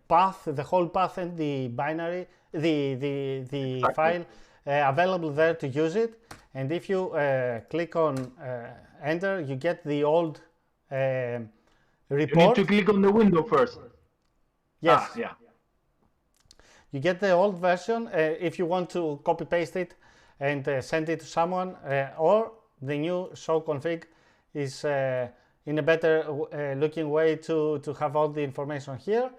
path, the whole path and the binary, the file available there to use it. And if you click on enter, you get the old report. You need to click on the window first. Yes. You get the old version if you want to copy paste it and send it to someone, or the new show config is in a better looking way to have all the information here,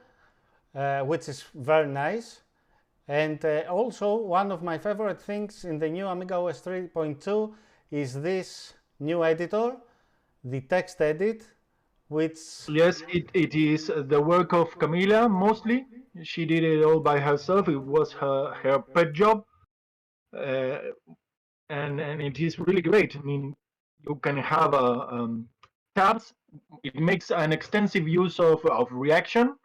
which is very nice. And also one of my favorite things in the new AmigaOS 3.2 is this new editor, the text edit, which... Yes, it is the work of Camila mostly. She did it all by herself. It was her pet job, and it is really great. I mean, you can have tabs. It makes an extensive use of reaction,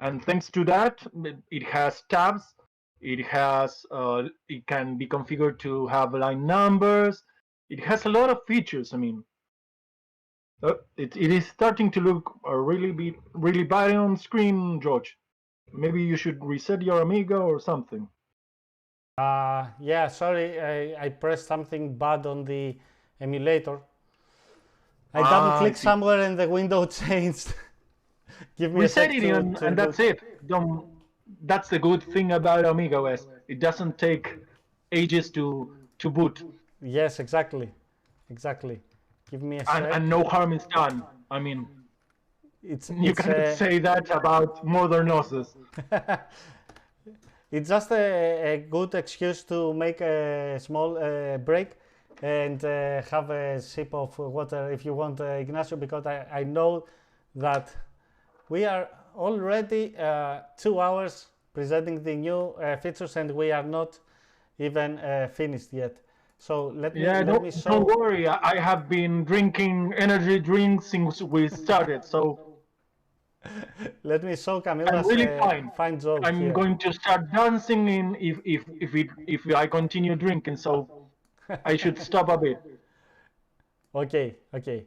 and thanks to that, it has tabs It has it can be configured to have line numbers. It has a lot of features. I mean, it is starting to look really bad on screen, George. Maybe you should reset your Amiga or something. Yeah, sorry, I pressed something bad on the emulator. I double I clicked see. somewhere and the window changed. Give me a Reset sec it to and reboot. that's it. Don't. That's the good thing about AmigaOS. It doesn't take ages to boot, Yes, exactly. Exactly. Give me a sec. and no harm is done. I mean, It's you it's cannot say that about modern OSes. it's just a good excuse to make a small break and have a sip of water if you want, Ignacio, because I know that we are already 2 hours presenting the new features and we are not even finished yet. So Yeah, let me don't show. worry. I have been drinking energy drinks since we started, so Let me show I'm Camilla's really fine. fine joke I'm here. going to start dancing in if I continue drinking, so I should stop a bit. Okay, okay.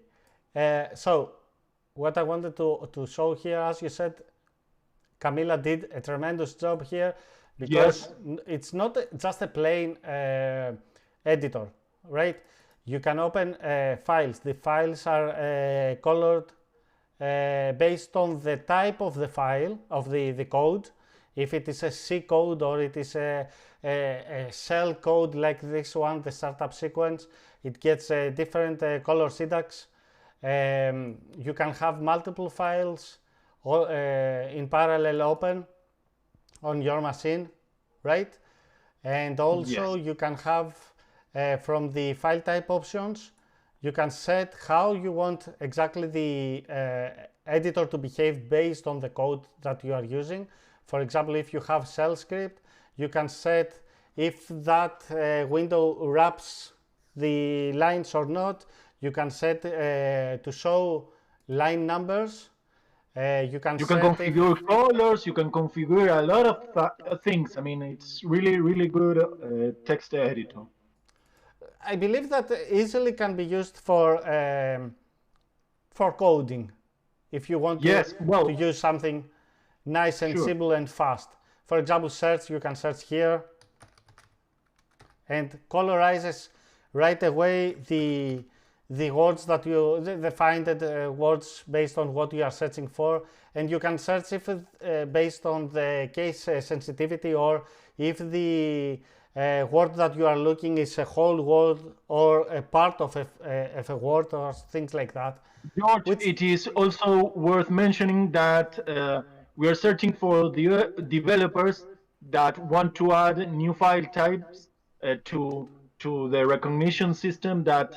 So what I wanted to show here, as you said, Camilla did a tremendous job here because Yes, it's not just a plain editor, right? You can open files. The files are colored based on the type of the file, of the code. If it is a C code or it is a shell code like this one, the startup sequence, it gets a different color syntax. You can have multiple files or, in parallel open on your machine, right? And also yes. you can have from the file type options, you can set how you want exactly the editor to behave based on the code that you are using. For example, if you have shell script, you can set if that window wraps the lines or not. You can set to show line numbers. You can You can set if configure colors. You can configure a lot of things. I mean, it's really good text editor. I believe that easily can be used for coding if you want Yes, to well, use something nice and sure. simple and fast. For example, search, you can search here and colorizes right away the words that you the finded words based on what you are searching for, and you can search if based on the case sensitivity or if the word that you are looking is a whole word or a part of a word or things like that, George, which it is also worth mentioning that we are searching for the developers that want to add new file types to the recognition system that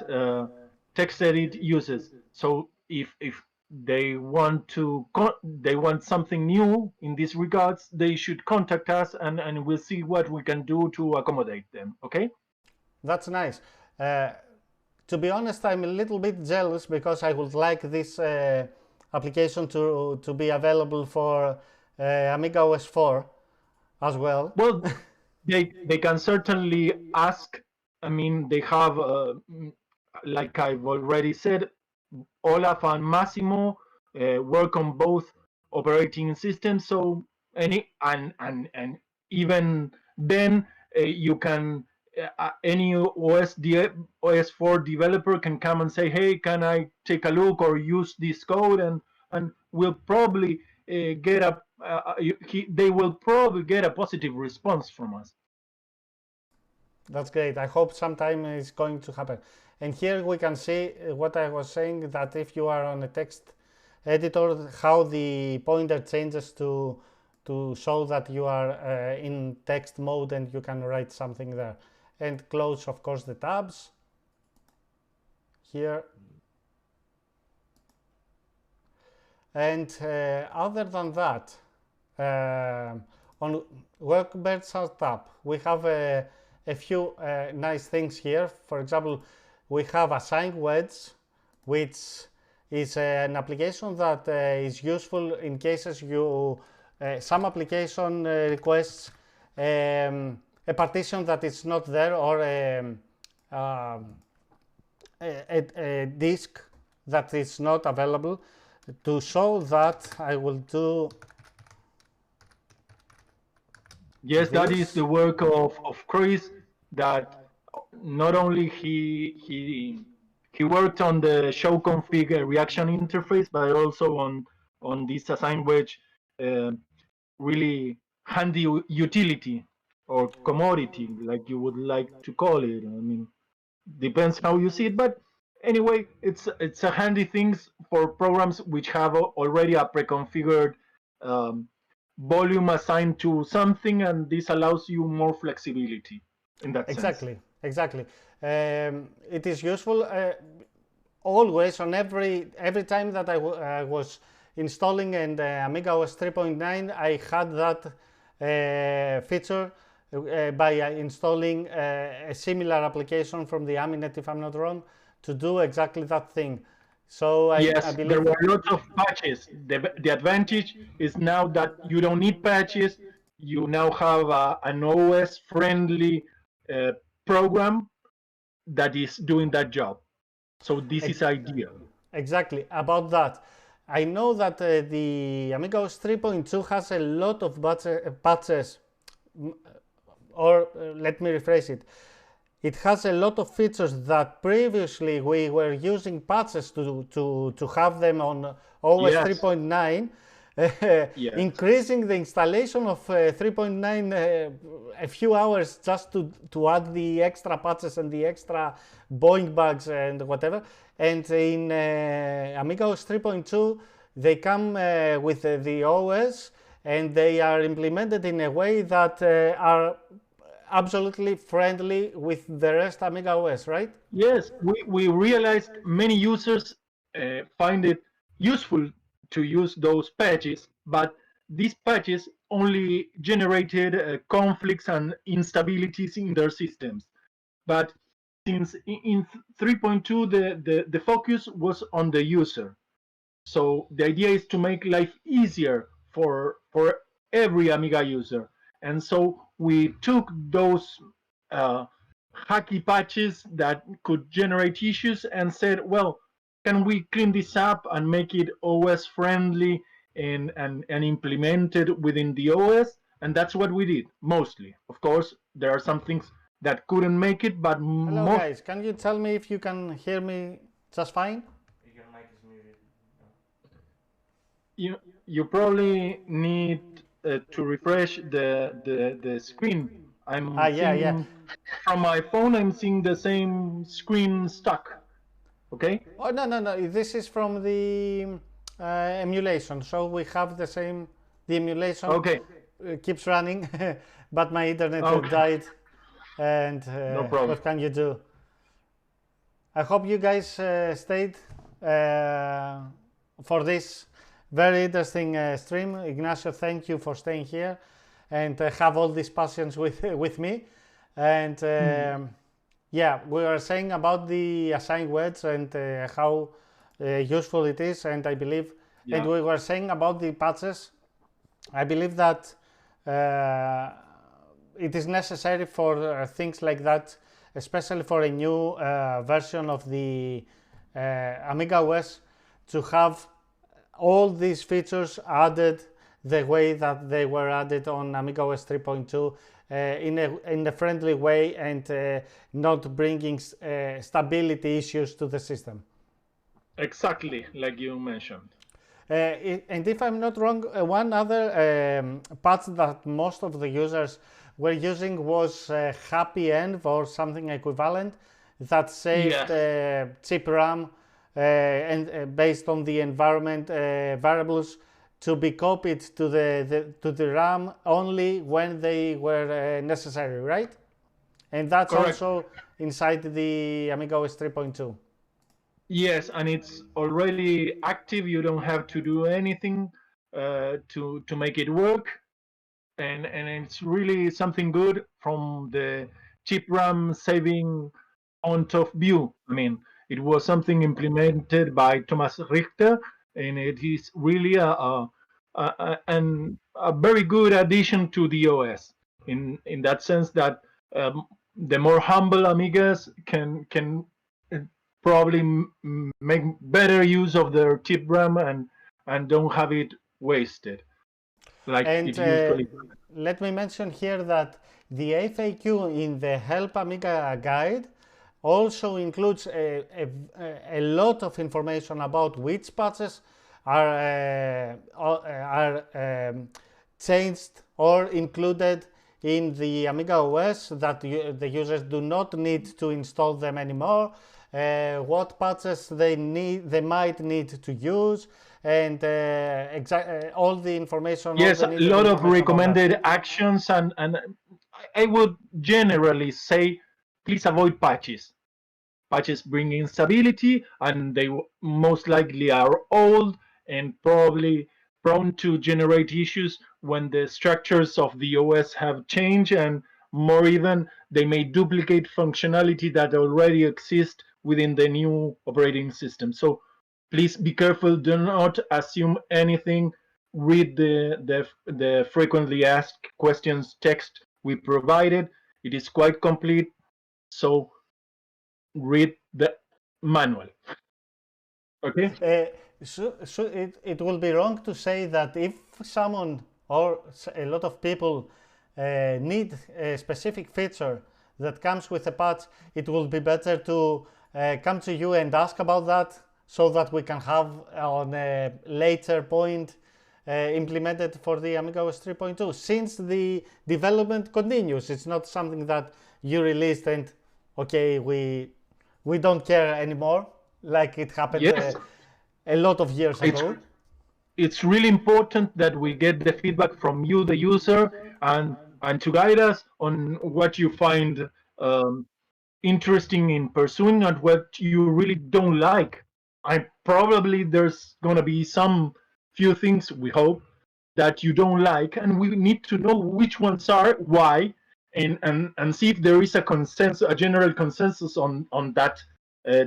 TextEdit uses. So if they want they want something new in these regards, they should contact us and we'll see what we can do to accommodate them. Okay? that's nice. Uh, to be honest, I'm a little bit jealous because I would like this application to be available for AmigaOS 4 as well. Well, they can certainly ask. I mean, they have, like I've already said, Olaf and Massimo work on both operating systems. So and even then, you can any OS4 developer can come and say, hey, can I take a look or use this code, and we'll probably get a they will probably get a positive response from us. That's great. I hope sometime it's going to happen. And here we can see what I was saying, that if you are on a text editor, how the pointer changes to show that you are in text mode and you can write something there. And close, of course, the tabs here. And other than that, on Workbench Startup, we have a few nice things here. For example, we have Assign Wedge, which is an application that is useful in cases you some application requests a partition that is not there, or a disk that is not available. To show that, I will do. Yes, that is the work of Chris. That not only he worked on the show config reaction interface, but also on this assigned wedge really handy utility or commodity, like you would like to call it. I mean, depends how you see it, but anyway, it's a handy thing for programs which have already a pre-configured volume assigned to something, and this allows you more flexibility in that sense. Exactly. It is useful always on every time that I was installing an AmigaOS 3.9. I had that feature by installing a similar application from the Aminet, if I'm not wrong, to do exactly that thing. So yes, I believe there were lots of patches. The advantage is now that you don't need patches. You now have an OS-friendly program that is doing that job. So this is ideal. Exactly, about that. I know that the AmigaOS 3.2 has a lot of patches, or let me rephrase it. It has a lot of features that previously we were using patches to have them on OS Yes. 3.9, Yes. increasing the installation of 3.9 a few hours just to add the extra patches and the extra Boeing bugs and whatever. And in AmigaOS 3.2, they come with the OS, and they are implemented in a way that are absolutely friendly with the rest AmigaOS, right? Yes, we realized many users find it useful to use those patches, but these patches only generated conflicts and instabilities in their systems. But since in 3.2 the focus was on the user, so the idea is to make life easier for every Amiga user, and so we took those hacky patches that could generate issues and said, well, can we clean this up and make it OS friendly and implement it within the OS? And that's what we did mostly. Of course, there are some things that couldn't make it, but Hello guys, can you tell me if you can hear me just fine? Your mic is muted. You probably need to refresh the screen. I'm seeing from my phone. I'm seeing the same screen stuck. Okay. Oh no. This is from the emulation. So we have the same. The emulation keeps running, but my internet died, and no problem. What can you do? I hope you guys stayed for this very interesting stream. Ignacio, thank you for staying here and have all these passions with me. And yeah, we were saying about the assigned wedge and how useful it is, and I believe, and we were saying about the patches. I believe that it is necessary for things like that, especially for a new version of the AmigaOS, to have all these features added the way that they were added on AmigaOS 3.2 in a friendly way, and not bringing stability issues to the system. Exactly, like you mentioned. And if I'm not wrong, one other patch that most of the users were using was Happy Env or something equivalent that saved chip RAM and based on the environment variables to be copied to the RAM only when they were necessary, right? And that's also inside the AmigaOS 3.2. Yes, and it's already active. You don't have to do anything to make it work, and it's really something good from the chip RAM saving point of view. I mean, it was something implemented by Thomas Richter, and it is really a very good addition to the OS. in that sense that the more humble Amigas can probably make better use of their chip RAM and don't have it wasted like And it usually. let me mention here that the FAQ in the Help Amiga guide also includes a lot of information about which patches are changed or included in the AmigaOS that the users do not need to install them anymore, what patches they might need to use, and all the information. Yes, all a the needed lot of information about that. recommended actions, and I would generally say please avoid patches. Patches bring instability, and they most likely are old and probably prone to generate issues when the structures of the OS have changed, and more even, they may duplicate functionality that already exists within the new operating system. So please be careful, do not assume anything. Read the frequently asked questions text we provided. It is quite complete, so read the manual. Okay? So it will be wrong to say that if someone or a lot of people need a specific feature that comes with a patch, it will be better to come to you and ask about that so that we can have on a later point implemented for the AmigaOS 3.2. Since the development continues, it's not something that you released and okay, we don't care anymore, like it happened Yes, a lot of years ago. it's really important that we get the feedback from you, the user, and to guide us on what you find interesting in pursuing and what you really don't like. I probably there's gonna be some few things we hope that you don't like, and we need to know which ones are, why, and see if there is a consensus, a general consensus on that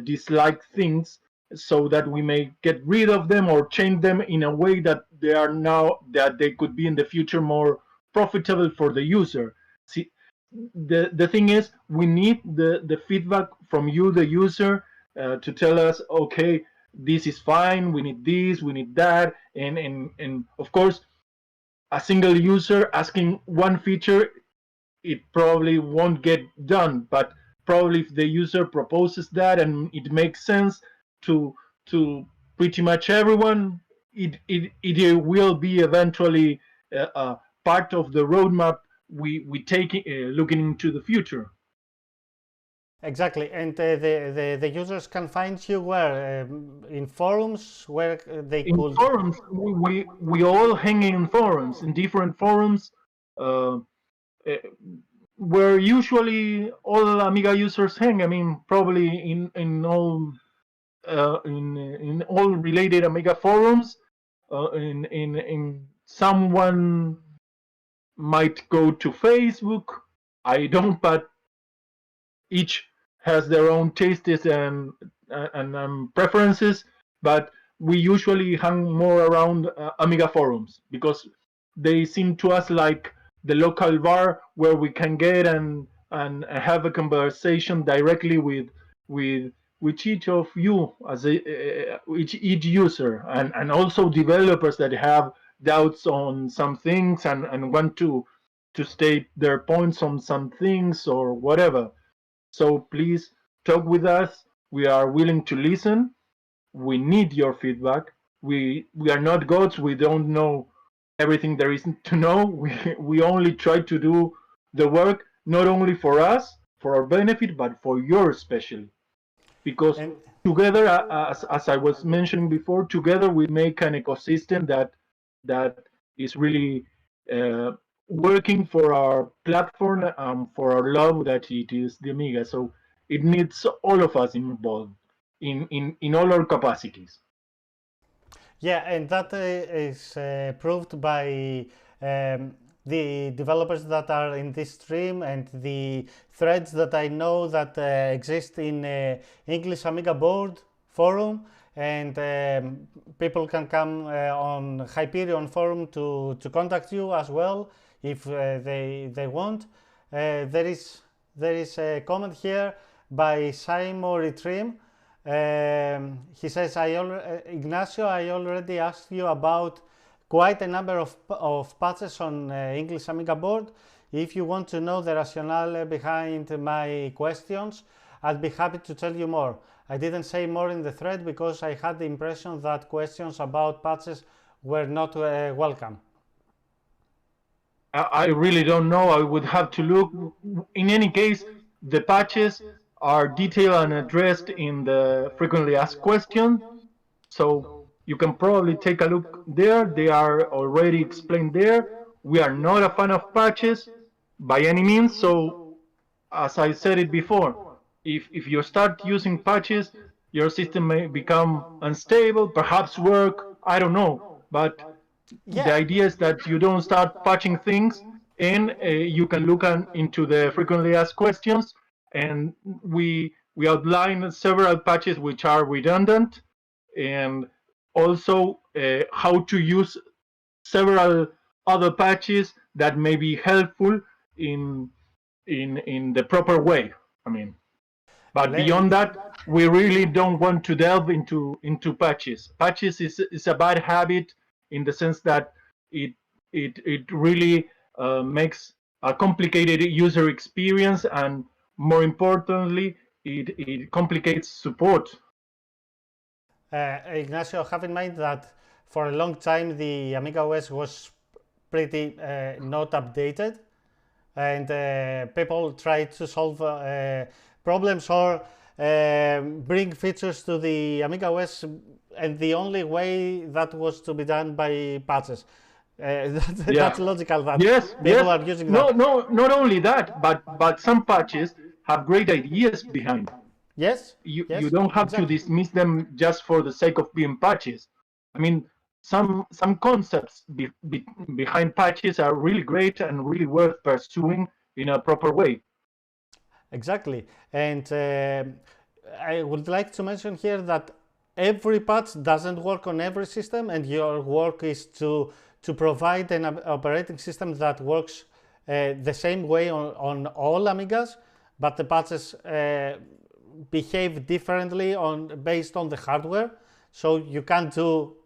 disliked things, so that we may get rid of them or change them in a way that they are now that they could be in the future more profitable for the user. See, the thing is, we need the feedback from you, the user, to tell us, okay, this is fine, we need this, we need that, and of course, a single user asking one feature, it probably won't get done. But probably if the user proposes that and it makes sense to pretty much everyone, it will be eventually part of the roadmap we take looking into the future. Exactly, and the users can find you where in forums where they In could. forums, we all hang in forums, in different forums, uh, uh, where usually all Amiga users hang. I mean, probably in all related Amiga forums. In someone might go to Facebook. I don't, but each has their own tastes and preferences. But we usually hang more around Amiga forums because they seem to us like the local bar where we can get and have a conversation directly with with each of you as each user, and also developers that have doubts on some things and want to state their points on some things or whatever. So please talk with us. We are willing to listen. We need your feedback. We are not gods. We don't know everything there is to know. We only try to do the work not only for us, for our benefit, but for yours especially. Because And together, as I was mentioning before, together we make an ecosystem that is really working for our platform, for our love that it is the Amiga. So it needs all of us involved in all our capacities. yeah, and that is proved by the developers that are in this stream and the threads that I know that exist in English Amiga board forum, and people can come on Hyperion forum to contact you as well if they want. There is a comment here by Simon Retrim. He says, Ignacio, I already asked you about quite a number of patches on English Amiga board. If you want to know the rationale behind my questions, I'd be happy to tell you more. I didn't say more in the thread because I had the impression that questions about patches were not welcome. I really don't know. I would have to look. In any case, the patches are detailed and addressed in the frequently asked questions. So you can probably take a look there. They are already explained there. We are not a fan of patches by any means. So as I said it before, if you start using patches, your system may become unstable, perhaps work, I don't know. But the idea is that you don't start patching things, and you can look into the frequently asked questions, and we outline several patches which are redundant, and also how to use several other patches that may be helpful in the proper way. I mean, but beyond that, we really don't want to delve into patches. Patches is a bad habit in the sense that it really makes a complicated user experience, and more importantly, it complicates support. Ignacio, have in mind that for a long time the AmigaOS was pretty not updated, and people tried to solve problems or bring features to the AmigaOS, and the only way that was to be done by patches. That's logical that people are using that. No, not only that, but some patches have great ideas behind. Yes. You don't have to dismiss them just for the sake of being patches. I mean, some concepts behind patches are really great and really worth pursuing in a proper way. Exactly, and I would like to mention here that every patch doesn't work on every system, and your work is to provide an operating system that works the same way on all Amigas, but the patches behave differently based on the hardware, so you can't do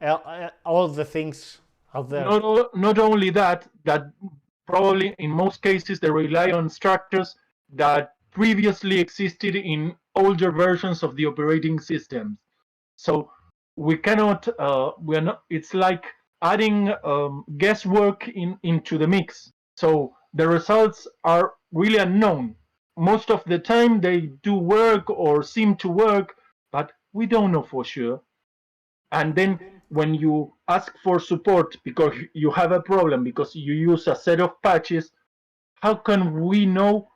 all the things out there. Not only that probably in most cases they rely on structures that previously existed in older versions of the operating systems. So we cannot, we're not, it's like adding guesswork into the mix. So the results are really unknown. Most of the time they do work or seem to work, but we don't know for sure. And then when you ask for support because you have a problem, because you use a set of patches, how can we know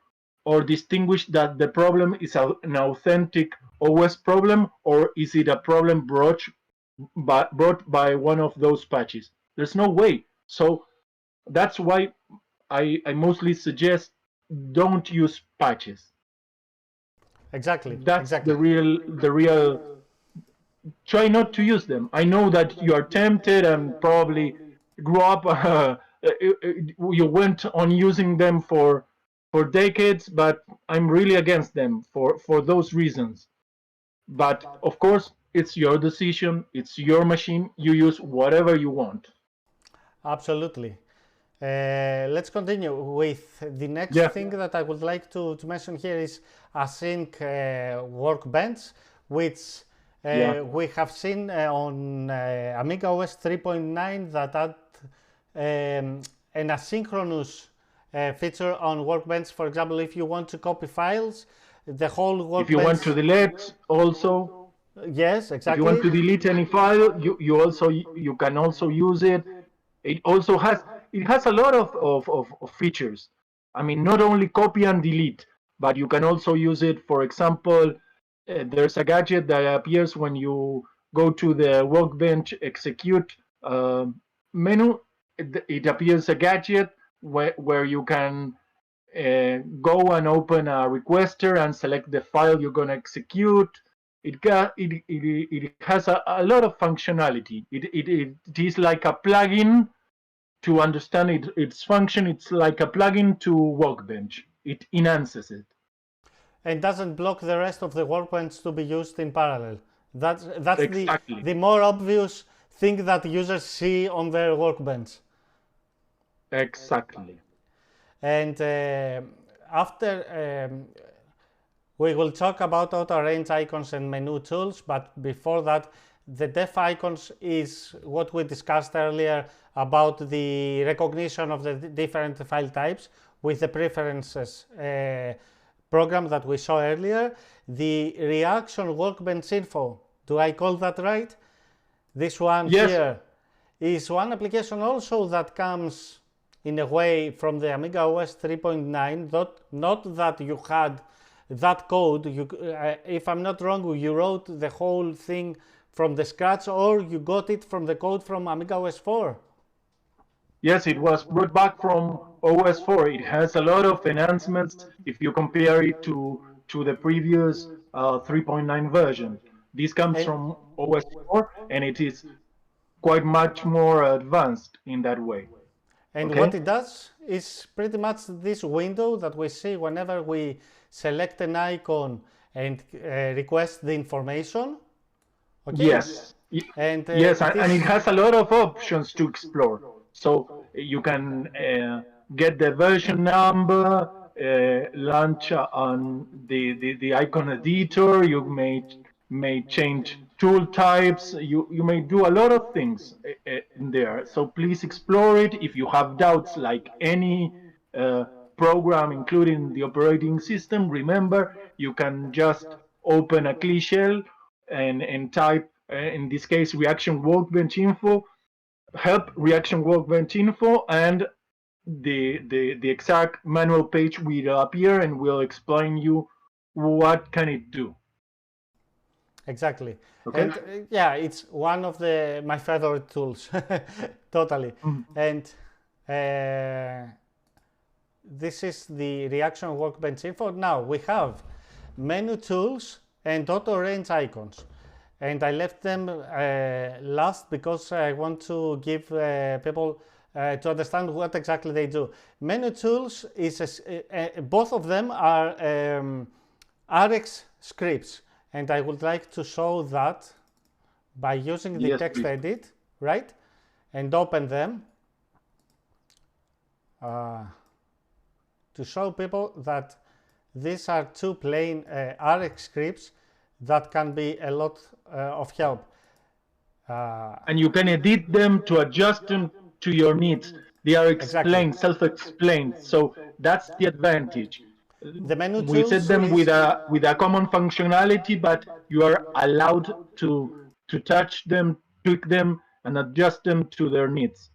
or distinguish that the problem is an authentic OS problem, or is it a problem brought by one of those patches? There's no way. So that's why I mostly suggest don't use patches. Exactly. That's the real. Try not to use them. I know that you are tempted and probably grew up. You went on using them for decades, but I'm really against them for those reasons. But of course, it's your decision, it's your machine, you use whatever you want. Absolutely. Let's continue with the next thing that I would like to mention here is async workbench, which we have seen on AmigaOS 3.9 that add an asynchronous feature on Workbench. For example, if you want to copy files, the whole Workbench... If you want to delete also... Yes, exactly. If you want to delete any file, you can also use it. It also has a lot of features. I mean, not only copy and delete, but you can also use it. For example, there's a gadget that appears when you go to the Workbench execute menu. It appears a gadget where you can go and open a requester and select the file you're going to execute. It has a lot of functionality. It is like a plugin to understand its function, it's like a plugin to Workbench. It enhances it. And doesn't block the rest of the workbench to be used in parallel. That's Exactly. the more obvious thing that users see on their workbench. Exactly. And after we will talk about auto-arrange icons and menu tools, but before that, the def icons is what we discussed earlier about the recognition of the different file types with the preferences program that we saw earlier. The reaction workbench info, do I call that right? This one here is one application also that comes in a way from the AmigaOS 3.9, not that you had that code, if I'm not wrong, you wrote the whole thing from the scratch, or you got it from the code from AmigaOS 4? Yes, it was brought back from OS 4. It has a lot of enhancements if you compare it to the previous 3.9 version. This comes from OS 4, and it is quite much more advanced in that way. And what it does is pretty much this window that we see whenever we select an icon and request the information. Okay? Yes. And it has a lot of options to explore. So you can get the version number, launch on the icon editor. You may change tool types. You may do a lot of things in there. So please explore it. If you have doubts, like any program, including the operating system, remember you can just open a CLI shell and type, in this case, reaction workbench info, help reaction workbench info, and the exact manual page will appear and will explain you what can it do. Exactly. Okay. And yeah, it's one of my favorite tools. Totally. And this is the reaction workbench info. Now we have menu tools and auto-arrange icons. And I left them last because I want to give people to understand what exactly they do. Menu tools is both of them are RX scripts, and I would like to show that by using the text edit, right? And open them to show people that these are two plain RX scripts that can be a lot of help. And you can edit them to adjust them to your needs. They are explained, self-explained. So that's the advantage. The menu we set them with a common functionality, but you are allowed to touch them, tweak them, and adjust them to their needs.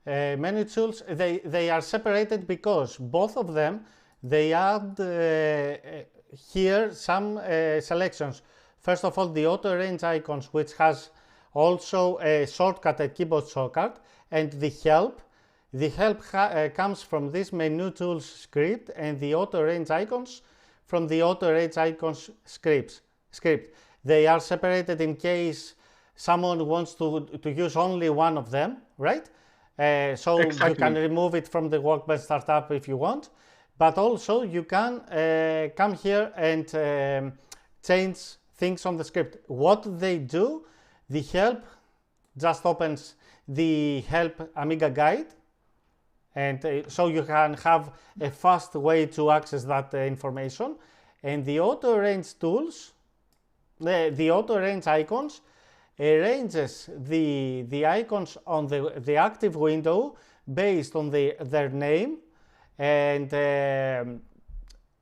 Menu tools, they are separated because both of them, they add here some selections. First of all, the auto-arrange icons, which has also a shortcut, a keyboard shortcut, and the help. The help comes from this menu tools script, and the auto-arrange icons from the auto-arrange icons script. They are separated in case someone wants to use only one of them, right? So you can remove it from the Workbench startup if you want, but also you can come here and change things on the script. What they do, the help just opens the help Amiga guide, and so you can have a fast way to access that information. And the auto-arrange tools, the auto-arrange icons, arranges the icons on the active window based on their name, and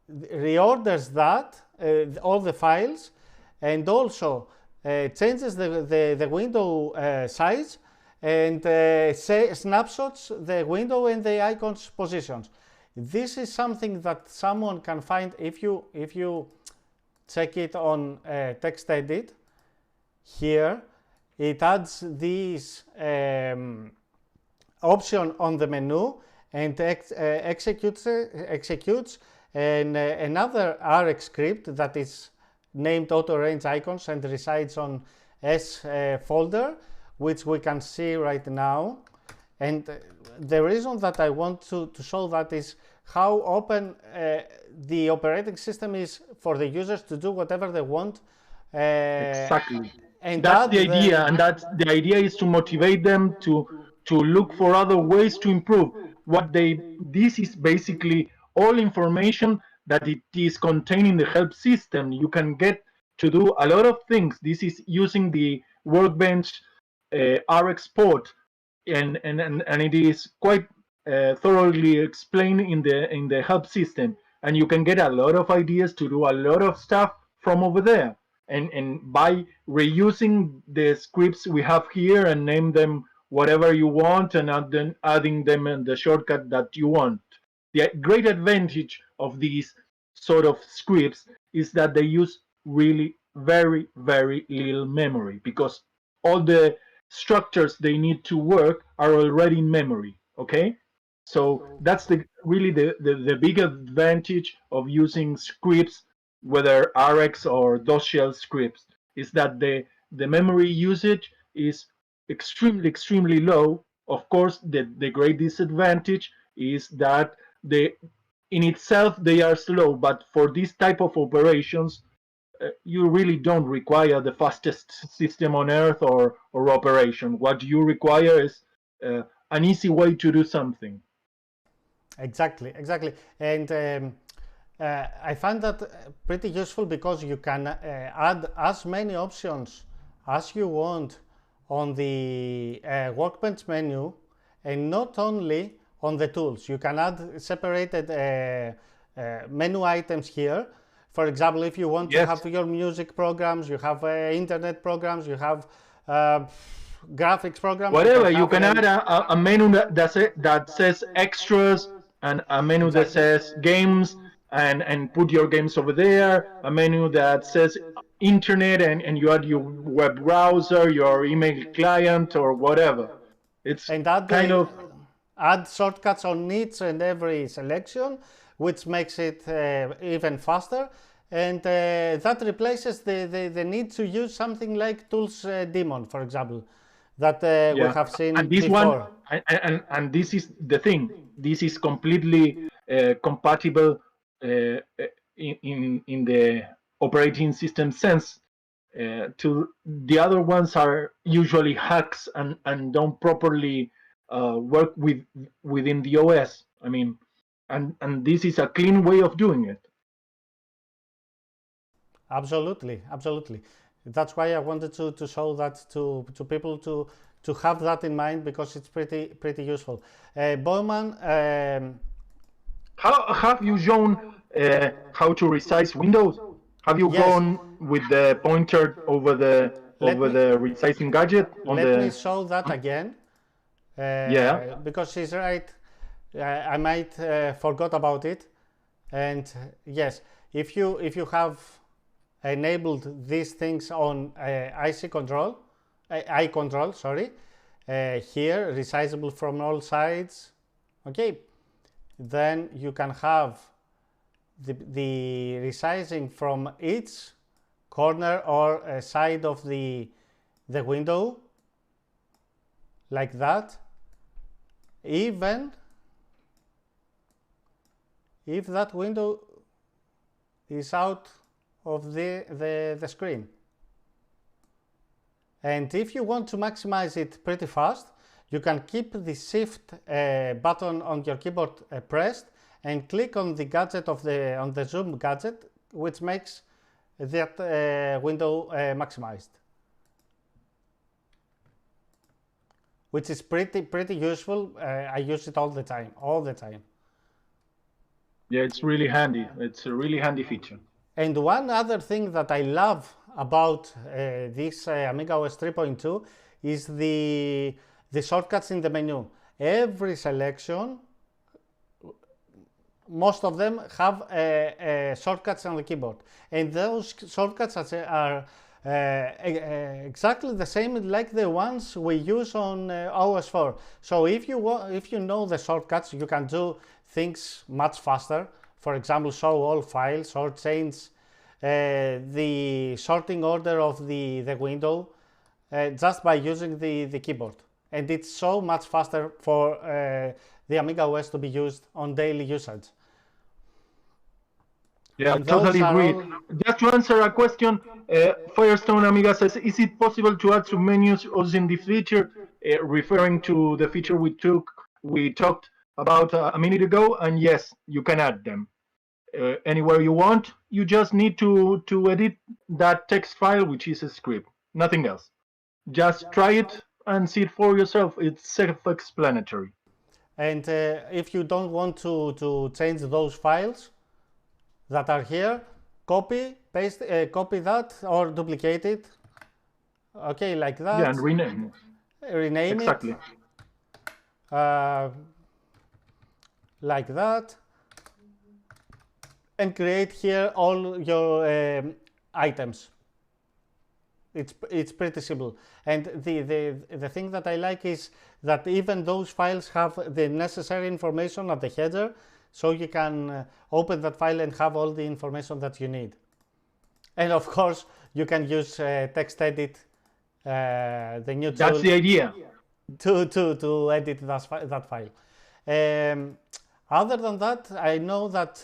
reorders that, all the files, and also changes the window size, and snapshots the window and the icons positions. This is something that someone can find if you check it on text edit. Here it adds this option on the menu and executes another RX script that is named auto-arrange icons and resides on S folder, which we can see right now. And the reason that I want to show that is how open the operating system is for the users to do whatever they want. Exactly. And that's the idea, and that's the idea is to motivate them to look for other ways to improve what they. This is basically all information that it is contained in the help system. You can get to do a lot of things. This is using the Workbench RX port, and it is quite thoroughly explained in the help system, and you can get a lot of ideas to do a lot of stuff from over there. And by reusing the scripts we have here and name them whatever you want, and then adding them in the shortcut that you want. The great advantage of these sort of scripts is that they use really very, very little memory, because all the structures they need to work are already in memory. Okay, so that's really the big advantage of using scripts, whether RX or DOS shell scripts, is that the memory usage is extremely low. Of course, the great disadvantage is that in itself they are slow, but for this type of operations, you really don't require the fastest system on earth or operation. What you require is an easy way to do something. Exactly. And I find that pretty useful because you can add as many options as you want on the Workbench menu, and not only on the tools. You can add separated menu items here. For example, if you want to have your music programs, you have internet programs, you have graphics programs. Whatever, you can add a menu that says extras, and a menu that says games, and put your games over there, a menu that says internet, and you add your web browser, your email client, or whatever. It's kind of add shortcuts on each and every selection, which makes it even faster, and that replaces the need to use something like Tools daemon, for example, that we have seen and this before. And this is the thing. This is completely compatible in the operating system sense. To the other ones are usually hacks and don't properly work within the OS. I mean, and this is a clean way of doing it. Absolutely. That's why I wanted to show that to people to have that in mind, because it's pretty useful. Bowman, have you shown how to resize windows? Have you gone with the pointer over the resizing gadget? Let me show that again. Because she's right. I might forgot about it. And yes, if you have enabled these things on IC control, I control, sorry, here resizable from all sides, okay, then you can have the resizing from each corner or side of the window, like that, even if that window is out of the screen. And if you want to maximize it pretty fast, you can keep the shift button on your keyboard pressed and click on the gadget on the zoom gadget, which makes that window maximized, which is pretty useful. I use it all the time. Yeah, it's really handy. It's a really handy feature. And one other thing that I love about this AmigaOS 3.2 is the shortcuts in the menu. Every selection, most of them have shortcuts on the keyboard, and those shortcuts are exactly the same like the ones we use on OS 4. So if you know the shortcuts, you can do things much faster. For example, show all files or change the sorting order of the window just by using the keyboard. and it's so much faster for the AmigaOS to be used on daily usage. Yeah, totally agree. Just to answer a question, Firestone Amiga says, is it possible to add submenus using this feature, referring to the feature we talked about a minute ago? And yes, you can add them anywhere you want. You just need to edit that text file, which is a script, nothing else. Just try it and see it for yourself. It's self-explanatory. And if you don't want to change those files that are here, copy, paste, copy that or duplicate it. Okay, like that. Yeah, and rename it. Rename exactly. it. Like that. And create here all your items. It's pretty simple. And the thing that I like is that even those files have the necessary information at the header, so you can open that file and have all the information that you need. And of course, you can use text edit, the new tool. That's the idea. To edit that file. Other than that, I know that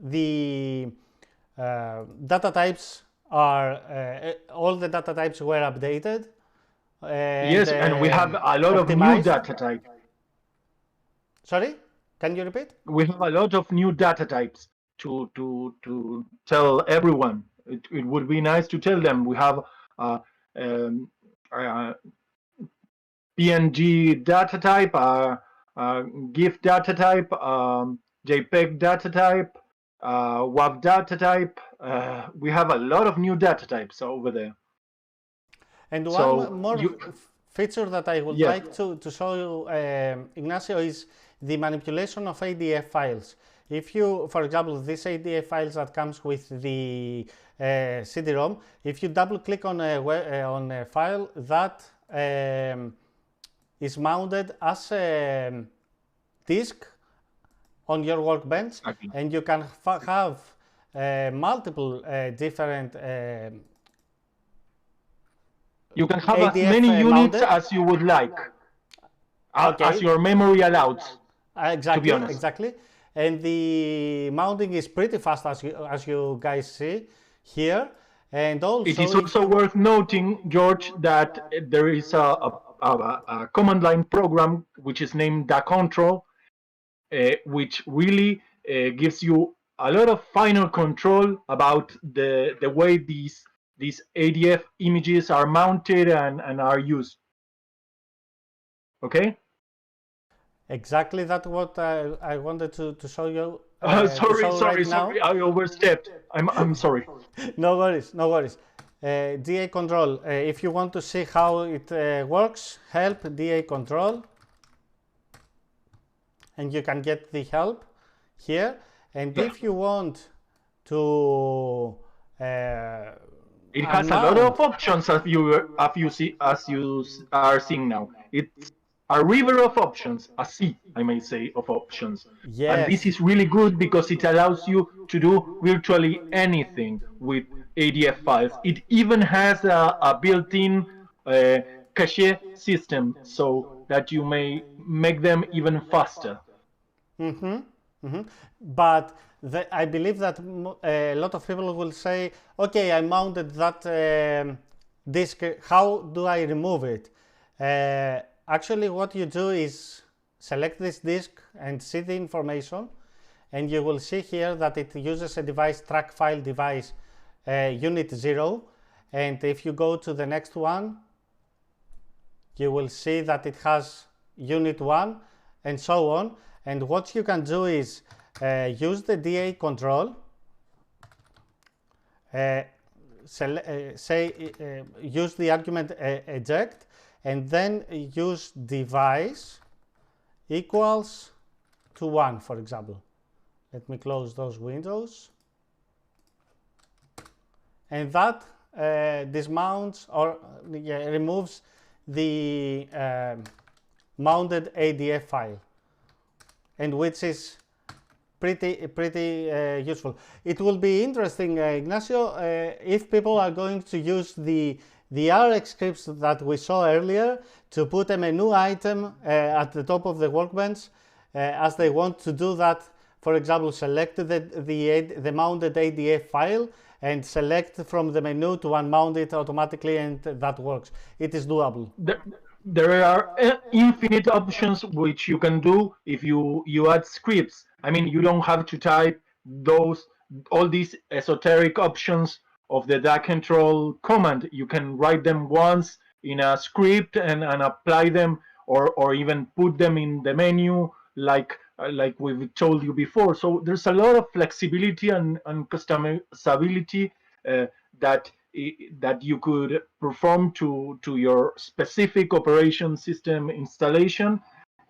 the data types are all the data types were updated. Yes, and we have a lot of new data types. Sorry, can you repeat? We have a lot of new data types to tell everyone. It would be nice to tell them. We have PNG data type, GIF data type, JPEG data type, WAV data type. We have a lot of new data types over there. And one more feature that I would like to show you, Ignacio, is the manipulation of ADF files. If you, for example, this ADF files that comes with the CD-ROM, if you double click on a file that is mounted as a disk on your workbench, and you can have multiple different you can have as many units as you would like, as your memory allows. Exactly, to be honest. exactly. And the mounting is pretty fast, as you guys see here. And also, it is also worth noting, George, that there is a command line program which is named dacontrol, which really gives you a lot of final control about the way these ADF images are mounted and are used. Okay? Exactly, that's what I wanted to show you. Sorry, I overstepped. I'm sorry. No worries, no worries. DA control. If you want to see how it works, help DA control, and you can get the help here. And if you want to, it has a lot of options as you are seeing now. It's a river of options, a sea, I may say, of options. Yes. And this is really good because it allows you to do virtually anything with ADF files. It even has a built-in cache system so that you may make them even faster. But I believe that a lot of people will say, okay, I mounted that disk, how do I remove it? Actually, what you do is select this disk and see the information, and you will see here that it uses a device track file device unit 0, and if you go to the next one, you will see that it has unit 1 and so on. And what you can do is use the DA control, use the argument eject, and then use device equals to 1, for example. Let me close those windows. And that dismounts or removes the mounted ADF file, and which is pretty useful. It will be interesting, Ignacio, if people are going to use the the RX scripts that we saw earlier to put a menu item at the top of the workbench as they want to do that. For example, select the mounted ADF file and select from the menu to unmount it automatically, and that works. It is doable. There are infinite options which you can do if you add scripts. I mean, you don't have to type all these esoteric options of the DAC control command. You can write them once in a script and apply them, or even put them in the menu like we've told you before. So there's a lot of flexibility and customizability that you could perform to your specific operation system installation,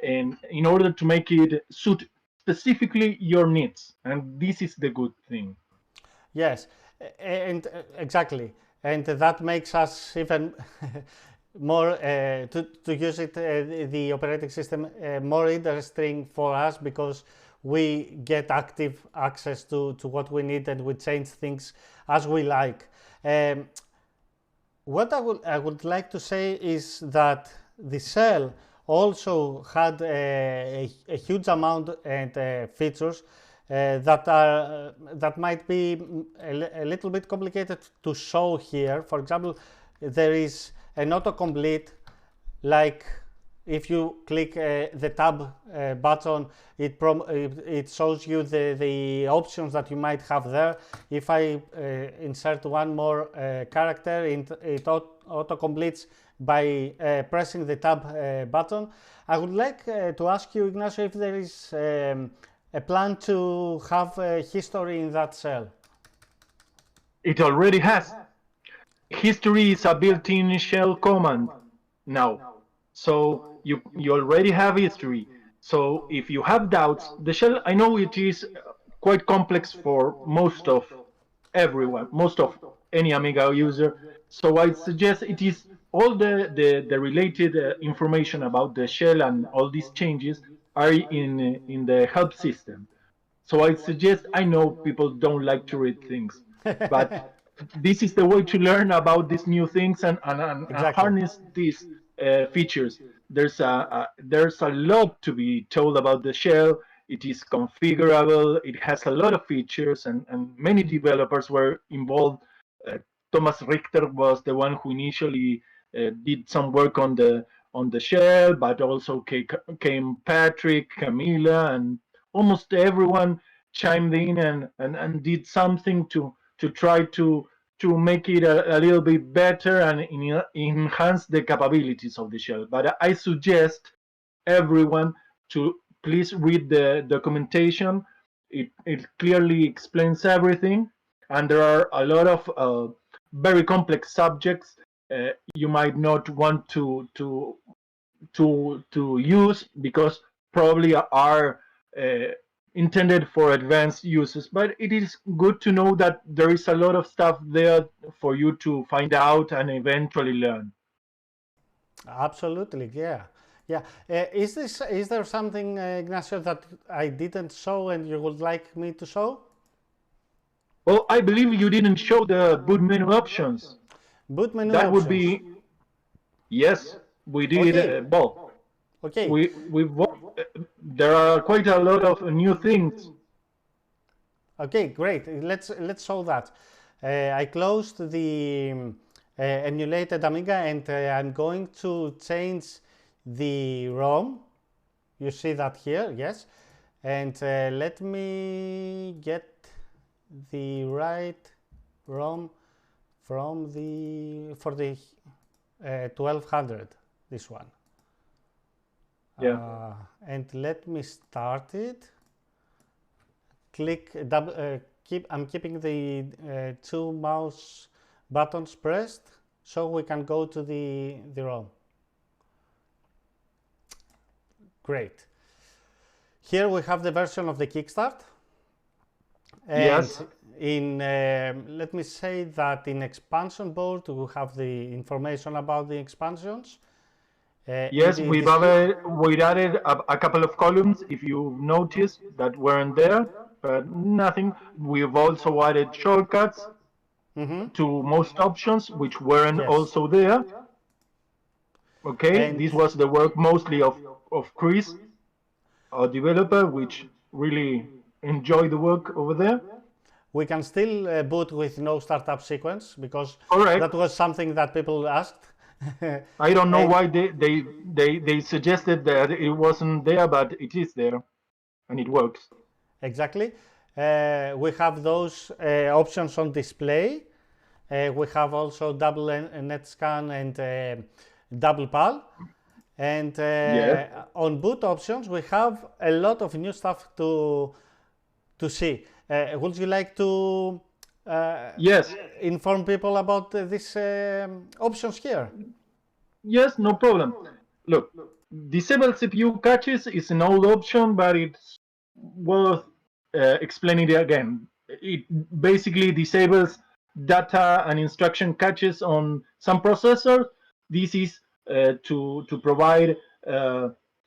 and in order to make it suit specifically your needs. And this is the good thing. Yes, and exactly, and that makes us even more to use it, the operating system, more interesting for us, because we get active access to what we need, and we change things as we like. What I would like to say is that the shell also had a huge amount and features that might be a little bit complicated to show here. For example, there is an autocomplete, like if you click the tab button, it shows you the options that you might have there. If I insert one more character, it auto-completes by pressing the tab button. I would like to ask you, Ignacio, if there is a plan to have a history in that shell. It already has. History is a built-in shell command now. So you already have history. So if you have doubts, the shell, I know it is quite complex for most of everyone, most of any Amiga user. So I suggest it is all the related information about the shell and all these changes are in the help system. So I suggest, I know people don't like to read things, but this is the way to learn about these new things and Exactly. harness these features. There's a lot to be told about the shell. It is configurable. It has a lot of features, and many developers were involved. Thomas Richter was the one who initially did some work on the shell, but also came Patrick, Camila, and almost everyone chimed in and did something to try to make it a little bit better and enhance the capabilities of the shell. But I suggest everyone to please read the documentation. It clearly explains everything, and there are a lot of very complex subjects you might not want to use, because probably are intended for advanced uses. But it is good to know that there is a lot of stuff there for you to find out and eventually learn. Absolutely, yeah. Yeah, is there something, Ignacio, that I didn't show and you would like me to show? Well, I believe you didn't show the boot menu options. Boot menu that options. Would be, yes, we did. Okay. Well, okay. There are quite a lot of new things. Okay, great. Let's show that. I closed the emulated Amiga, and I'm going to change the ROM. You see that here, yes. And let me get the right ROM from for the 1200, this one. Yeah. And let me start it. Click I'm keeping the two mouse buttons pressed so we can go to the ROM. Great. Here we have the version of the Kickstart. And yes. Let me say that in expansion board we have the information about the expansions. Yes, we've added a couple of columns, if you've noticed, that weren't there, but nothing. We've also added shortcuts. to most options, which weren't Yes. also there. Okay, And this was the work mostly of Chris, our developer, which really enjoyed the work over there. we can still boot with no startup sequence because Correct. that was something that people asked. I don't know And why they suggested that it wasn't there, but it is there, and it works. exactly. We have those options on display. We have also double net scan and double PAL. And Yes. on boot options, we have a lot of new stuff to see. Would you like to Yes. inform people about these options here? Yes, no problem. Look, disable CPU caches is an old option, but it's worth explaining it again. It basically disables data and instruction caches on some processors. This is to provide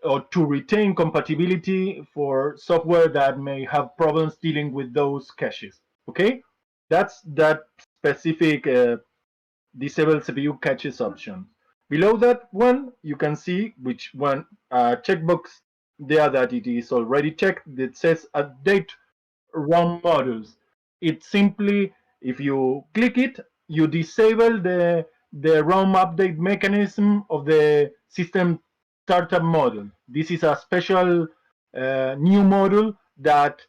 or to retain compatibility for software that may have problems dealing with those caches. Okay, that's that specific disable CPU caches option. Below that one, you can see which one checkbox there that it is already checked that says update ROM modules. It simply, if you click it, you disable the ROM update mechanism of the system startup module. This is a special new module that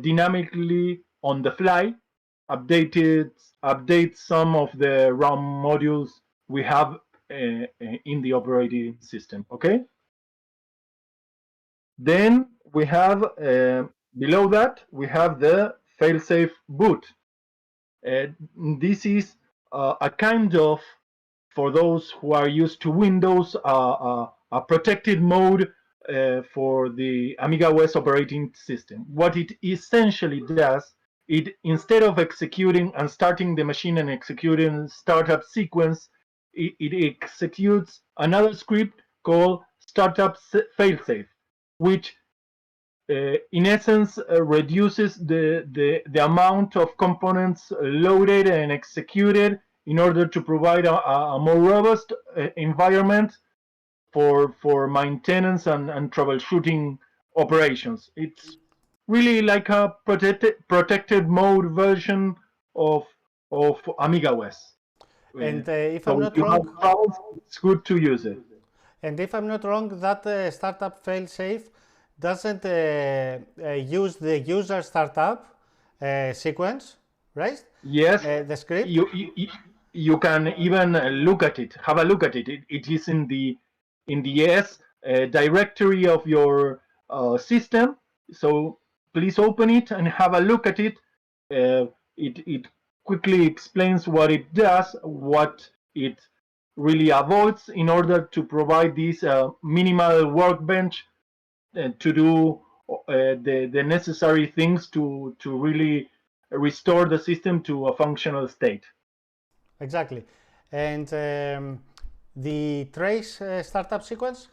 dynamically on the fly updates some of the ROM modules we have in the operating system. Okay. Then we have below that we have the failsafe boot. This is a kind of, for those who are used to Windows, a protected mode for the AmigaOS operating system. What it essentially does, it instead of executing and starting the machine and executing startup sequence, it executes another script called startup failsafe, which in essence reduces the amount of components loaded and executed in order to provide a more robust environment for maintenance and troubleshooting operations. It's really like a protected mode version of AmigaOS. And if I'm So if not you have wrong, troubles, it's good to use it. and if I'm not wrong, that startup failsafe doesn't use the user startup sequence, right? Yes, The script. you can even look at it. Have a look at it. It is in the S directory of your system. So please open it and have a look at it. It quickly explains what it does, what it really avoids, in order to provide this minimal workbench to do the necessary things to really restore the system to a functional state. Exactly. And the trace startup sequence?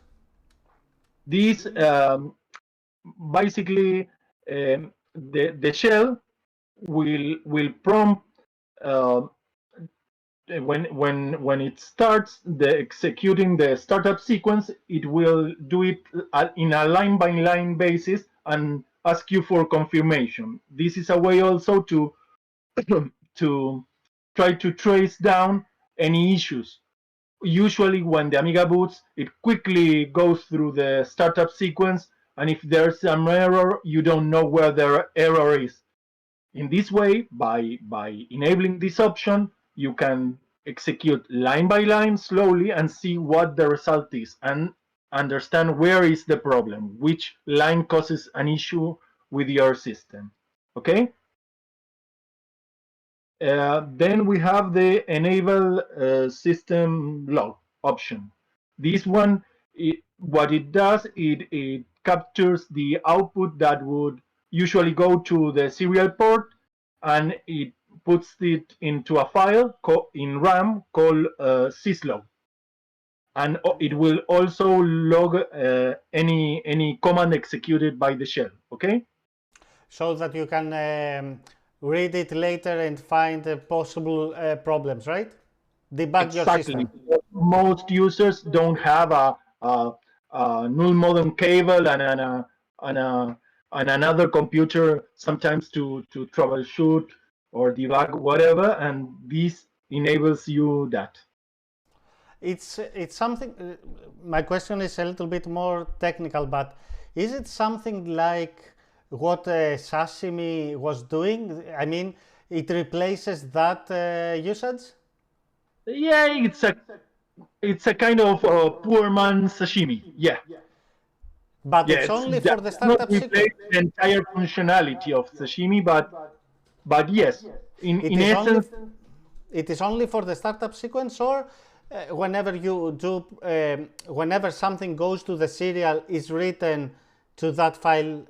This basically the shell will prompt when it starts the executing the startup sequence. It will do it in a line by line basis and ask you for confirmation. This is a way also to to try to trace down any issues. Usually when the Amiga boots, it quickly goes through the startup sequence, and if there's some error, you don't know where the error is. In this way, by enabling this option, you can execute line by line slowly and see what the result is and understand where is the problem, which line causes an issue with your system. Okay? Then we have the enable system log option. This one, what it does, it captures the output that would usually go to the serial port, and it puts it into a file in RAM called syslog. And it will also log any command executed by the shell. Okay. So that you can read it later and find possible problems, right? Debug your Exactly. system. Most users don't have a null modem cable and, a, and another computer sometimes to troubleshoot or debug whatever, and this enables you that. It's something. My question is a little bit more technical, but is it something like what sashimi was doing? I mean, it replaces that usage. Yeah, it's a kind of poor man sashimi. Yeah, But yeah. it's It's only that for the does not startup replace sequence. the entire functionality of sashimi, but yes, It in is only essence, it is only for the startup sequence, or whenever you do, whenever something goes to the serial, is written to that file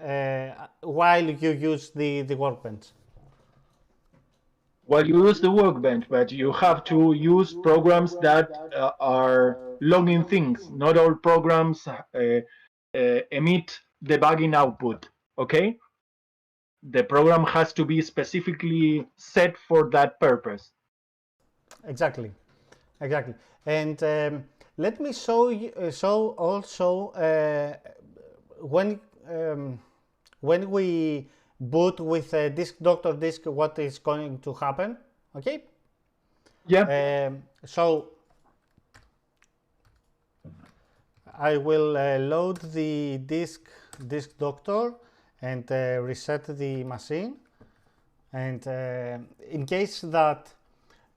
while you use the workbench. well, you use the workbench, but you have to use programs that are logging things. Not all programs emit debugging output. Okay, the program has to be specifically set for that purpose. Exactly, exactly. And let me show you, show also when um, when we boot with a disk doctor disk, what is going to happen. Okay. Yeah. So I will load the disk doctor and reset the machine. And in case that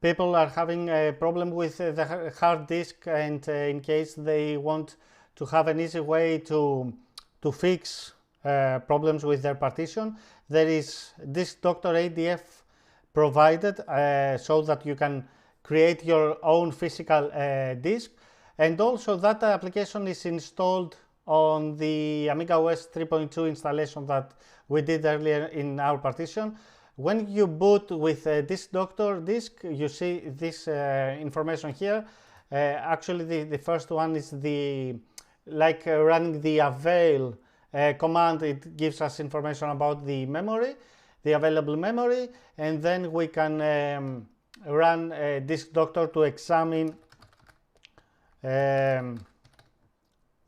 people are having a problem with the hard disk, and in case they want to have an easy way to fix problems with their partition, there is disk doctor ADF provided so that you can create your own physical disk. And also that application is installed on the AmigaOS 3.2 installation that we did earlier in our partition. When you boot with this doctor disk, you see this information here. Actually, the first one is the running the avail command. It gives us information about the memory, the available memory, and then we can run disk doctor to examine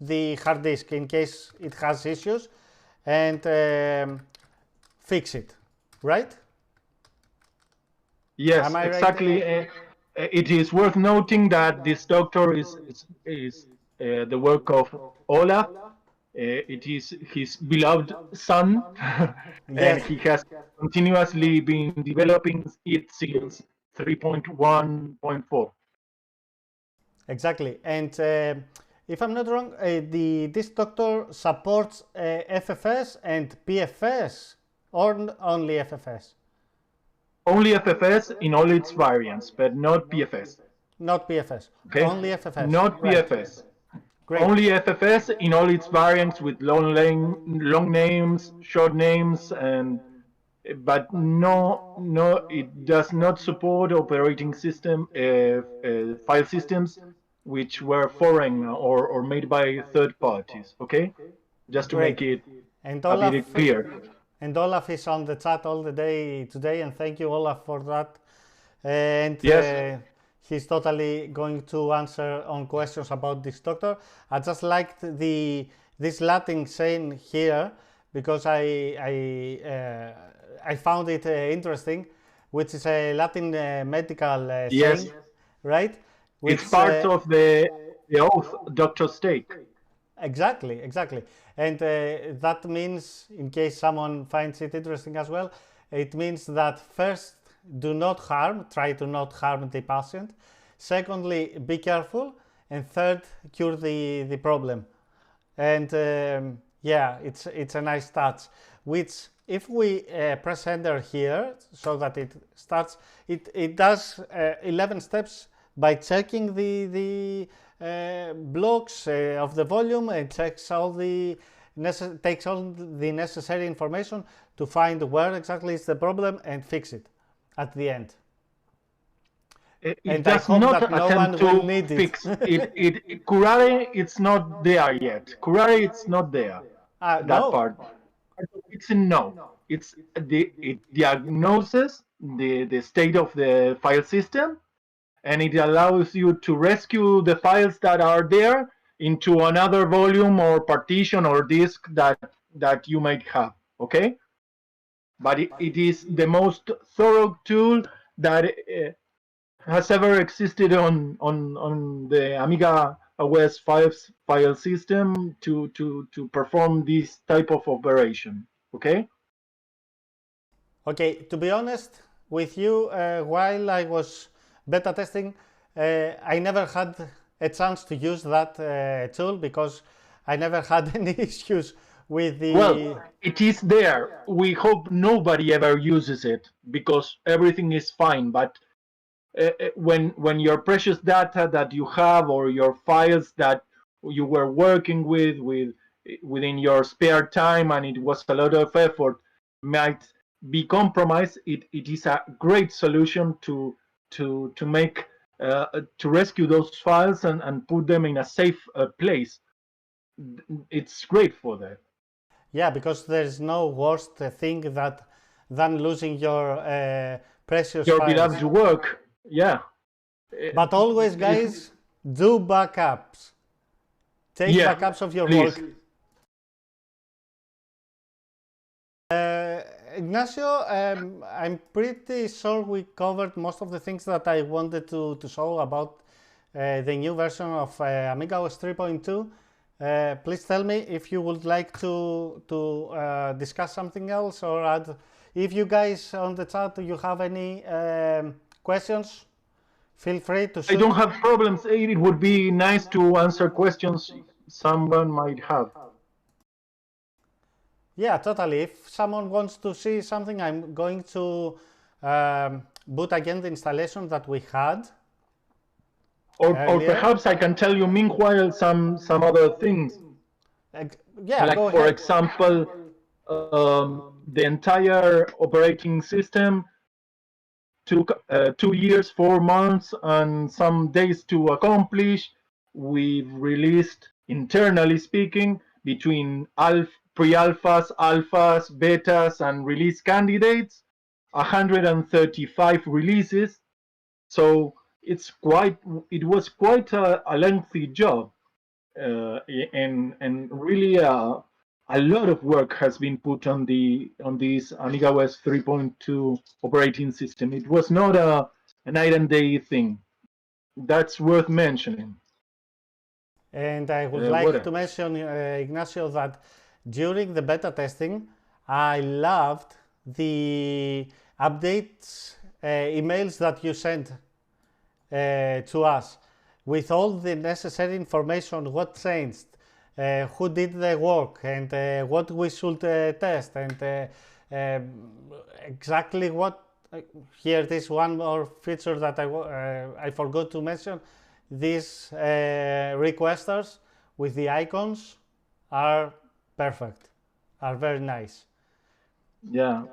the hard disk in case it has issues, and fix it, right? Yes, Am I right? exactly. It is worth noting that this doctor is the work of Olaf. It is his beloved son, and Yes, he has continuously been developing it since 3.1.4. exactly. And if I'm not wrong, this doctor supports FFS and PFS, or only FFS? Only FFS in all its variants, but not PFS. Not PFS, Okay, only FFS. not Right. PFS. Great. Only FFS in all its variants with long names, short names, and but no, it does not support operating system file systems which were foreign or made by third parties. Okay, just to Great. make it And a Olaf, bit clear. and Olaf is on the chat all the day today, and thank you, Olaf, for that. And Yes. he's totally going to answer on questions about this doctor. I just liked this Latin saying here because I found it interesting, which is a Latin medical Yes. saying, right? Which It's part of the oath doctors take. exactly, exactly. And that means, in case someone finds it interesting as well, it means that first, do not harm, try to not harm the patient. Secondly, be careful. And third, cure the problem. And yeah, it's a nice touch, which if we press enter here so that it starts, it does 11 steps by checking the blocks of the volume, and checks all the takes all the necessary information to find where exactly is the problem and fix it at the end. It And I does hope not that no attempt one will to need it. fix it. Curare, it's not there yet. Curare, it's not there. That No. part. Fixing, no. it diagnoses the state of the file system, and it allows you to rescue the files that are there into another volume or partition or disk that you might have. Okay, but it is the most thorough tool that has ever existed on the Amiga OS file system to perform this type of operation. Okay. Okay, to be honest with you, while I was beta testing, I never had a chance to use that tool because I never had any issues with the... Well, it is there. We hope nobody ever uses it because everything is fine. But when your precious data that you have or your files that you were working within your spare time and it was a lot of effort might be compromised, it is a great solution to make to rescue those files and put them in a safe place. It's great for that. Yeah, because there's no worse thing than losing your precious your files. beloved work. Yeah. But always, guys, do backups. Take backups of your please. work. Ignacio, I'm pretty sure we covered most of the things that I wanted to show about the new version of AmigaOS 3.2. Please tell me if you would like to discuss something else or add. If you guys on the chat, you have any questions, feel free to shoot. I don't have problems. It would be nice to answer questions someone might have. Yeah, totally. If someone wants to see something, I'm going to boot again the installation that we had. Or perhaps I can tell you meanwhile some other things. Yeah, like go for ahead. example, the entire operating system took 2 years, 4 months, and some days to accomplish. We've released, internally speaking, between pre-alphas, alphas, betas, and release candidates, 135 releases. So it was quite a lengthy job, and really a lot of work has been put on this AmigaOS 3.2 operating system. It was not a night and day thing. That's worth mentioning. And I would like to mention, Ignacio, that during the beta testing, I loved the updates emails that you sent to us with all the necessary information, what changed, who did the work, and what we should test, and exactly what. Here, this one more feature that I forgot to mention. These requesters with the icons are perfect, are very nice. Yeah,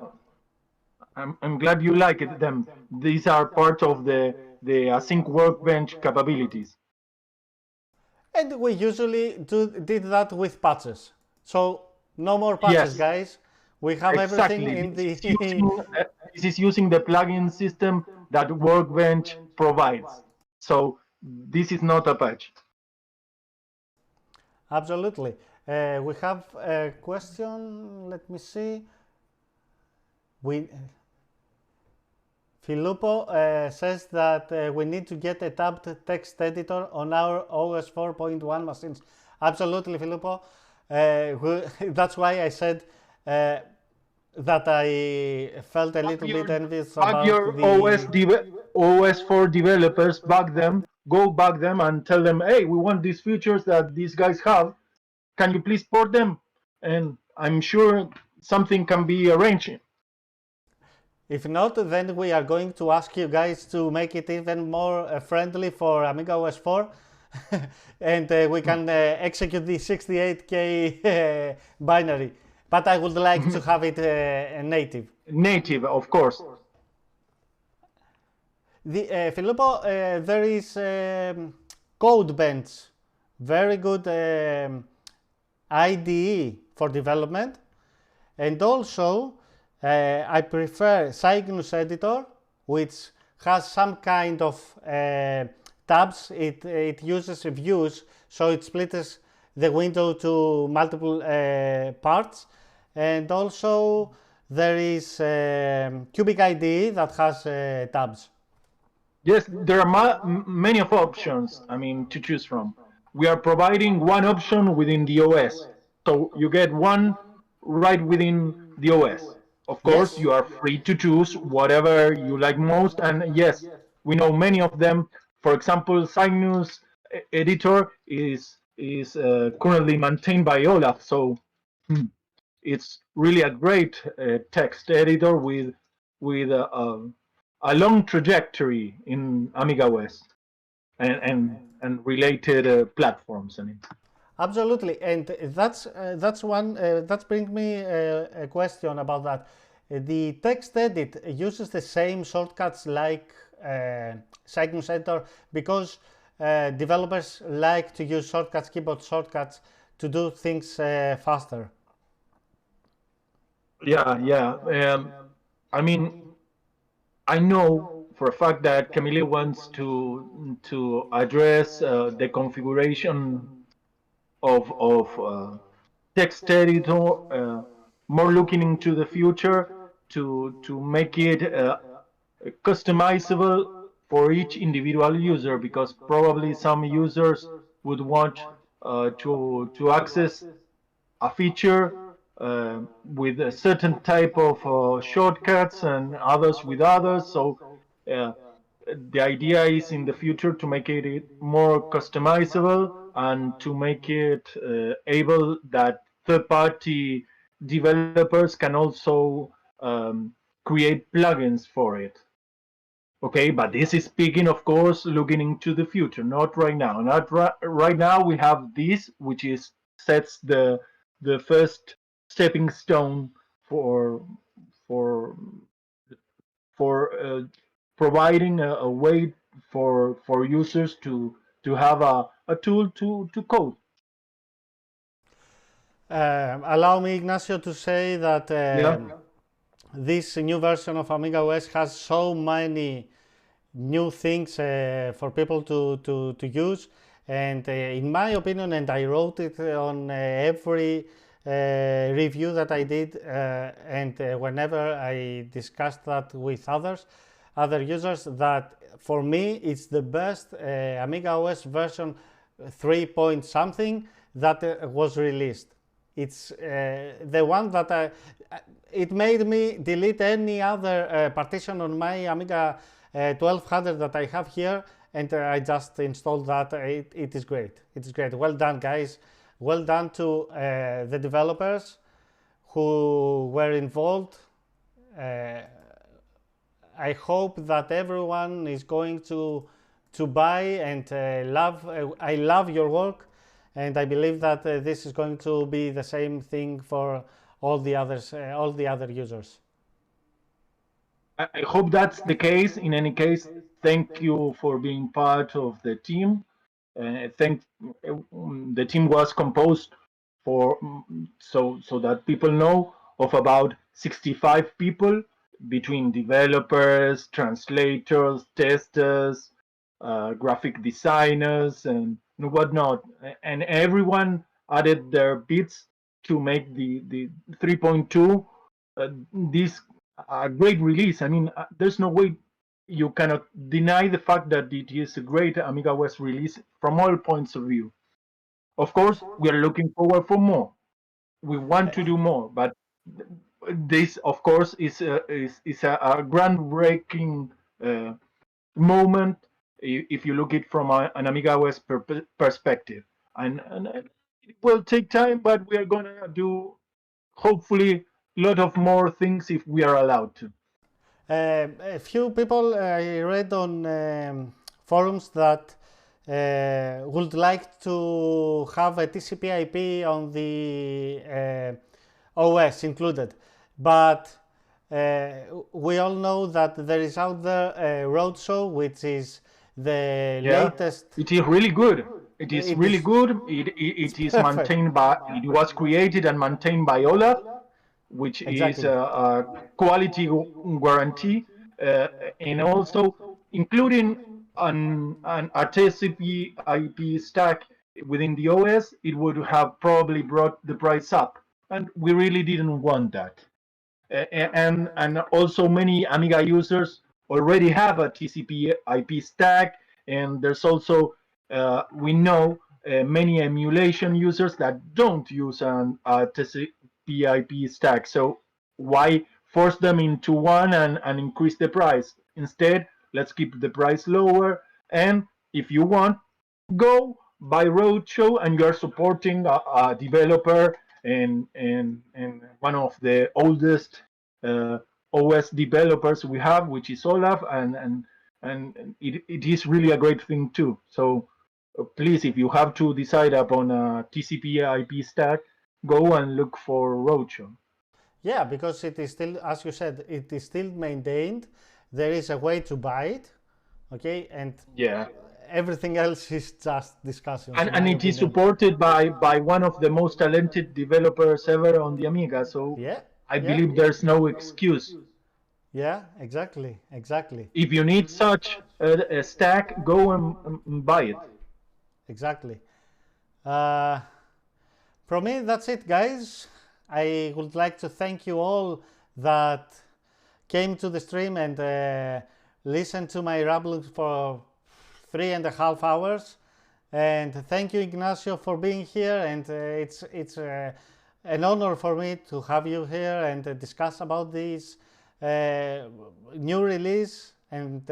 I'm glad you like them. These are part of the async workbench capabilities. And we usually did that with patches. So no more patches, guys. We have everything in the... This is using the plugin system that Workbench provides. So this is not a patch. Absolutely. We have a question. Let me see. Filippo says that we need to get a tabbed text editor on our OS 4.1 machines. Absolutely, Filippo. That's why I said that I felt a little bit envious about your OS 4 developers, go back them and tell them, hey, we want these features that these guys have. Can you please port them? And I'm sure something can be arranged. If not, then we are going to ask you guys to make it even more friendly for AmigaOS 4 and we can execute the 68K binary. But I would like to have it native. Native, of course. Filippo, there is CodeBench, very good IDE for development, and also I prefer Cygnus editor, which has some kind of tabs. It uses views, so it splits the window to multiple parts. And also there is Cubic IDE that has tabs. Yes, there are many of options, I mean, to choose from. We are providing one option within the OS. So you get one right within the OS. Of course, Yes. you are free to choose whatever you like most. And yes, we know many of them. For example, Cygnus editor is currently maintained by Olaf. So it's really a great text editor with a long trajectory in AmigaOS and related platforms. I mean, Absolutely, and that's one that brings me a question about that. The text edit uses the same shortcuts like Cygnus editor because developers like to use shortcuts, keyboard shortcuts, to do things faster. yeah. I mean, I know for a fact that Camille wants to address the configuration of text editor, more looking into the future to make it customizable for each individual user, because probably some users would want to access a feature with a certain type of shortcuts and others with others. So uh, the idea is in the future to make it more customizable and to make it able that third-party developers can also create plugins for it. Okay, but this is speaking, of course, looking into the future, not right now. Not right now. We have this, which is sets the first stepping stone for for for providing a way for users to have a tool to code. Allow me, Ignacio, to say that Yeah. this new version of AmigaOS has so many new things for people to use, and in my opinion, and I wrote it on every review that I did, and whenever I discussed that with other users, that for me it's the best AmigaOS version 3 point something that was released. It's the one that it made me delete any other partition on my Amiga 1200 that I have here, and I just installed that. It is great. It is great. Well done, guys. Well done to the developers who were involved. I hope that everyone is going to buy and love. I love your work, and I believe that this is going to be the same thing for all the other users. I hope that's the case. In any case, thank you for being part of the team. I think the team was composed for so that people know of about 65 people between developers, translators, testers, graphic designers, and whatnot. And everyone added their bits to make the 3.2 this a great release. I mean, there's no way you cannot deny the fact that it is a great AmigaOS release from all points of view. Of course, we are looking forward for more. We want to do more, but this, of course, is a groundbreaking moment if you look it from an AmigaOS perspective. And it will take time, but we are gonna do hopefully a lot of more things if we are allowed to. A few people I read on forums that would like to have a TCP/IP on the OS included, but we all know that there is out there a Roadshow, which is the latest. It is really good. It is really good. It is maintained by. It was created and maintained by Olaf. which is Exactly. a quality guarantee, and also including a TCP IP stack within the OS, it would have probably brought the price up, and we really didn't want that. And also many Amiga users already have a TCP IP stack, and there's also we know many emulation users that don't use a TCP IP stack. So why force them into one and increase the price? Instead, let's keep the price lower, and if you want, go by Roadshow, and you're supporting a developer and one of the oldest OS developers we have, which is Olaf, and it is really a great thing too. So please, if you have to decide upon a TCP IP stack, go and look for Roadshow. Yeah, because it is still, as you said, it is still maintained. There is a way to buy it, okay, and Yeah. everything else is just discussions. And it is supported by one of the most talented developers ever on the Amiga. So Yeah, I yeah, believe there's no excuse. yeah, exactly, exactly, If you need such a stack, go and buy it. exactly. From me, that's it, guys. I would like to thank you all that came to the stream and listened to my ramblings for 3.5 hours. And thank you, Ignacio, for being here. And it's an honor for me to have you here and discuss about this new release. And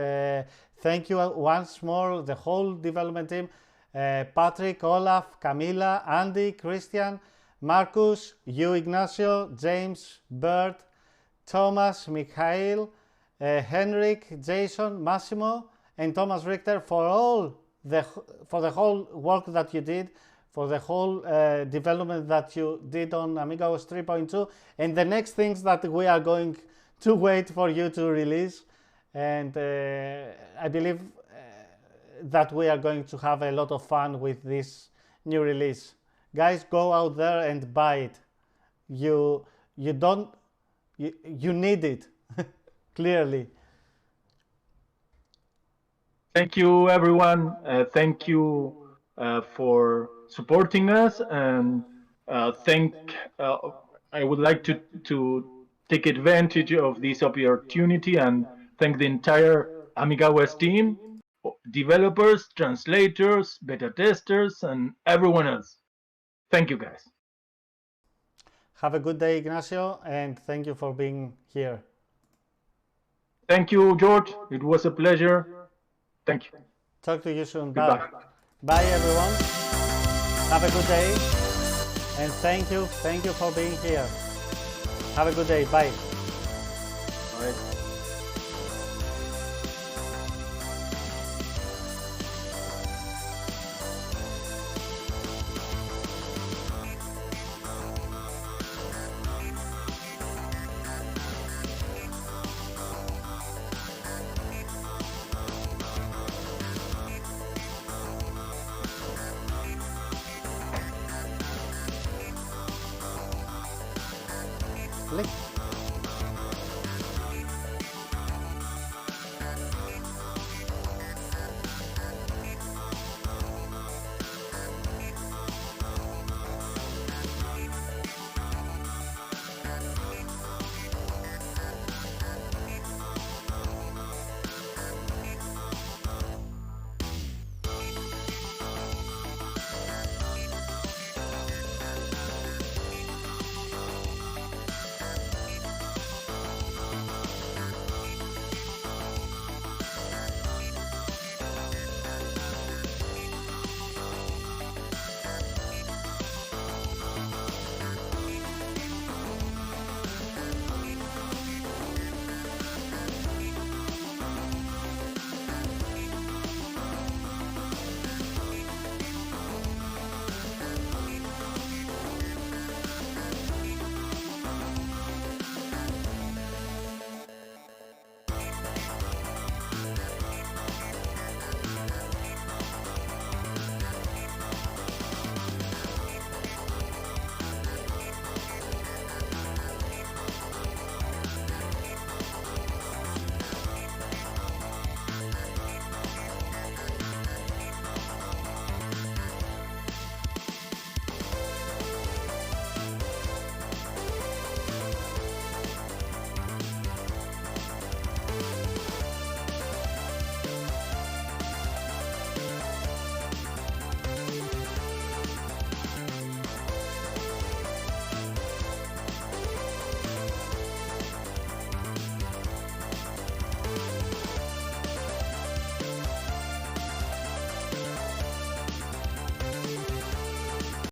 thank you once more, the whole development team. Patrick, Olaf, Camila, Andy, Christian, Marcus, you, Ignacio, James, Bert, Thomas, Mikhail, Henrik, Jason, Massimo, and Thomas Richter for the whole work that you did, for the whole development that you did on AmigaOS 3.2, and the next things that we are going to wait for you to release. And I believe that we are going to have a lot of fun with this new release. Guys, go out there and buy it. You need it, clearly. Thank you, everyone. Thank you for supporting us, and I would like to take advantage of this opportunity and thank the entire AmigaOS team, developers, translators, beta testers, and everyone else. Thank you, guys. Have a good day, Ignacio, and thank you for being here. Thank you, George. It was a pleasure. Thank you. Talk to you soon. Goodbye. Bye. Bye, everyone. Have a good day, and thank you for being here. Have a good day. Bye. All right.